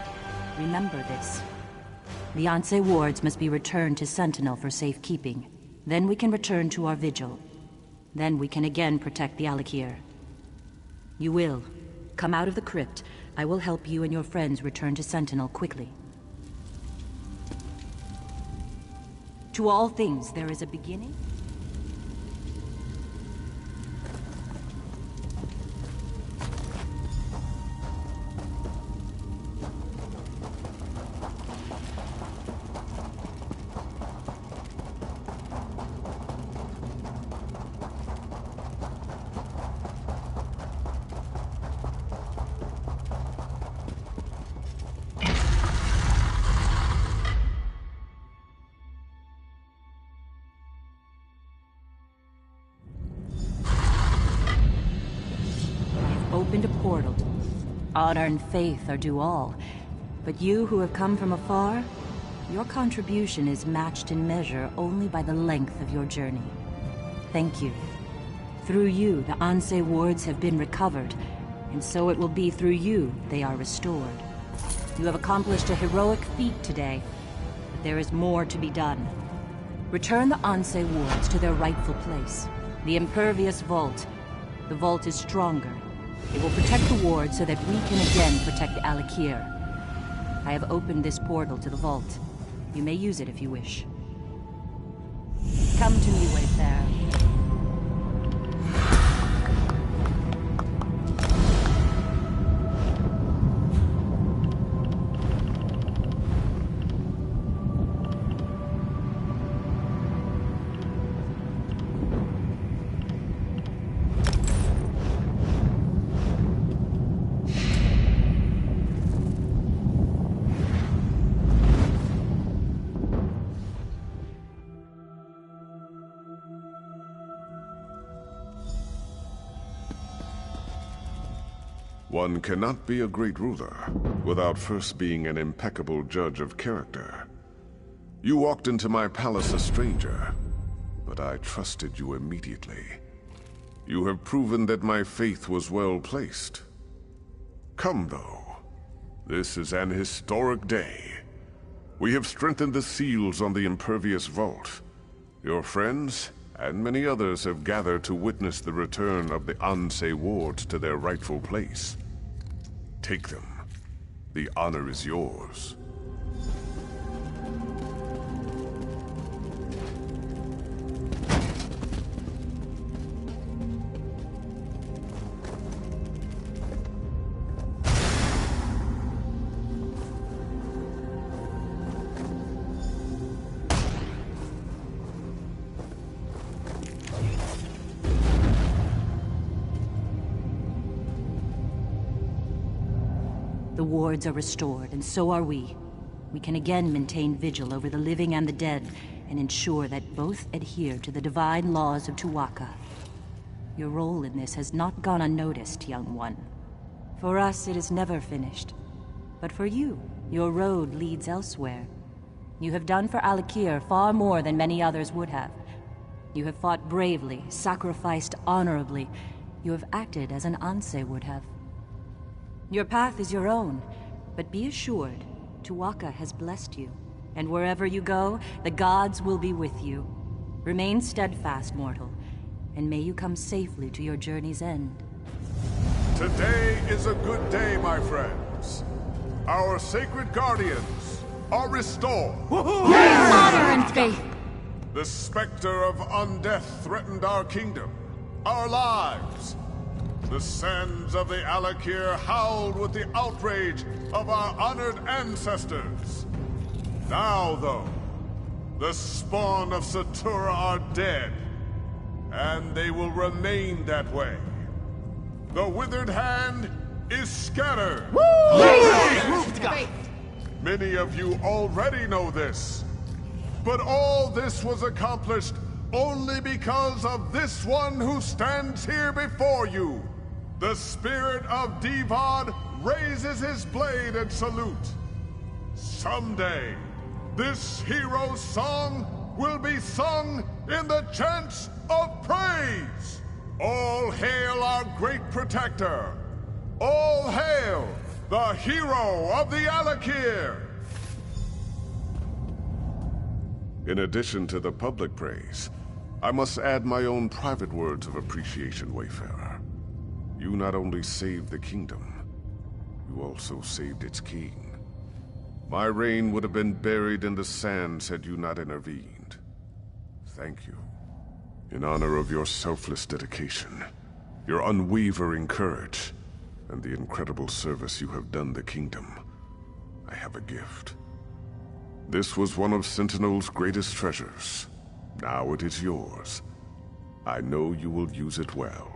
Remember this. The Ansei wards must be returned to Sentinel for safekeeping. Then we can return to our vigil. Then we can again protect the Alik'r. You will. Come out of the crypt. I will help you and your friends return to Sentinel quickly. To all things, there is a beginning. Opened a portal. Honor and faith are due all. But you who have come from afar, your contribution is matched in measure only by the length of your journey. Thank you. Through you, the Ansei wards have been recovered, and so it will be through you they are restored. You have accomplished a heroic feat today, but there is more to be done. Return the Ansei wards to their rightful place. The Impervious Vault. The vault is stronger. It will protect the ward so that we can again protect the Alik'r. I have opened this portal to the vault. You may use it if you wish. Come to me, Wayfarer. One cannot be a great ruler without first being an impeccable judge of character. You walked into my palace a stranger, but I trusted you immediately. You have proven that my faith was well placed. Come, though. This is an historic day. We have strengthened the seals on the Impervious Vault. Your friends and many others have gathered to witness the return of the Ansei wards to their rightful place. Take them. The honor is yours. The wards are restored, and so are we. We can again maintain vigil over the living and the dead, and ensure that both adhere to the divine laws of Tu'whacca. Your role in this has not gone unnoticed, young one. For us, it is never finished. But for you, your road leads elsewhere. You have done for Alik'r far more than many others would have. You have fought bravely, sacrificed honorably. You have acted as an Ansei would have. Your path is your own, but be assured, Tu'whacca has blessed you. And wherever you go, the gods will be with you. Remain steadfast, mortal, and may you come safely to your journey's end. Today is a good day, my friends. Our sacred guardians are restored. Honor and faith! The specter of undeath threatened our kingdom, our lives. The sands of the Alik'r howled with the outrage of our honored ancestors. Now, though, the spawn of Satura are dead, and they will remain that way. The Withered Hand is scattered. Many of you already know this, but all this was accomplished only because of this one who stands here before you. The spirit of Divad raises his blade in salute. Someday, this hero's song will be sung in the chants of praise. All hail our great protector. All hail the hero of the Alik'r. In addition to the public praise, I must add my own private words of appreciation, Wayfarer. You not only saved the kingdom, you also saved its king. My reign would have been buried in the sands had you not intervened. Thank you. In honor of your selfless dedication, your unwavering courage, and the incredible service you have done the kingdom, I have a gift. This was one of Sentinel's greatest treasures. Now it is yours. I know you will use it well.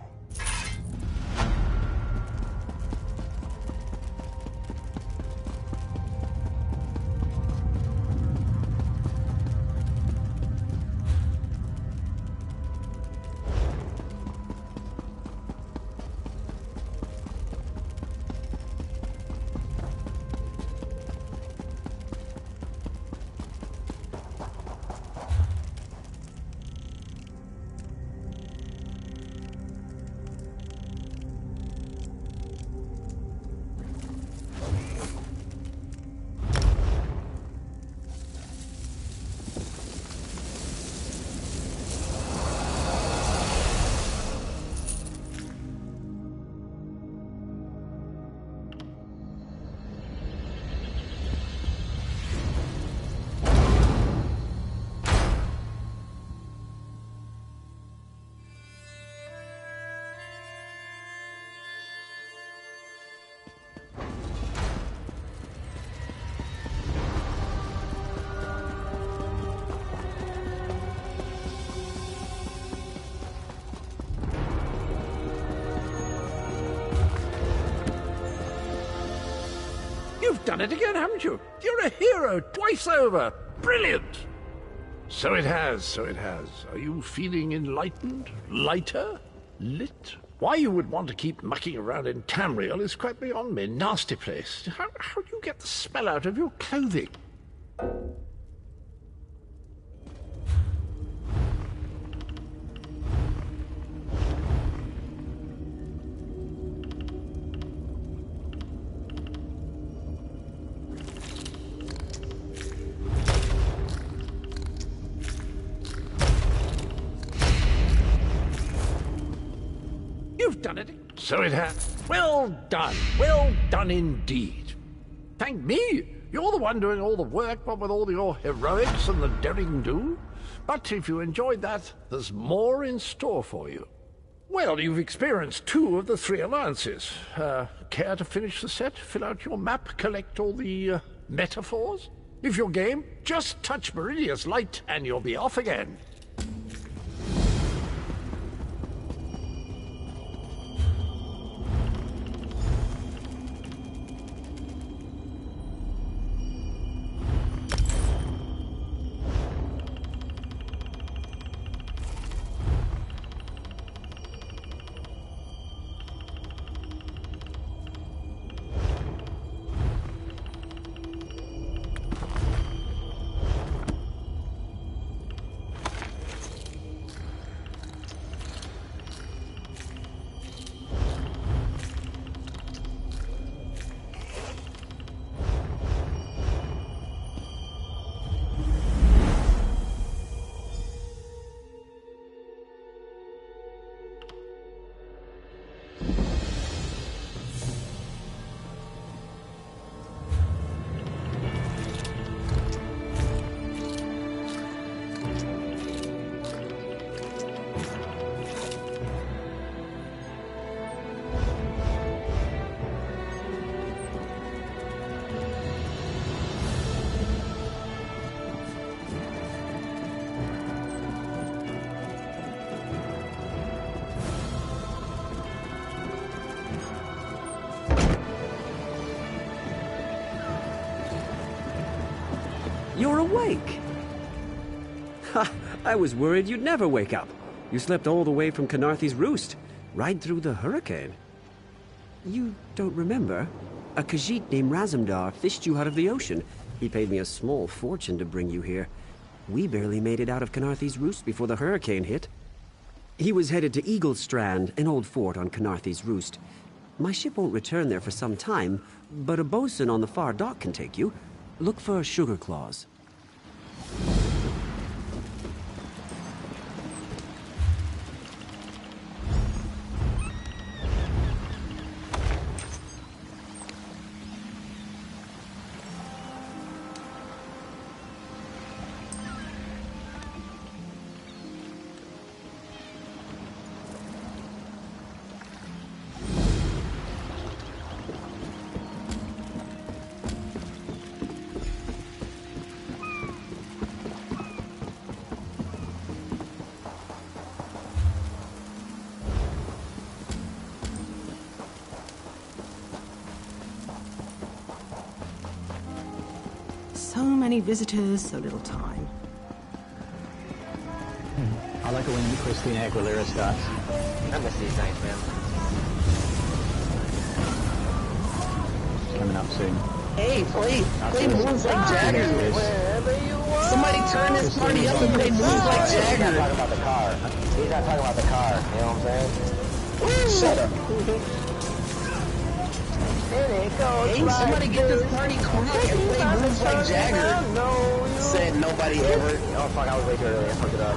You've done it again, haven't you? You're a hero twice over. Brilliant! So it has, so it has. Are you feeling enlightened? Lighter? Lit? Why you would want to keep mucking around in Tamriel is quite beyond me. Nasty place. How do you get the smell out of your clothing? You've done it. So it has. Well done. Well done indeed. Thank me. You're the one doing all the work, what with all your heroics and the derring-do. But if you enjoyed that, there's more in store for you. Well, you've experienced 2 of the 3 alliances. Care to finish the set? Fill out your map, collect all the metaphors? If you're game, just touch Meridia's light and you'll be off again. You're awake! Ha! I was worried you'd never wake up. You slept all the way from Khenarthi's Roost, right through the hurricane. You don't remember? A Khajiit named Razumdar fished you out of the ocean. He paid me a small fortune to bring you here. We barely made it out of Khenarthi's Roost before the hurricane hit. He was headed to Eagle Strand, an old fort on Khenarthi's Roost. My ship won't return there for some time, but a bosun on the far dock can take you. Look for Sugar Claws. So many visitors, so little time. I like it when Christina Aguilera starts. I miss these nights, man. Coming up soon. Hey, play moves like Jagger. Somebody turn this party up and play moves like Jagger. He's not talking about the car. He's not talking about the car. You know what I'm saying? Shut up. Hey, somebody get this party crunk and play moves like Jagger. Said nobody ever. Oh fuck, I was way too early. I fucked it up.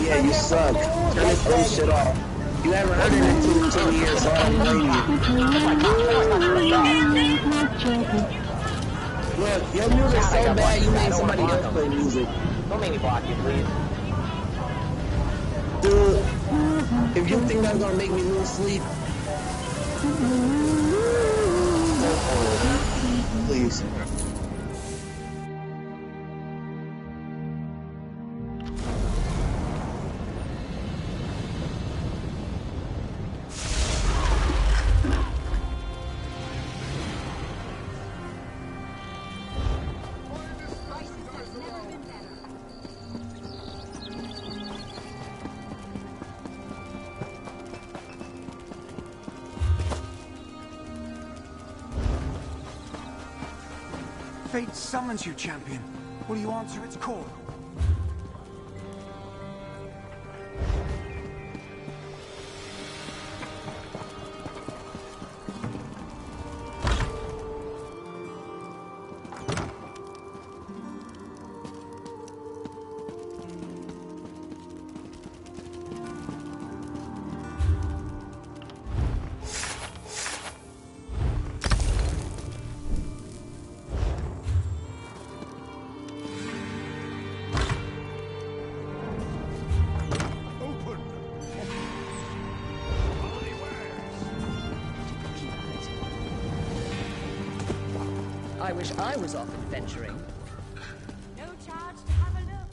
Yeah, you suck. Turn this bullshit off. You haven't heard it in 10 years, so I don't blame you. Look, your music's so bad you made somebody else play music. Don't make me block you, please. Dude, if you think that's gonna make me lose sleep, please. Fate summons you, champion. Will you answer its call? I wish I was off adventuring. No charge to have a look.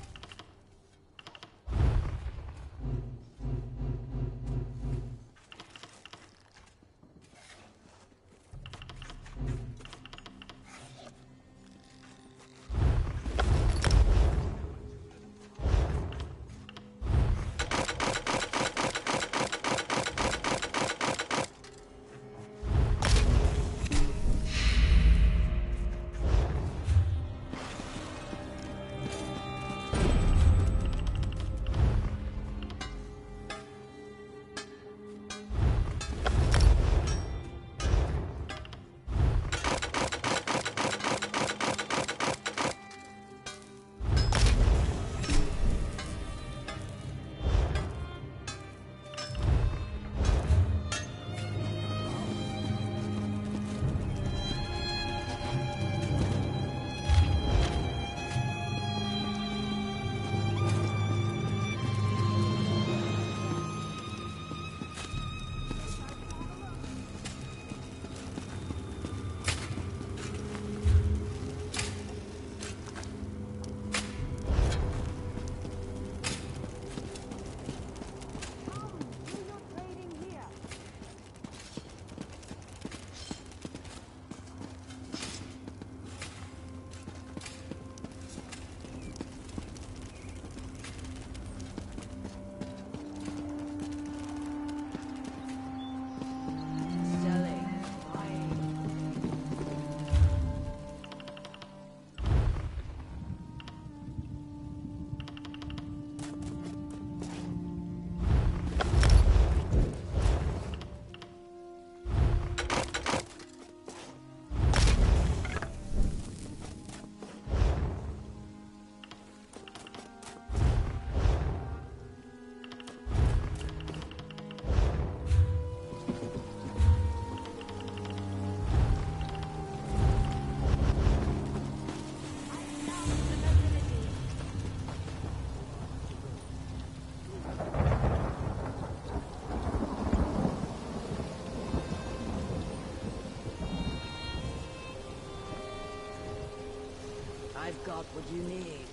I've got what you need.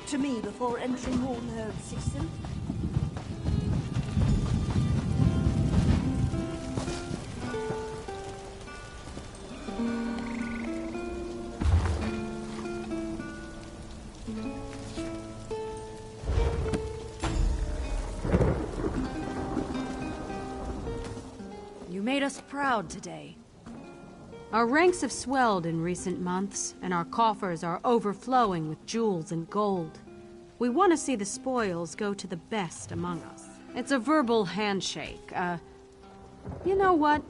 to me before entering your nerve system. You made us proud today. Our ranks have swelled in recent months, and our coffers are overflowing with jewels and gold. We want to see the spoils go to the best among us. It's a verbal handshake. You know what?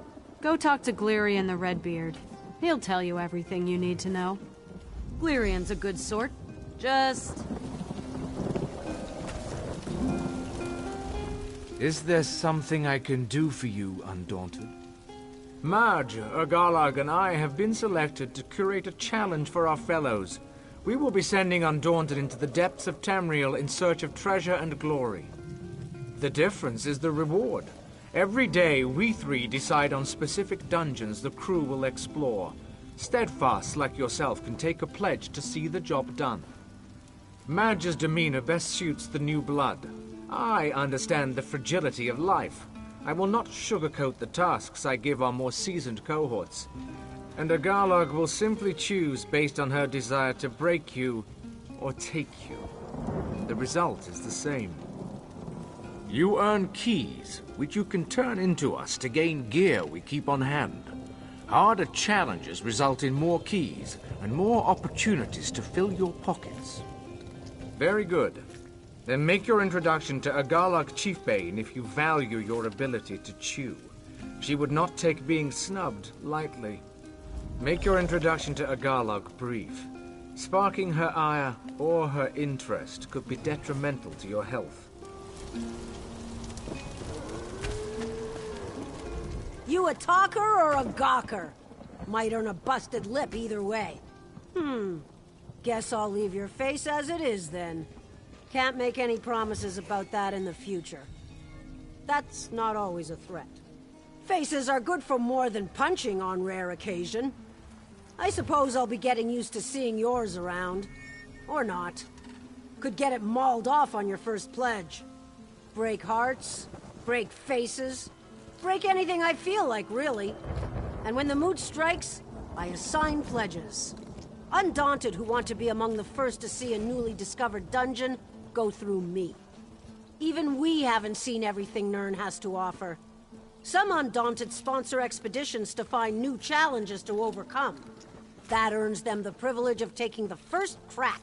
Go talk to Glirian the Redbeard. He'll tell you everything you need to know. Glirian's a good sort. Just... Is there something I can do for you, Undaunted? Marge, Garlag, and I have been selected to curate a challenge for our fellows. We will be sending Undaunted into the depths of Tamriel in search of treasure and glory. The difference is the reward. Every day, we three decide on specific dungeons the crew will explore. Steadfast like yourself can take a pledge to see the job done. Marge's demeanor best suits the new blood. I understand the fragility of life. I will not sugarcoat the tasks I give our more seasoned cohorts. And Garlag will simply choose based on her desire to break you or take you. The result is the same. You earn keys, which you can turn into us to gain gear we keep on hand. Harder challenges result in more keys and more opportunities to fill your pockets. Very good. Then make your introduction to Agarlag Chiefbane if you value your ability to chew. She would not take being snubbed lightly. Make your introduction to Agarlag brief. Sparking her ire or her interest could be detrimental to your health. You a talker or a gawker? Might earn a busted lip either way. Guess I'll leave your face as it is then. Can't make any promises about that in the future. That's not always a threat. Faces are good for more than punching on rare occasion. I suppose I'll be getting used to seeing yours around. Or not. Could get it mauled off on your first pledge. Break hearts, break faces, break anything I feel like, really. And when the mood strikes, I assign pledges. Undaunted who want to be among the first to see a newly discovered dungeon go through me. Even we haven't seen everything Nirn has to offer. Some Undaunted sponsor expeditions to find new challenges to overcome. That earns them the privilege of taking the first crack.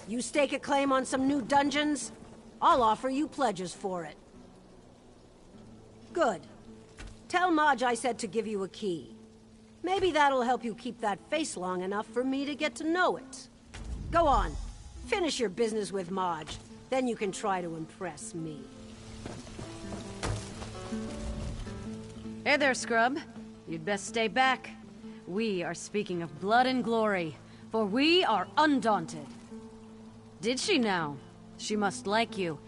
You stake a claim on some new dungeons, I'll offer you pledges for it. Good. Tell Marge I said to give you a key. Maybe that'll help you keep that face long enough for me to get to know it. Go on. Finish your business with Marge. Then you can try to impress me. Hey there, Scrub. You'd best stay back. We are speaking of blood and glory, for we are Undaunted. Did she now? She must like you.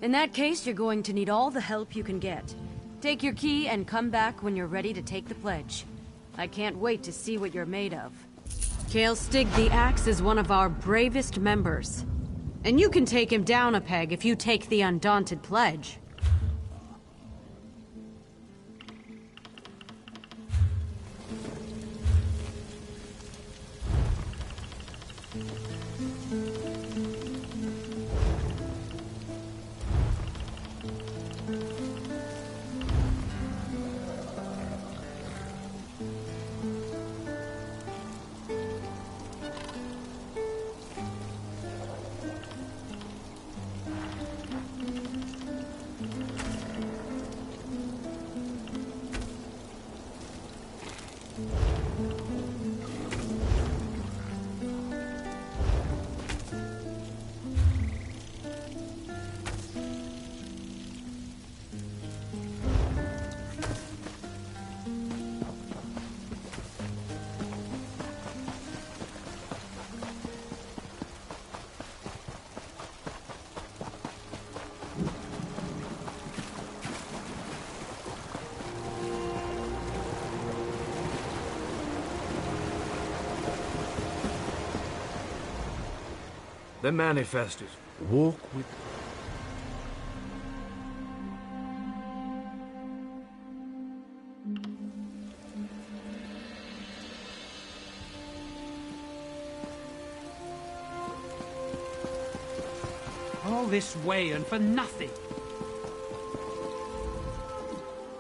In that case, you're going to need all the help you can get. Take your key and come back when you're ready to take the pledge. I can't wait to see what you're made of. Kale Stig the Axe is one of our bravest members. And you can take him down a peg if you take the Undaunted pledge. The manifest is walk with... All this way and for nothing.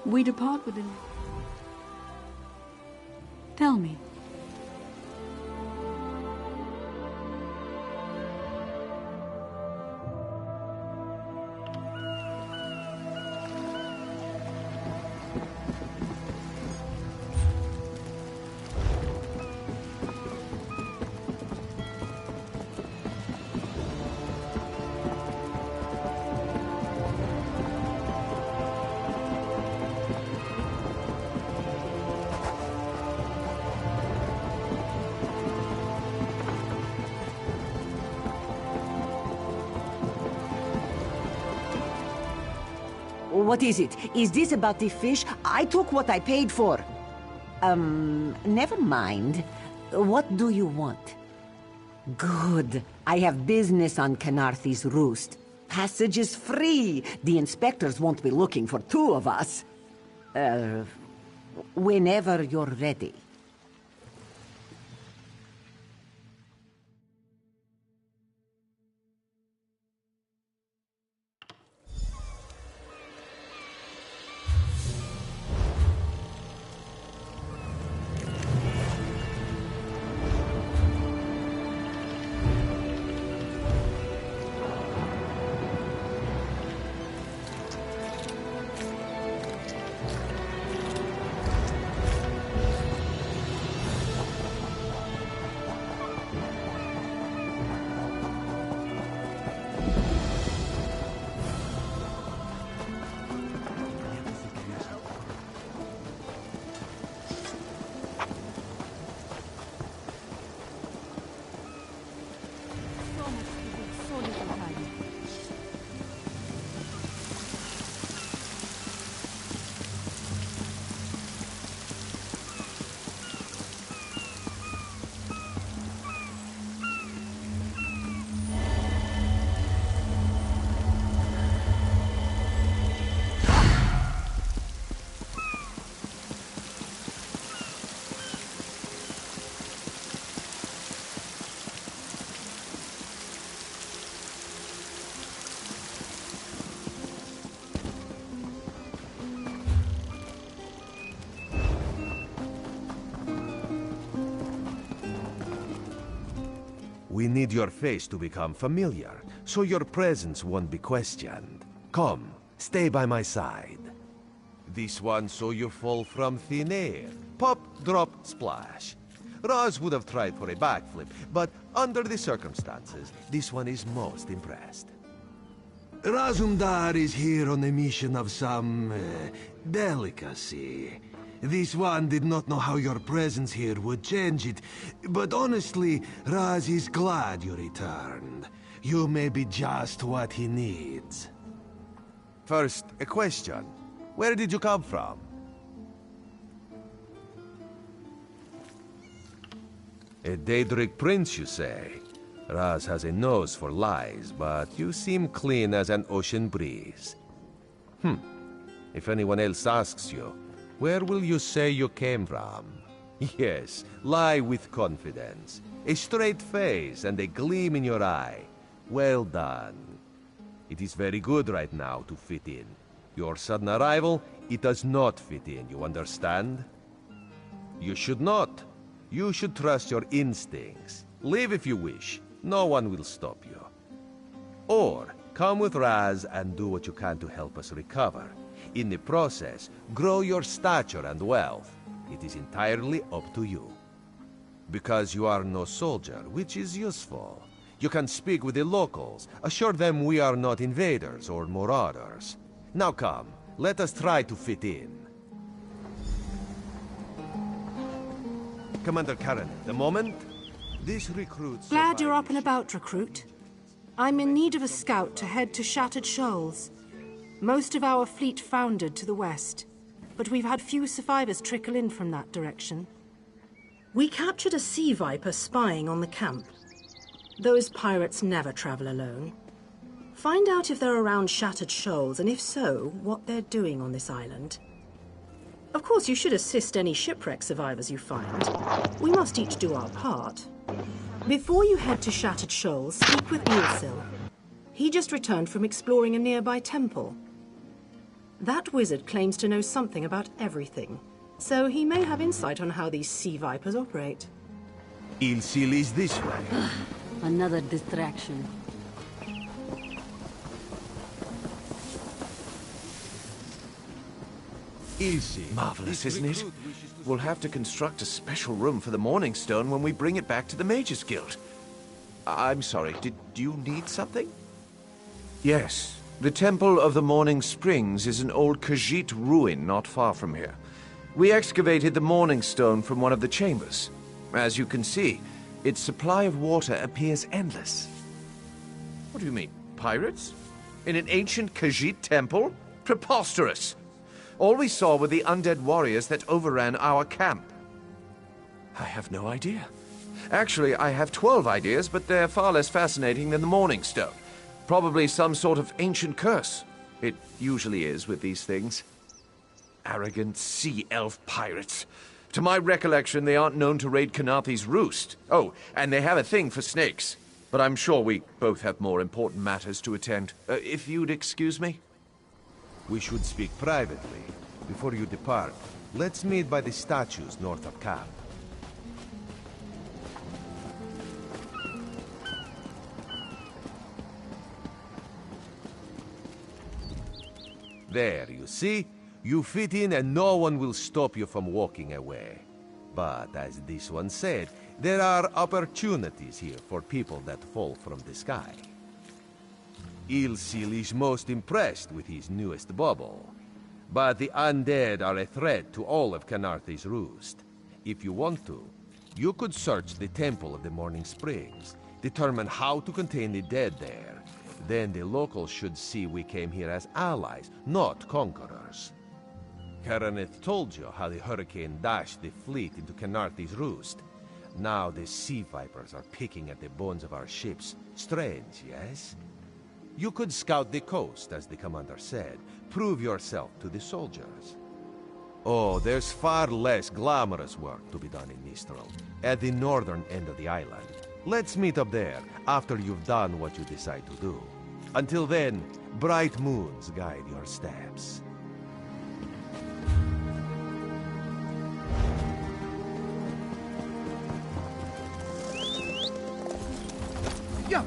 We depart within... Tell me. What is it? Is this about the fish? I took what I paid for. Never mind. What do you want? Good. I have business on Khenarthi's roost. Passage is free. The inspectors won't be looking for two of us. Whenever you're ready. We need your face to become familiar, so your presence won't be questioned. Come, stay by my side. This one so you fall from thin air. Pop, drop, splash. Raz would have tried for a backflip, but under the circumstances, this one is most impressed. Razumdar is here on a mission of some delicacy. This one did not know how your presence here would change it, but honestly, Raz is glad you returned. You may be just what he needs. First, a question. Where did you come from? A Daedric prince, you say? Raz has a nose for lies, but you seem clean as an ocean breeze. If anyone else asks you, where will you say you came from? Yes, lie with confidence. A straight face and a gleam in your eye. Well done. It is very good right now to fit in. Your sudden arrival, it does not fit in, you understand? You should not. You should trust your instincts. Leave if you wish. No one will stop you. Or, come with Raz and do what you can to help us recover. In the process, grow your stature and wealth. It is entirely up to you. Because you are no soldier, which is useful. You can speak with the locals, assure them we are not invaders or marauders. Now come, let us try to fit in. Commander Karen, the moment? This recruit... Glad you're up and about, recruit. I'm in need of a scout to head to Shattered Shoals. Most of our fleet foundered to the west, but we've had few survivors trickle in from that direction. We captured a sea viper spying on the camp. Those pirates never travel alone. Find out if they're around Shattered Shoals, and if so, what they're doing on this island. Of course, you should assist any shipwreck survivors you find. We must each do our part. Before you head to Shattered Shoals, speak with Eelsil. He just returned from exploring a nearby temple. That wizard claims to know something about everything, so he may have insight on how these sea vipers operate. Eelsil is this way. Another distraction. Marvelous, isn't it? We'll have to construct a special room for the Morning Stone when we bring it back to the Mages Guild. I'm sorry, did you need something? Yes. The Temple of the Morning Springs is an old Khajiit ruin not far from here. We excavated the Morning Stone from one of the chambers. As you can see, its supply of water appears endless. What do you mean, pirates? In an ancient Khajiit temple? Preposterous! All we saw were the undead warriors that overran our camp. I have no idea. Actually, I have 12 ideas, but they're far less fascinating than the Morning Stone. Probably some sort of ancient curse. It usually is with these things. Arrogant sea elf pirates. To my recollection, they aren't known to raid Khenarthi's roost. Oh, and they have a thing for snakes. But I'm sure we both have more important matters to attend. If you'd excuse me? We should speak privately. Before you depart, let's meet by the statues north of camp. There, you see? You fit in and no one will stop you from walking away. But as this one said, there are opportunities here for people that fall from the sky. Eelsil is most impressed with his newest bauble. But the undead are a threat to all of Khenarthi's roost. If you want to, you could search the Temple of the Morning Springs, determine how to contain the dead there. Then the locals should see we came here as allies, not conquerors. Karaneth told you how the hurricane dashed the fleet into Khenarthi's roost. Now the sea vipers are picking at the bones of our ships. Strange, yes? You could scout the coast, as the commander said. Prove yourself to the soldiers. Oh, there's far less glamorous work to be done in Mistral, at the northern end of the island. Let's meet up there, after you've done what you decide to do. Until then, bright moons guide your steps. Yeah.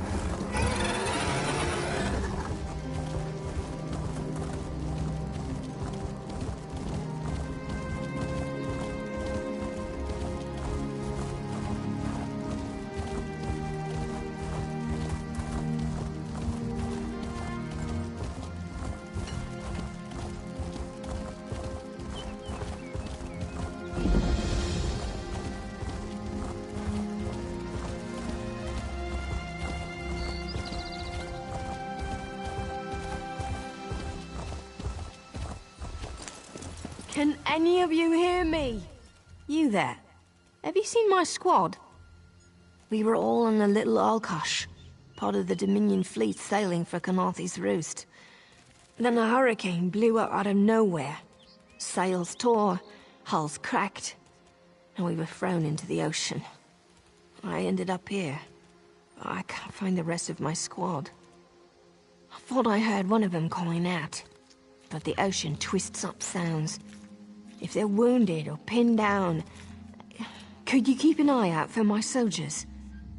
Can any of you hear me? You there. Have you seen my squad? We were all on the little Alkosh, part of the Dominion fleet sailing for Khenarthi's roost. Then a hurricane blew up out of nowhere. Sails tore, hulls cracked, and we were thrown into the ocean. I ended up here. I can't find the rest of my squad. I thought I heard one of them calling out, but the ocean twists up sounds. If they're wounded or pinned down, could you keep an eye out for my soldiers?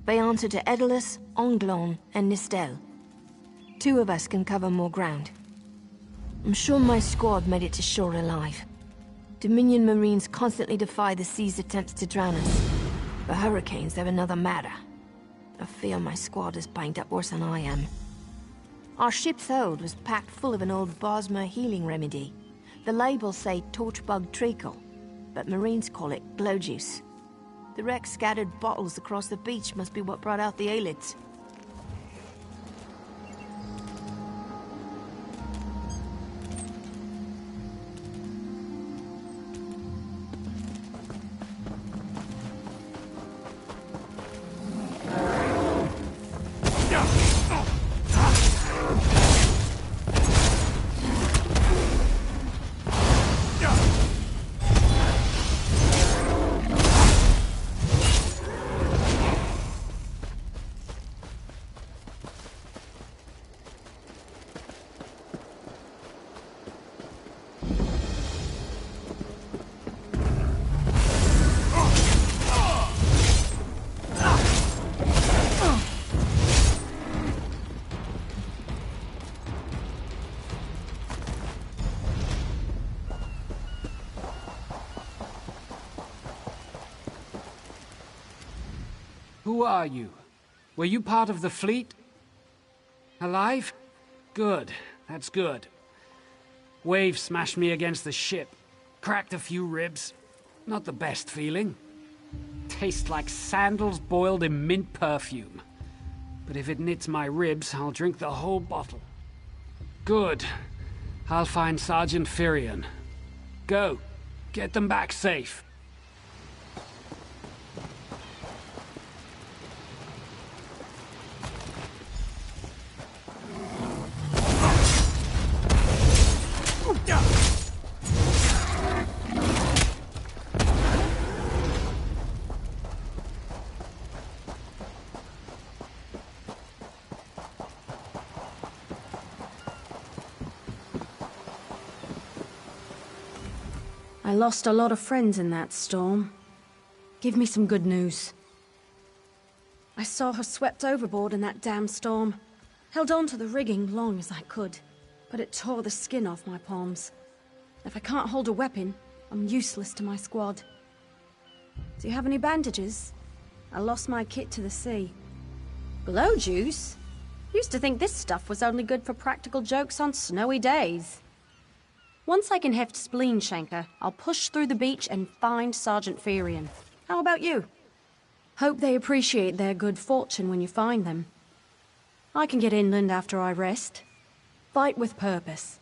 They answer to Edelus, Onglon, and Nistel. 2 of us can cover more ground. I'm sure my squad made it to shore alive. Dominion Marines constantly defy the sea's attempts to drown us. The hurricanes are another matter. I fear my squad is banged up worse than I am. Our ship's hold was packed full of an old Bosmer healing remedy. The labels say torchbug treacle, but Marines call it glow juice. The wreck scattered bottles across the beach must be what brought out the Aelids. Who are you? Were you part of the fleet? Alive? Good. That's good. Wave smashed me against the ship. Cracked a few ribs. Not the best feeling. Tastes like sandals boiled in mint perfume. But if it knits my ribs, I'll drink the whole bottle. Good. I'll find Sergeant Firion. Go. Get them back safe. I lost a lot of friends in that storm. Give me some good news. I saw her swept overboard in that damn storm. Held on to the rigging long as I could, but it tore the skin off my palms. If I can't hold a weapon, I'm useless to my squad. Do you have any bandages? I lost my kit to the sea. Blow juice? Used to think this stuff was only good for practical jokes on snowy days. Once I can heft Spleen Shanker, I'll push through the beach and find Sergeant Firion. How about you? Hope they appreciate their good fortune when you find them. I can get inland after I rest. Fight with purpose.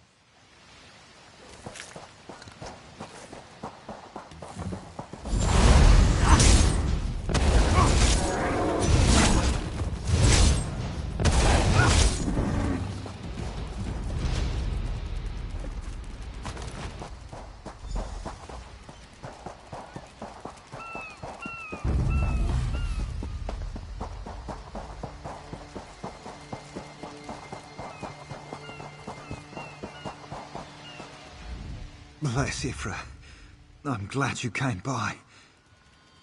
Bless Ifra. I'm glad you came by.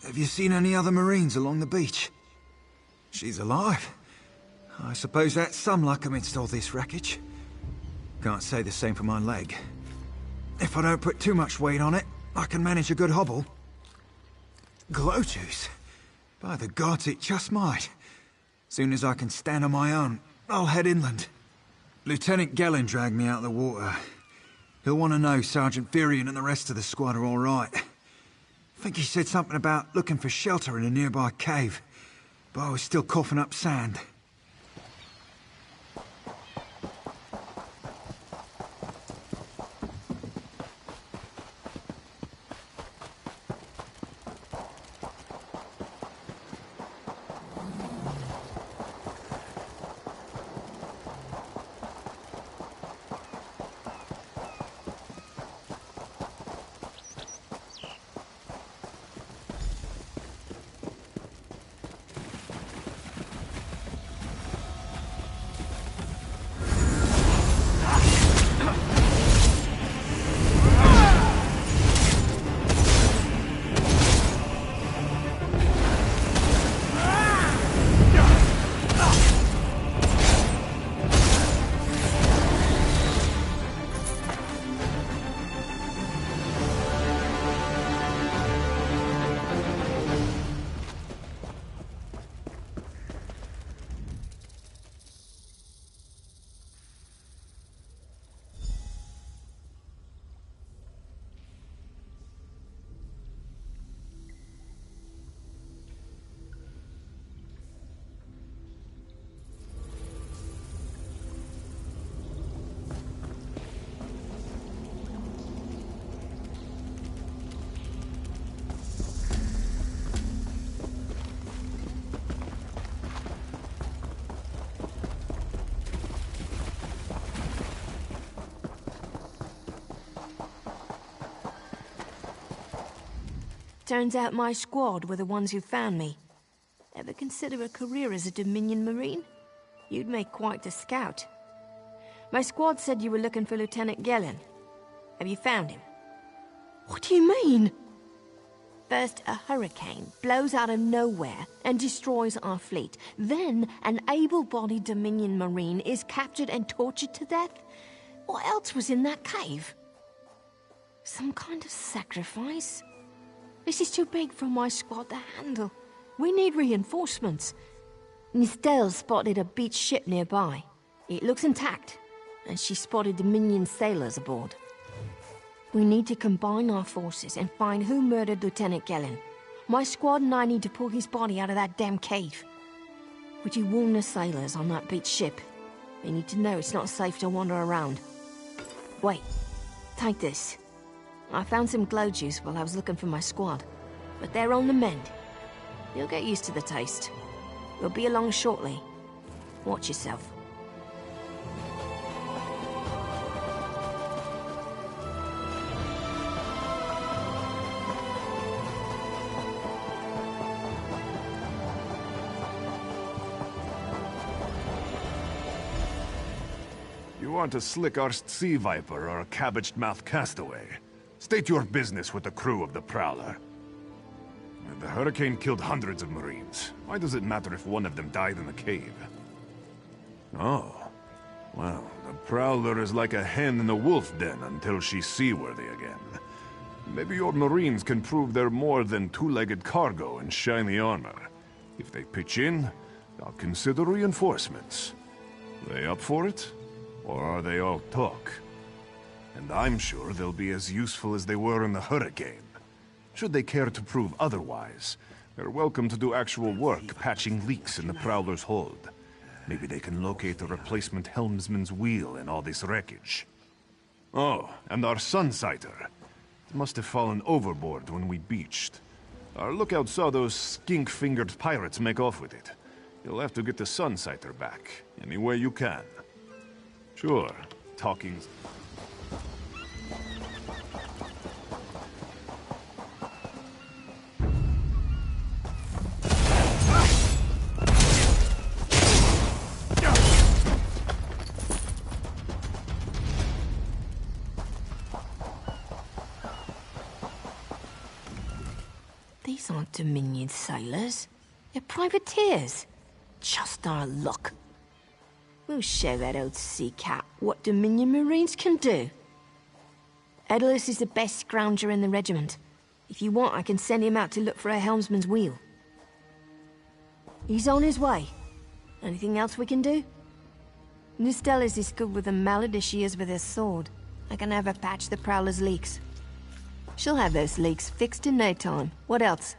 Have you seen any other Marines along the beach? She's alive. I suppose that's some luck amidst all this wreckage. Can't say the same for my leg. If I don't put too much weight on it, I can manage a good hobble. Glow juice? By the gods, it just might. Soon as I can stand on my own, I'll head inland. Lieutenant Gellin dragged me out of the water. He'll want to know Sergeant Firion and the rest of the squad are all right. I think he said something about looking for shelter in a nearby cave, but I was still coughing up sand. Turns out my squad were the ones who found me. Ever consider a career as a Dominion Marine? You'd make quite a scout. My squad said you were looking for Lieutenant Gellin. Have you found him? What do you mean? First, a hurricane blows out of nowhere and destroys our fleet. Then, an able-bodied Dominion Marine is captured and tortured to death. What else was in that cave? Some kind of sacrifice? This is too big for my squad to handle. We need reinforcements. Nistel spotted a beached ship nearby. It looks intact, and she spotted Dominion sailors aboard. We need to combine our forces and find who murdered Lieutenant Gellin. My squad and I need to pull his body out of that damn cave. Would you warn the sailors on that beached ship? They need to know it's not safe to wander around. Wait, take this. I found some glow juice while I was looking for my squad, but they're on the mend. You'll get used to the taste. We'll be along shortly. Watch yourself. You aren't a slick-arsed sea viper or a cabbage-mouthed castaway. State your business with the crew of the Prowler. The hurricane killed hundreds of Marines. Why does it matter if one of them died in the cave? Oh. Well, the Prowler is like a hen in a wolf den until she's seaworthy again. Maybe your Marines can prove they're more than two-legged cargo in shiny armor. If they pitch in, I'll consider reinforcements. They up for it? Or are they all talk? And I'm sure they'll be as useful as they were in the hurricane. Should they care to prove otherwise, they're welcome to do actual work patching leaks in the Prowler's hold. Maybe they can locate a replacement helmsman's wheel in all this wreckage. Oh, and our Sunsighter. It must have fallen overboard when we beached. Our lookout saw those skink-fingered pirates make off with it. You'll have to get the Sunsighter back, any way you can. Sure, talking's... These aren't Dominion sailors. They're privateers. Just our luck. We'll show that old sea cat what Dominion Marines can do. Edalus is the best scrounger in the regiment. If you want, I can send him out to look for a helmsman's wheel. He's on his way. Anything else we can do? Nistel is as good with a mallet as she is with her sword. I can have her patch the Prowler's leaks. She'll have those leaks fixed in no time. What else?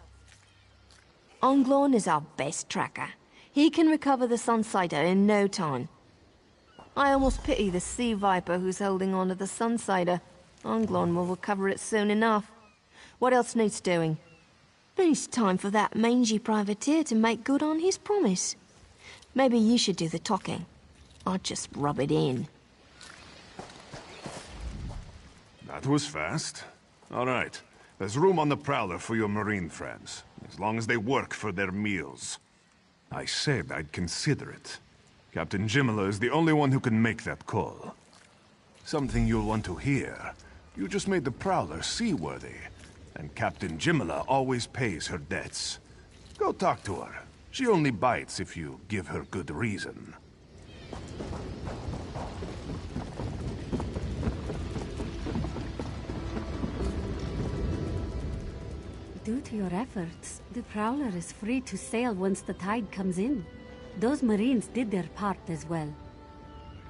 Onglorn is our best tracker. He can recover the Sunsighter in no time. I almost pity the Sea Viper who's holding on to the Sunsighter. Onglorn will recover it soon enough. What else needs doing? It's time for that mangy privateer to make good on his promise. Maybe you should do the talking. I'll just rub it in. That was fast. All right. There's room on the Prowler for your Marine friends, as long as they work for their meals. I said I'd consider it. Captain Jimala is the only one who can make that call. Something you'll want to hear. You just made the Prowler seaworthy, and Captain Jimala always pays her debts. Go talk to her. She only bites if you give her good reason. Due to your efforts, the Prowler is free to sail once the tide comes in. Those Marines did their part as well.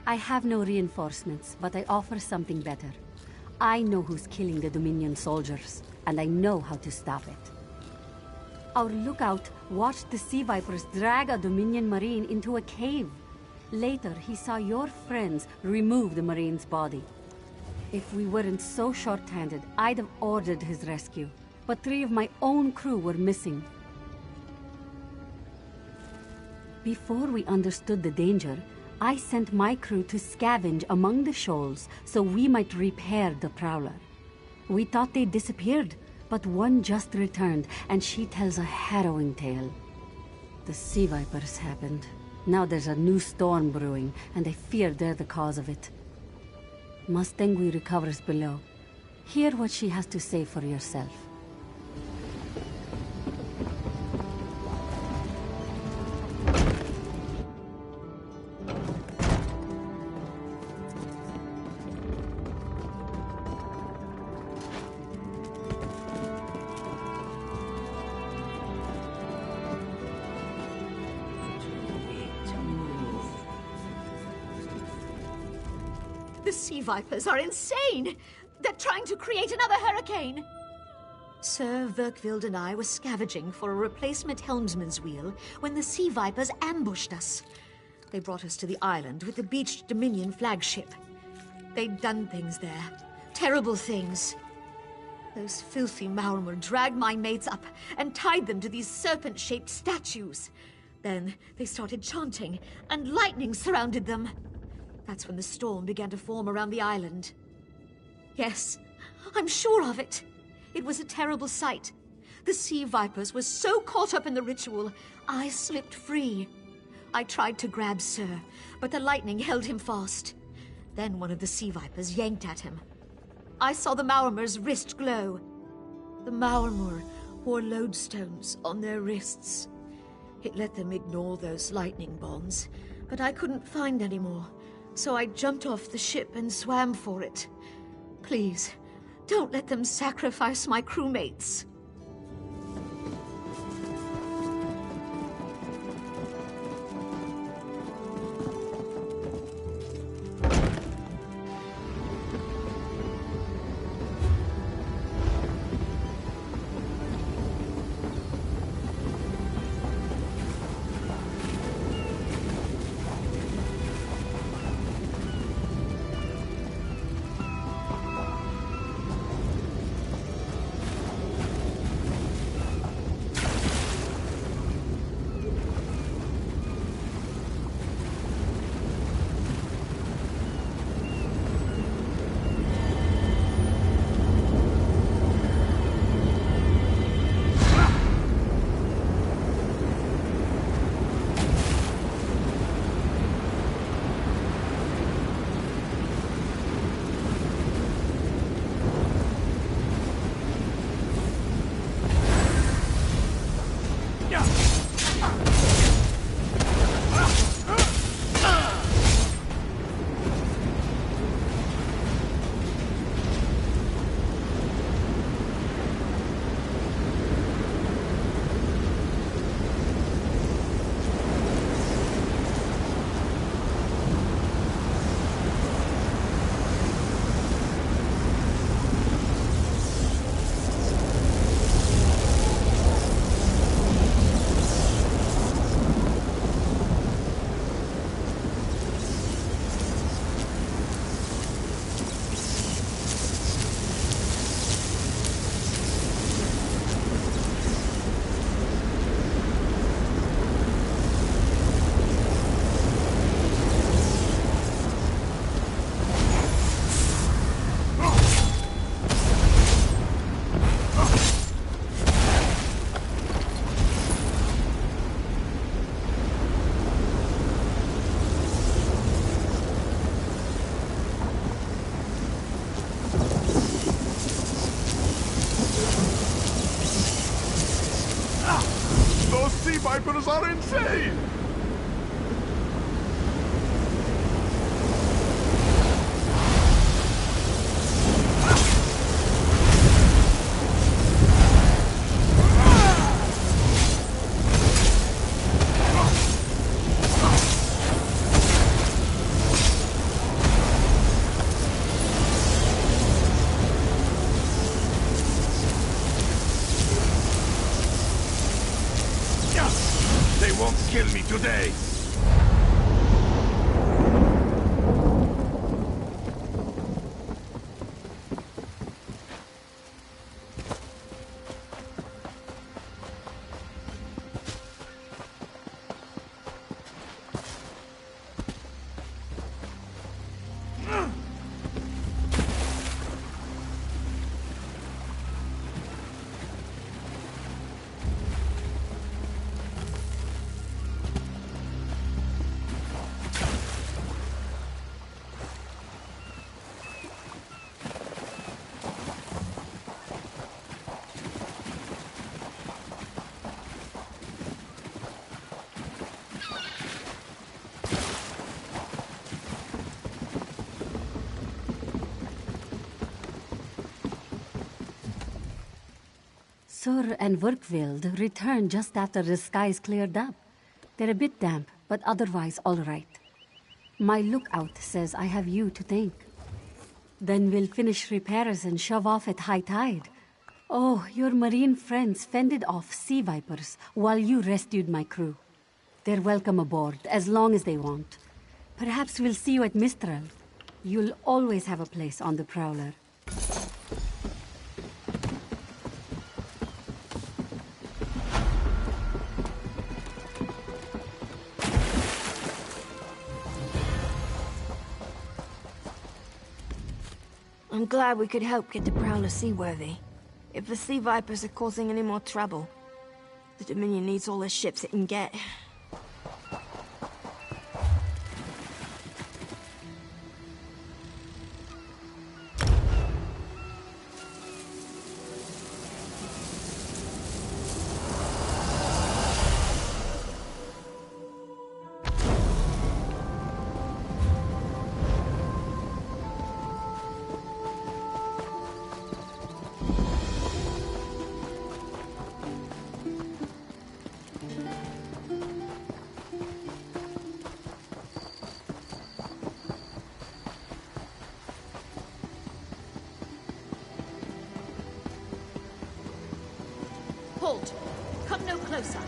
I have no reinforcements, but I offer something better. I know who's killing the Dominion soldiers, and I know how to stop it. Our lookout watched the Sea Vipers drag a Dominion Marine into a cave. Later, he saw your friends remove the Marine's body. If we weren't so short-handed, I'd have ordered his rescue. But 3 of my own crew were missing. Before we understood the danger, I sent my crew to scavenge among the shoals so we might repair the Prowler. We thought they disappeared, but one just returned, and she tells a harrowing tale. The Sea Vipers happened. Now there's a new storm brewing, and I fear they're the cause of it. Mustangui recovers below. Hear what she has to say for yourself. The sea vipers are insane! They're trying to create another hurricane! Sir Verkvild and I were scavenging for a replacement helmsman's wheel when the sea vipers ambushed us. They brought us to the island with the beached Dominion flagship. They'd done things there. Terrible things. Those filthy Maormer dragged my mates up and tied them to these serpent-shaped statues. Then they started chanting, and lightning surrounded them. That's when the storm began to form around the island. Yes, I'm sure of it. It was a terrible sight. The sea vipers were so caught up in the ritual, I slipped free. I tried to grab Sir, but the lightning held him fast. Then one of the sea vipers yanked at him. I saw the Maormer's wrist glow. The Maormer wore lodestones on their wrists. It let them ignore those lightning bonds, but I couldn't find any more, so I jumped off the ship and swam for it. Please, don't let them sacrifice my crewmates. Vipers are insane! They won't kill me today! Sur and Verkvild returned just after the skies cleared up. They're a bit damp, but otherwise all right. My lookout says I have you to thank. Then we'll finish repairs and shove off at high tide. Oh, your marine friends fended off sea vipers while you rescued my crew. They're welcome aboard, as long as they want. Perhaps we'll see you at Mistral. You'll always have a place on the Prowler. I'm glad we could help get the Prowler seaworthy. If the Sea Vipers are causing any more trouble, the Dominion needs all the ships it can get. Halt! Come no closer.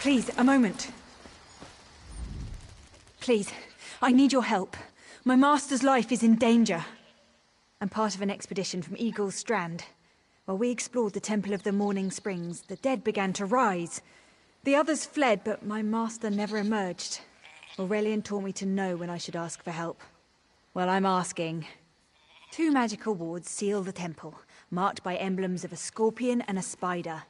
Please, a moment. Please, I need your help. My master's life is in danger. I'm part of an expedition from Eagle's Strand. While we explored the Temple of the Morning Springs, the dead began to rise. The others fled, but my master never emerged. Aurelian taught me to know when I should ask for help. Well, I'm asking. 2 magical wards seal the temple, marked by emblems of a scorpion and a spider.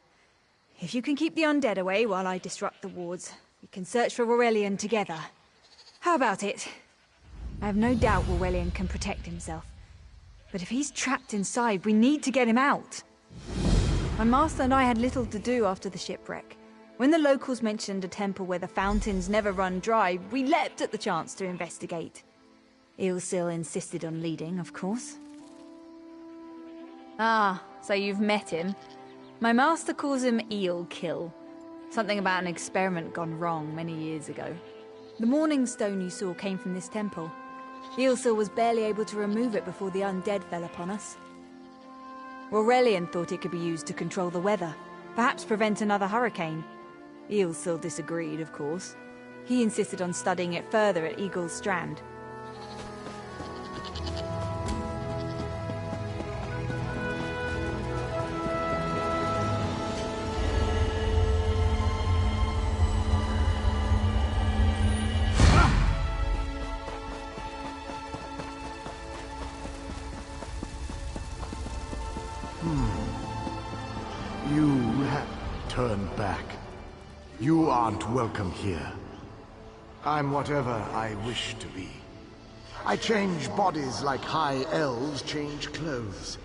If you can keep the undead away while I disrupt the wards, we can search for Aurelian together. How about it? I have no doubt Aurelian can protect himself. But if he's trapped inside, we need to get him out. My master and I had little to do after the shipwreck. When the locals mentioned a temple where the fountains never run dry, we leapt at the chance to investigate. Eilsil insisted on leading, of course. Ah, so you've met him. My master calls him Eelkill. Something about an experiment gone wrong many years ago. The Morning Stone you saw came from this temple. Eilsil was barely able to remove it before the undead fell upon us. Aurelian thought it could be used to control the weather, perhaps prevent another hurricane. Eilsil disagreed, of course. He insisted on studying it further at Eagle's Strand. Turn back. You aren't welcome here. I'm whatever I wish to be. I change bodies like high elves change clothes.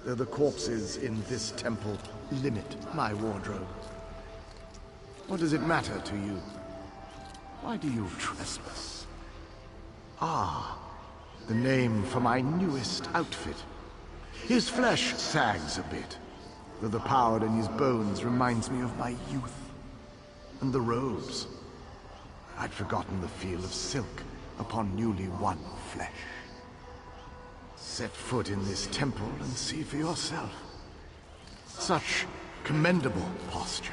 Though the corpses in this temple limit my wardrobe. What does it matter to you? Why do you trespass? Ah, the name for my newest outfit. His flesh sags a bit, though the power in his bones reminds me of my youth. And the robes. I'd forgotten the feel of silk upon newly won flesh. Set foot in this temple and see for yourself. Such commendable posture.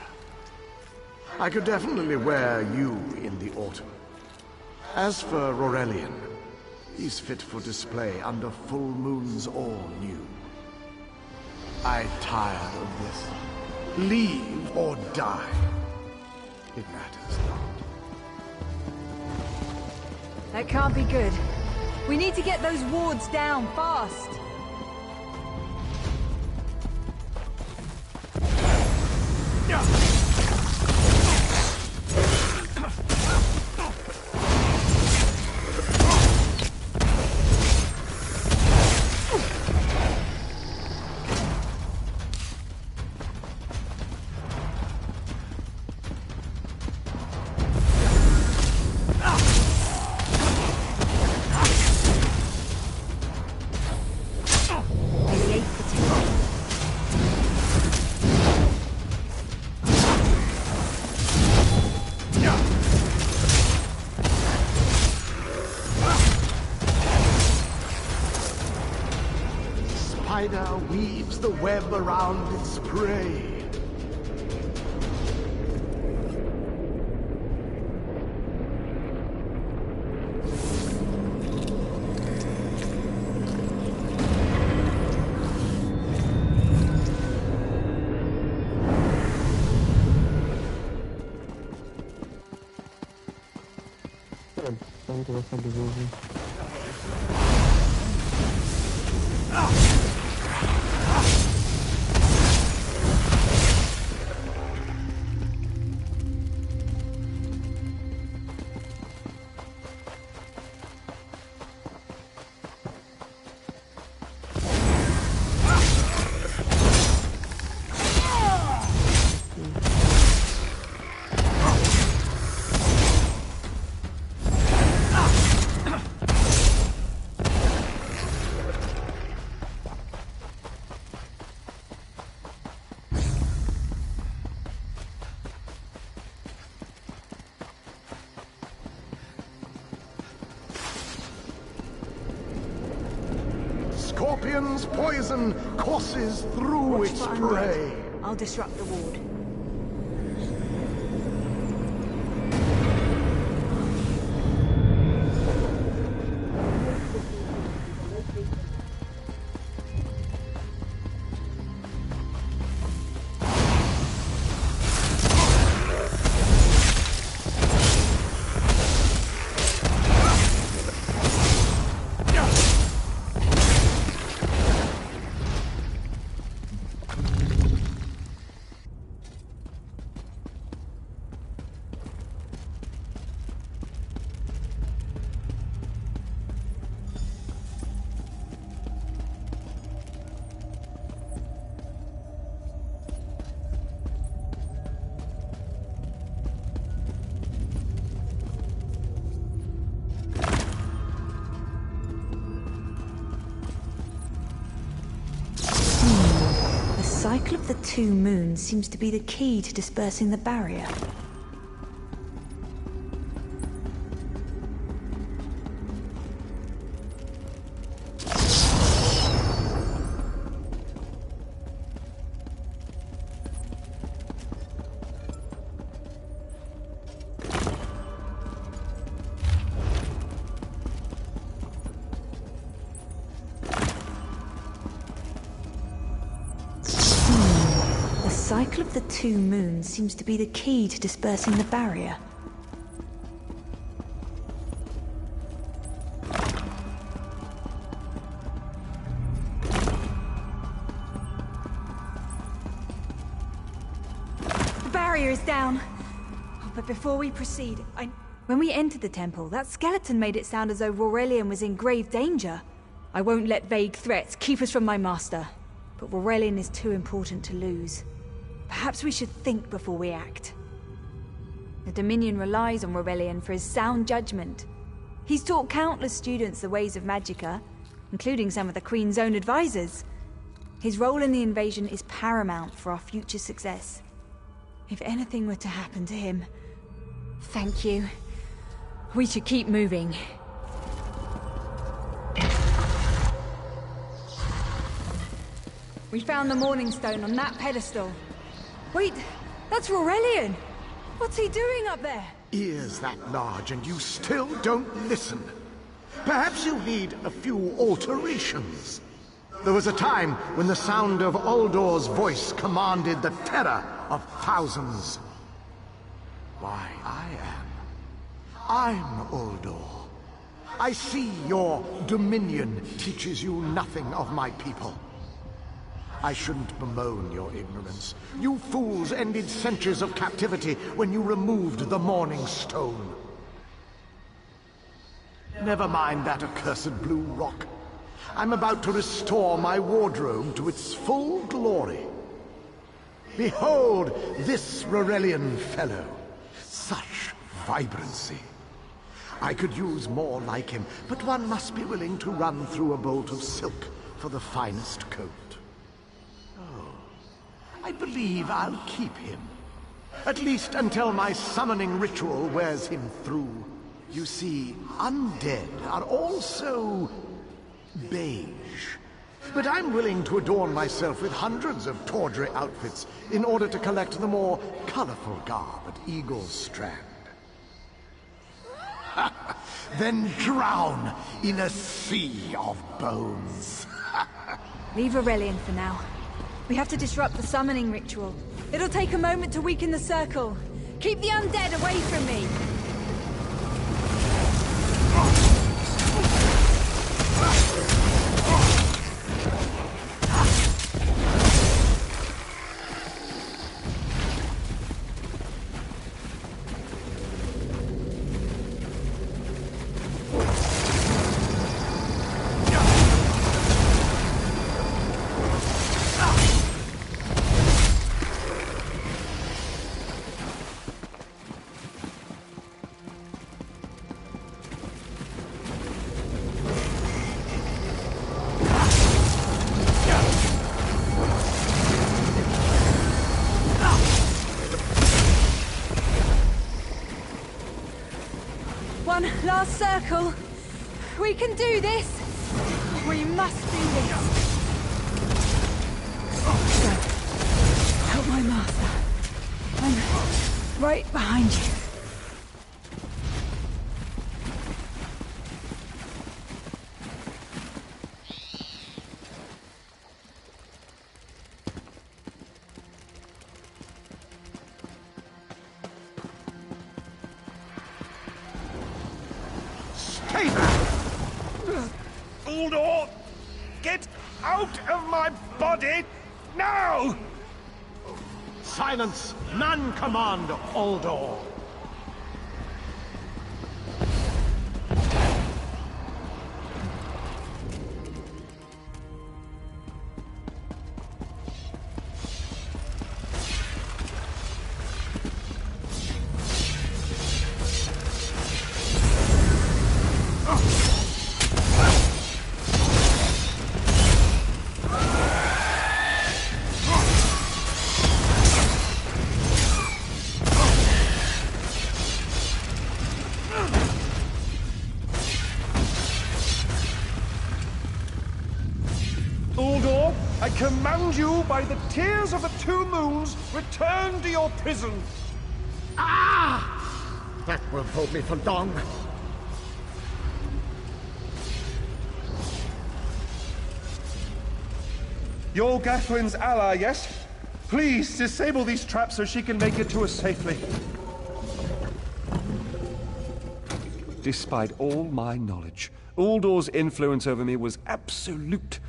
I could definitely wear you in the autumn. As for Aurelian, he's fit for display under full moons all new. I tired of this. Leave or die. It matters not. That can't be good. We need to get those wards down, fast! Spider weaves the web around its prey. Scorpion's poison courses through its prey. I'll disrupt the ward. The cycle of the two moons seems to be the key to dispersing the barrier. The cycle of the two moons seems to be the key to dispersing the barrier. The barrier is down. Oh, but before we proceed, when we entered the temple, that skeleton made it sound as though Aurelian was in grave danger. I won't let vague threats keep us from my master. But Aurelian is too important to lose. Perhaps we should think before we act. The Dominion relies on Aurelian for his sound judgment. He's taught countless students the ways of Magicka, including some of the Queen's own advisors. His role in the invasion is paramount for our future success. If anything were to happen to him... Thank you. We should keep moving. We found the Morning Stone on that pedestal. Wait, that's Aurelian! What's he doing up there? Ears that large and you still don't listen. Perhaps you need a few alterations. There was a time when the sound of Uldor's voice commanded the terror of thousands. Why, I'm Uldor. I see your dominion teaches you nothing of my people. I shouldn't bemoan your ignorance. You fools ended centuries of captivity when you removed the Morning Stone. Never mind that accursed blue rock. I'm about to restore my wardrobe to its full glory. Behold this Rorelian fellow. Such vibrancy. I could use more like him, but one must be willing to run through a bolt of silk for the finest coat. Oh, I believe I'll keep him. At least until my summoning ritual wears him through. You see, undead are also beige. But I'm willing to adorn myself with hundreds of tawdry outfits in order to collect the more colorful garb at Eagle's Strand. Then drown in a sea of bones. Leave Aurelian for now. We have to disrupt the summoning ritual. It'll take a moment to weaken the circle. Keep the undead away from me! One last circle. We can do this. We must do this. Go. Help my master. I'm right behind you. Uldor! Get out of my body, now! Silence! None command Uldor! Uldor, I command you by the tears of the two moons, return to your prison. Ah! That won't hold me for long. You're Gathwin's ally, yes? Please, disable these traps so she can make it to us safely. Despite all my knowledge, Uldor's influence over me was absolute.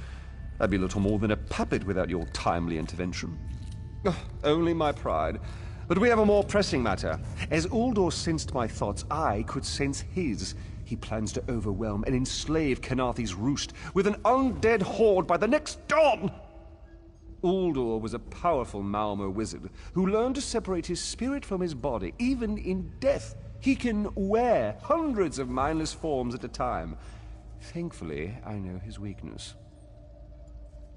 I'd be little more than a puppet without your timely intervention. Only my pride. But we have a more pressing matter. As Uldor sensed my thoughts, I could sense his. He plans to overwhelm and enslave Kenarthi's roost with an undead horde by the next dawn! Uldor was a powerful Malmo wizard who learned to separate his spirit from his body, even in death. He can wear hundreds of mindless forms at a time. Thankfully, I know his weakness.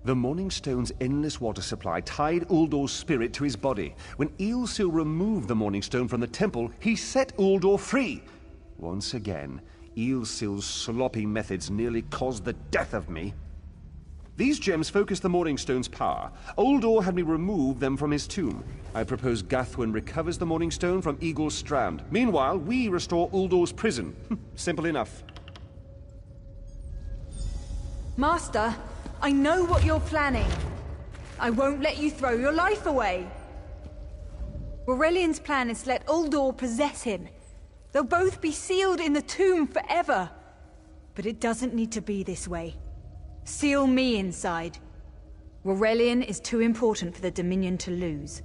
The Morning Stone's endless water supply tied Uldor's spirit to his body. When Eilsil removed the Morning Stone from the temple, he set Uldor free. Once again, Eilsil's sloppy methods nearly caused the death of me. These gems focus the Morning Stone's power. Uldor had me remove them from his tomb. I propose Gathwin recovers the Morning Stone from Eagle's Strand. Meanwhile, we restore Uldor's prison. Simple enough. Master, I know what you're planning. I won't let you throw your life away. Aurelian's plan is to let Uldor possess him. They'll both be sealed in the tomb forever. But it doesn't need to be this way. Seal me inside. Aurelian is too important for the Dominion to lose.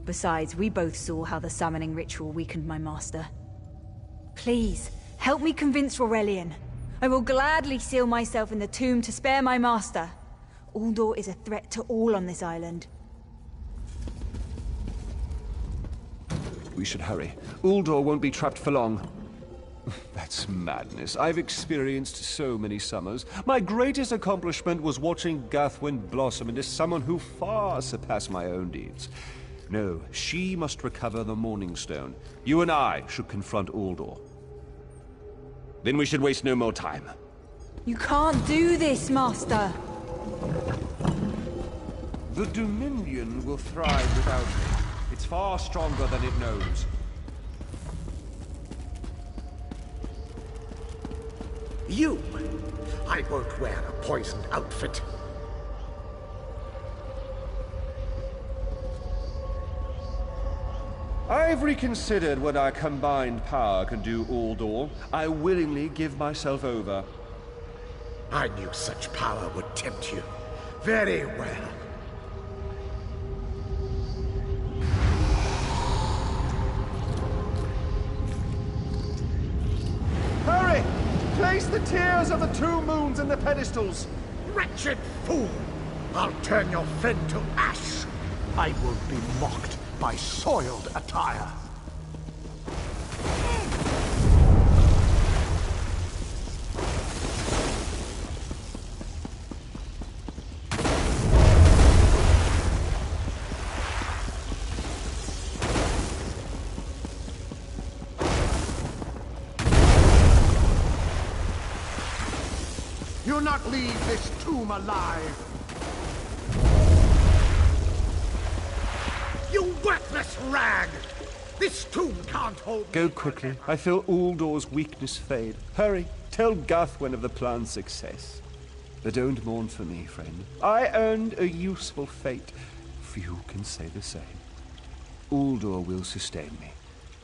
Besides, we both saw how the summoning ritual weakened my master. Please, help me convince Aurelian. I will gladly seal myself in the tomb to spare my master. Uldor is a threat to all on this island. We should hurry. Uldor won't be trapped for long. That's madness. I've experienced so many summers. My greatest accomplishment was watching Gathwin blossom into someone who far surpassed my own deeds. No, she must recover the Morning Stone. You and I should confront Uldor. Then we should waste no more time. You can't do this, Master! The Dominion will thrive without me. It's far stronger than it knows. You! I won't wear a poisoned outfit. I've reconsidered what our combined power can do, Uldor. I willingly give myself over. I knew such power would tempt you. Very well. Hurry! Place the tears of the two moons in the pedestals! Wretched fool! I'll turn your friend to ash! I won't be mocked by soiled attire. You'll not leave this tomb alive! You worthless rag! This tomb can't hold me. Go quickly. I feel Uldor's weakness fade. Hurry, tell Gathwin of the plan's success. But don't mourn for me, friend. I earned a useful fate. Few can say the same. Uldor will sustain me.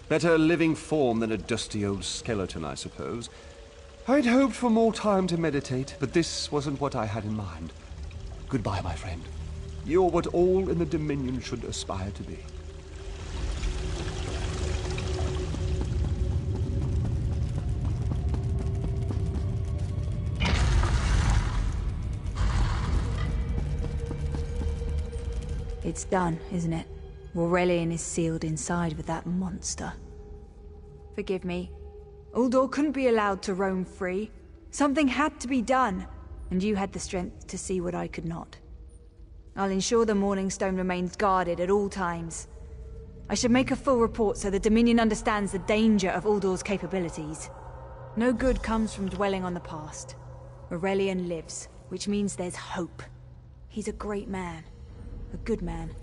Better a living form than a dusty old skeleton, I suppose. I'd hoped for more time to meditate, but this wasn't what I had in mind. Goodbye, my friend. You're what all in the Dominion should aspire to be. It's done, isn't it? Aurelian is sealed inside with that monster. Forgive me. Uldor couldn't be allowed to roam free. Something had to be done, and you had the strength to see what I could not. I'll ensure the Morning Stone remains guarded at all times. I should make a full report so the Dominion understands the danger of Uldor's capabilities. No good comes from dwelling on the past. Aurelian lives, which means there's hope. He's a great man. A good man.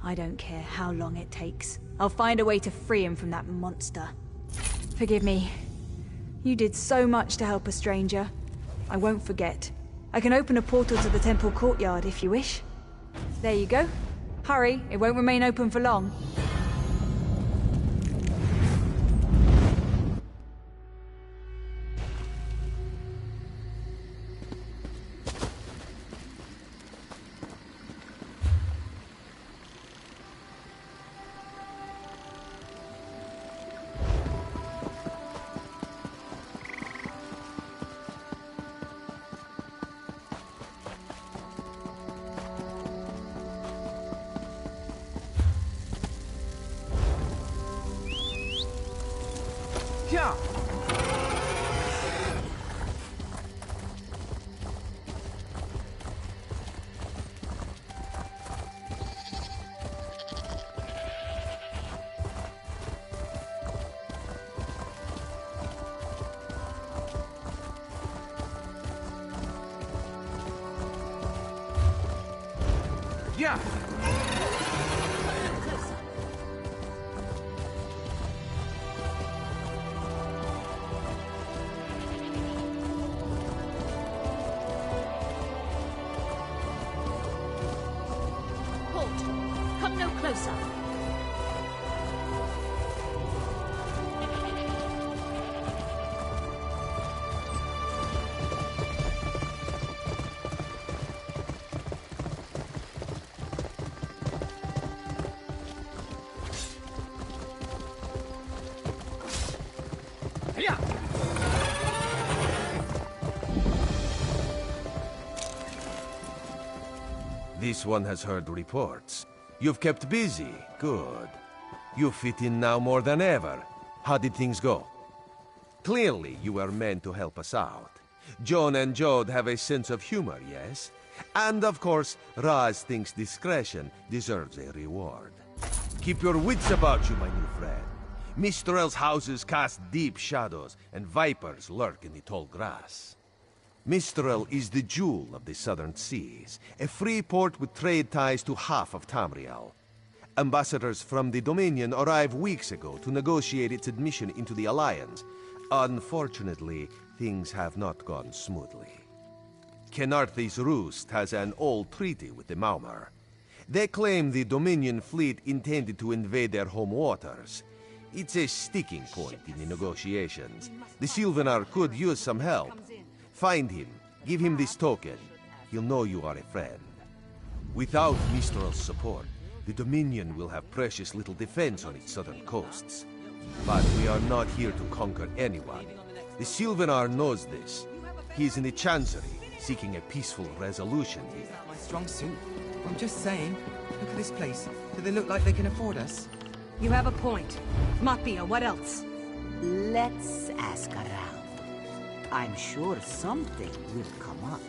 I don't care how long it takes. I'll find a way to free him from that monster. Forgive me. You did so much to help a stranger. I won't forget. I can open a portal to the temple courtyard if you wish. There you go. Hurry, it won't remain open for long. Yeah. Yeah. closer. This one has heard reports. You've kept busy. Good. You fit in now more than ever. How did things go? Clearly, you were meant to help us out. John and Jode have a sense of humor, yes? And of course, Raz thinks discretion deserves a reward. Keep your wits about you, my new friend. Mistral's houses cast deep shadows, and vipers lurk in the tall grass. Mistral is the jewel of the southern seas, a free port with trade ties to half of Tamriel. Ambassadors from the Dominion arrived weeks ago to negotiate its admission into the Alliance. Unfortunately, things have not gone smoothly. Kenarthi's Roost has an old treaty with the Maumar. They claim the Dominion fleet intended to invade their home waters. It's a sticking point in the negotiations. The Sylvanar could use some help. Find him, give him this token. He'll know you are a friend. Without Mistral's support, the Dominion will have precious little defense on its southern coasts. But we are not here to conquer anyone. The Sylvanar knows this. He is in the Chancery, seeking a peaceful resolution here. My strong suit. I'm just saying, look at this place. Do they look like they can afford us? You have a point. Matbia, what else? Let's ask around. I'm sure something will come up.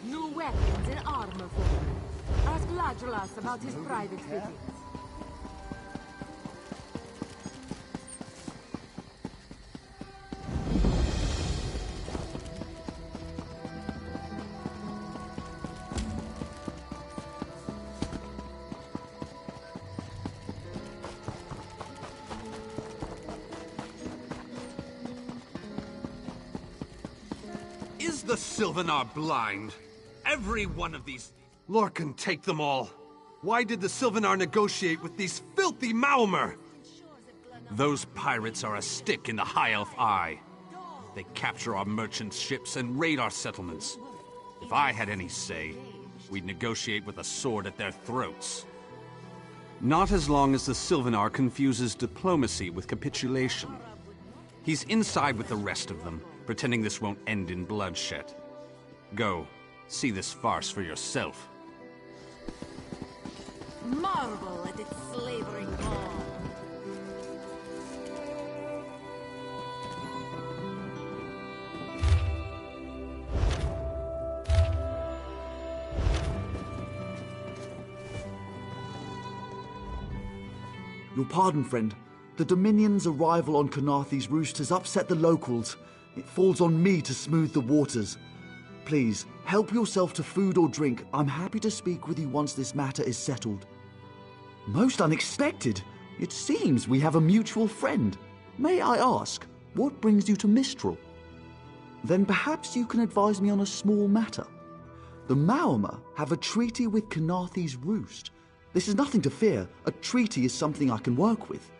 New weapons and armor for him. Ask Ladrolas about his private fittings. Is the Sylvanar blind? Every one of these... Lorcan, take them all. Why did the Sylvanar negotiate with these filthy Maumar? Those pirates are a stick in the High Elf eye. They capture our merchant ships and raid our settlements. If I had any say, we'd negotiate with a sword at their throats. Not as long as the Sylvanar confuses diplomacy with capitulation. He's inside with the rest of them, pretending this won't end in bloodshed. Go, see this farce for yourself. Marvel at its slavering ball. Your pardon, friend. The Dominion's arrival on Kenarthi's Roost has upset the locals. It falls on me to smooth the waters. Please, help yourself to food or drink. I'm happy to speak with you once this matter is settled. Most unexpected. It seems we have a mutual friend. May I ask, what brings you to Mistral? Then perhaps you can advise me on a small matter. The Maumar have a treaty with Kenarthi's Roost. This is nothing to fear. A treaty is something I can work with.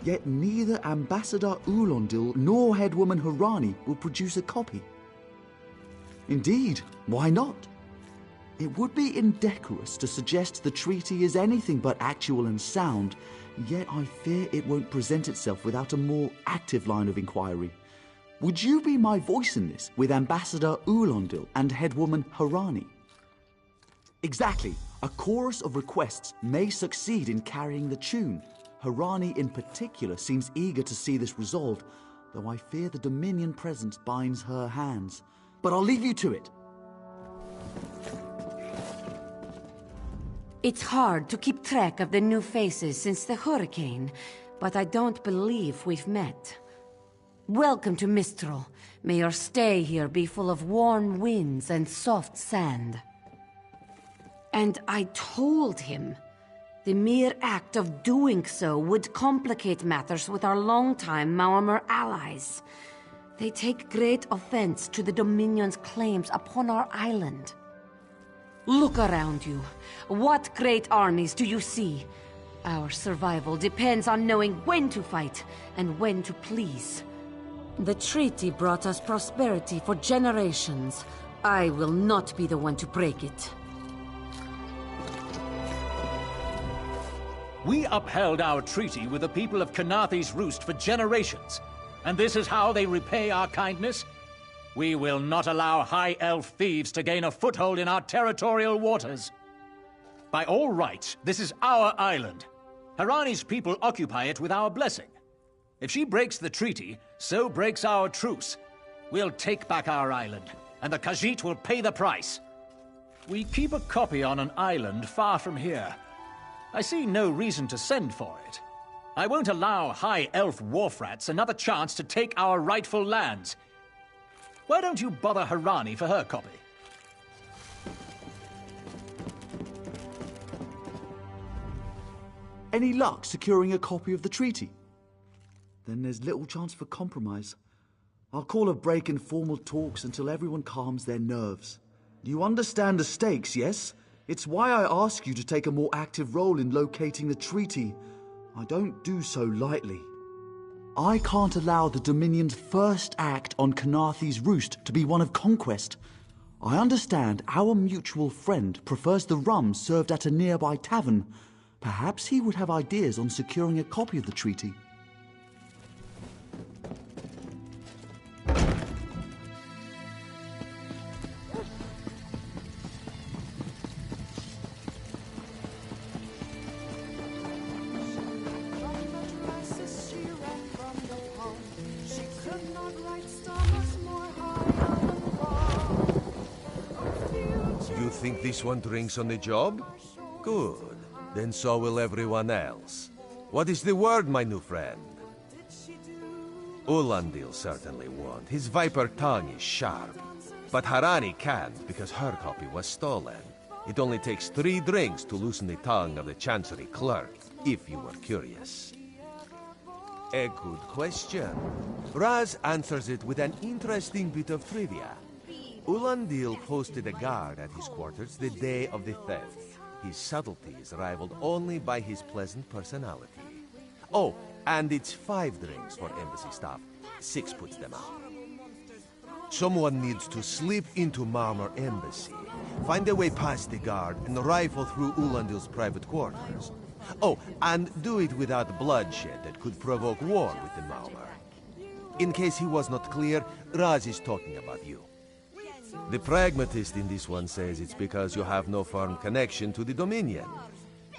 Yet neither Ambassador Ulondil nor Headwoman Harani will produce a copy. Indeed, why not? It would be indecorous to suggest the treaty is anything but actual and sound, yet I fear it won't present itself without a more active line of inquiry. Would you be my voice in this with Ambassador Ulondil and Headwoman Harani? Exactly. A chorus of requests may succeed in carrying the tune. Harani in particular seems eager to see this resolved, though I fear the Dominion presence binds her hands. But I'll leave you to it. It's hard to keep track of the new faces since the hurricane, but I don't believe we've met. Welcome to Mistral. May your stay here be full of warm winds and soft sand. And I told him the mere act of doing so would complicate matters with our longtime Maormer allies. They take great offense to the Dominion's claims upon our island. Look around you. What great armies do you see? Our survival depends on knowing when to fight and when to please. The treaty brought us prosperity for generations. I will not be the one to break it. We upheld our treaty with the people of Kanathe's Roost for generations. And this is how they repay our kindness? We will not allow High Elf thieves to gain a foothold in our territorial waters. By all rights, this is our island. Harani's people occupy it with our blessing. If she breaks the treaty, so breaks our truce. We'll take back our island, and the Khajiit will pay the price. We keep a copy on an island far from here. I see no reason to send for it. I won't allow High Elf wharf rats another chance to take our rightful lands. Why don't you bother Harani for her copy? Any luck securing a copy of the treaty? Then there's little chance for compromise. I'll call a break in formal talks until everyone calms their nerves. You understand the stakes, yes? It's why I ask you to take a more active role in locating the treaty. I don't do so lightly. I can't allow the Dominion's first act on Kanathe's Roost to be one of conquest. I understand our mutual friend prefers the rum served at a nearby tavern. Perhaps he would have ideas on securing a copy of the treaty. You think this one drinks on the job? Good. Then so will everyone else. What is the word, my new friend? Ulandil certainly won't. His viper tongue is sharp. But Harani can't, because her copy was stolen. It only takes 3 drinks to loosen the tongue of the Chancery clerk, if you were curious. A good question. Raz answers it with an interesting bit of trivia. Ulandil posted a guard at his quarters the day of the theft. His subtlety is rivaled only by his pleasant personality. Oh, and it's 5 drinks for embassy staff. 6 puts them out. Someone needs to slip into Maormer Embassy, find a way past the guard, and rifle through Ulandil's private quarters. Oh, and do it without bloodshed that could provoke war with the Maormer. In case he was not clear, Raz is talking about you. The pragmatist in this one says it's because you have no firm connection to the Dominion.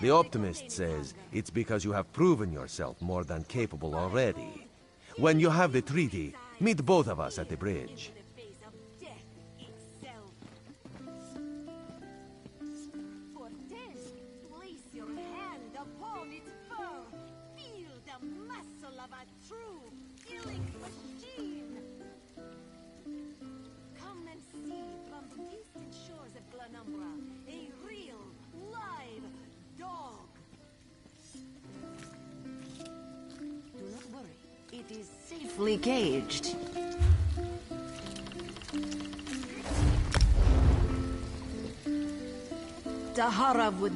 The optimist says it's because you have proven yourself more than capable already. When you have the treaty, meet both of us at the bridge. Safely caged. Daharav would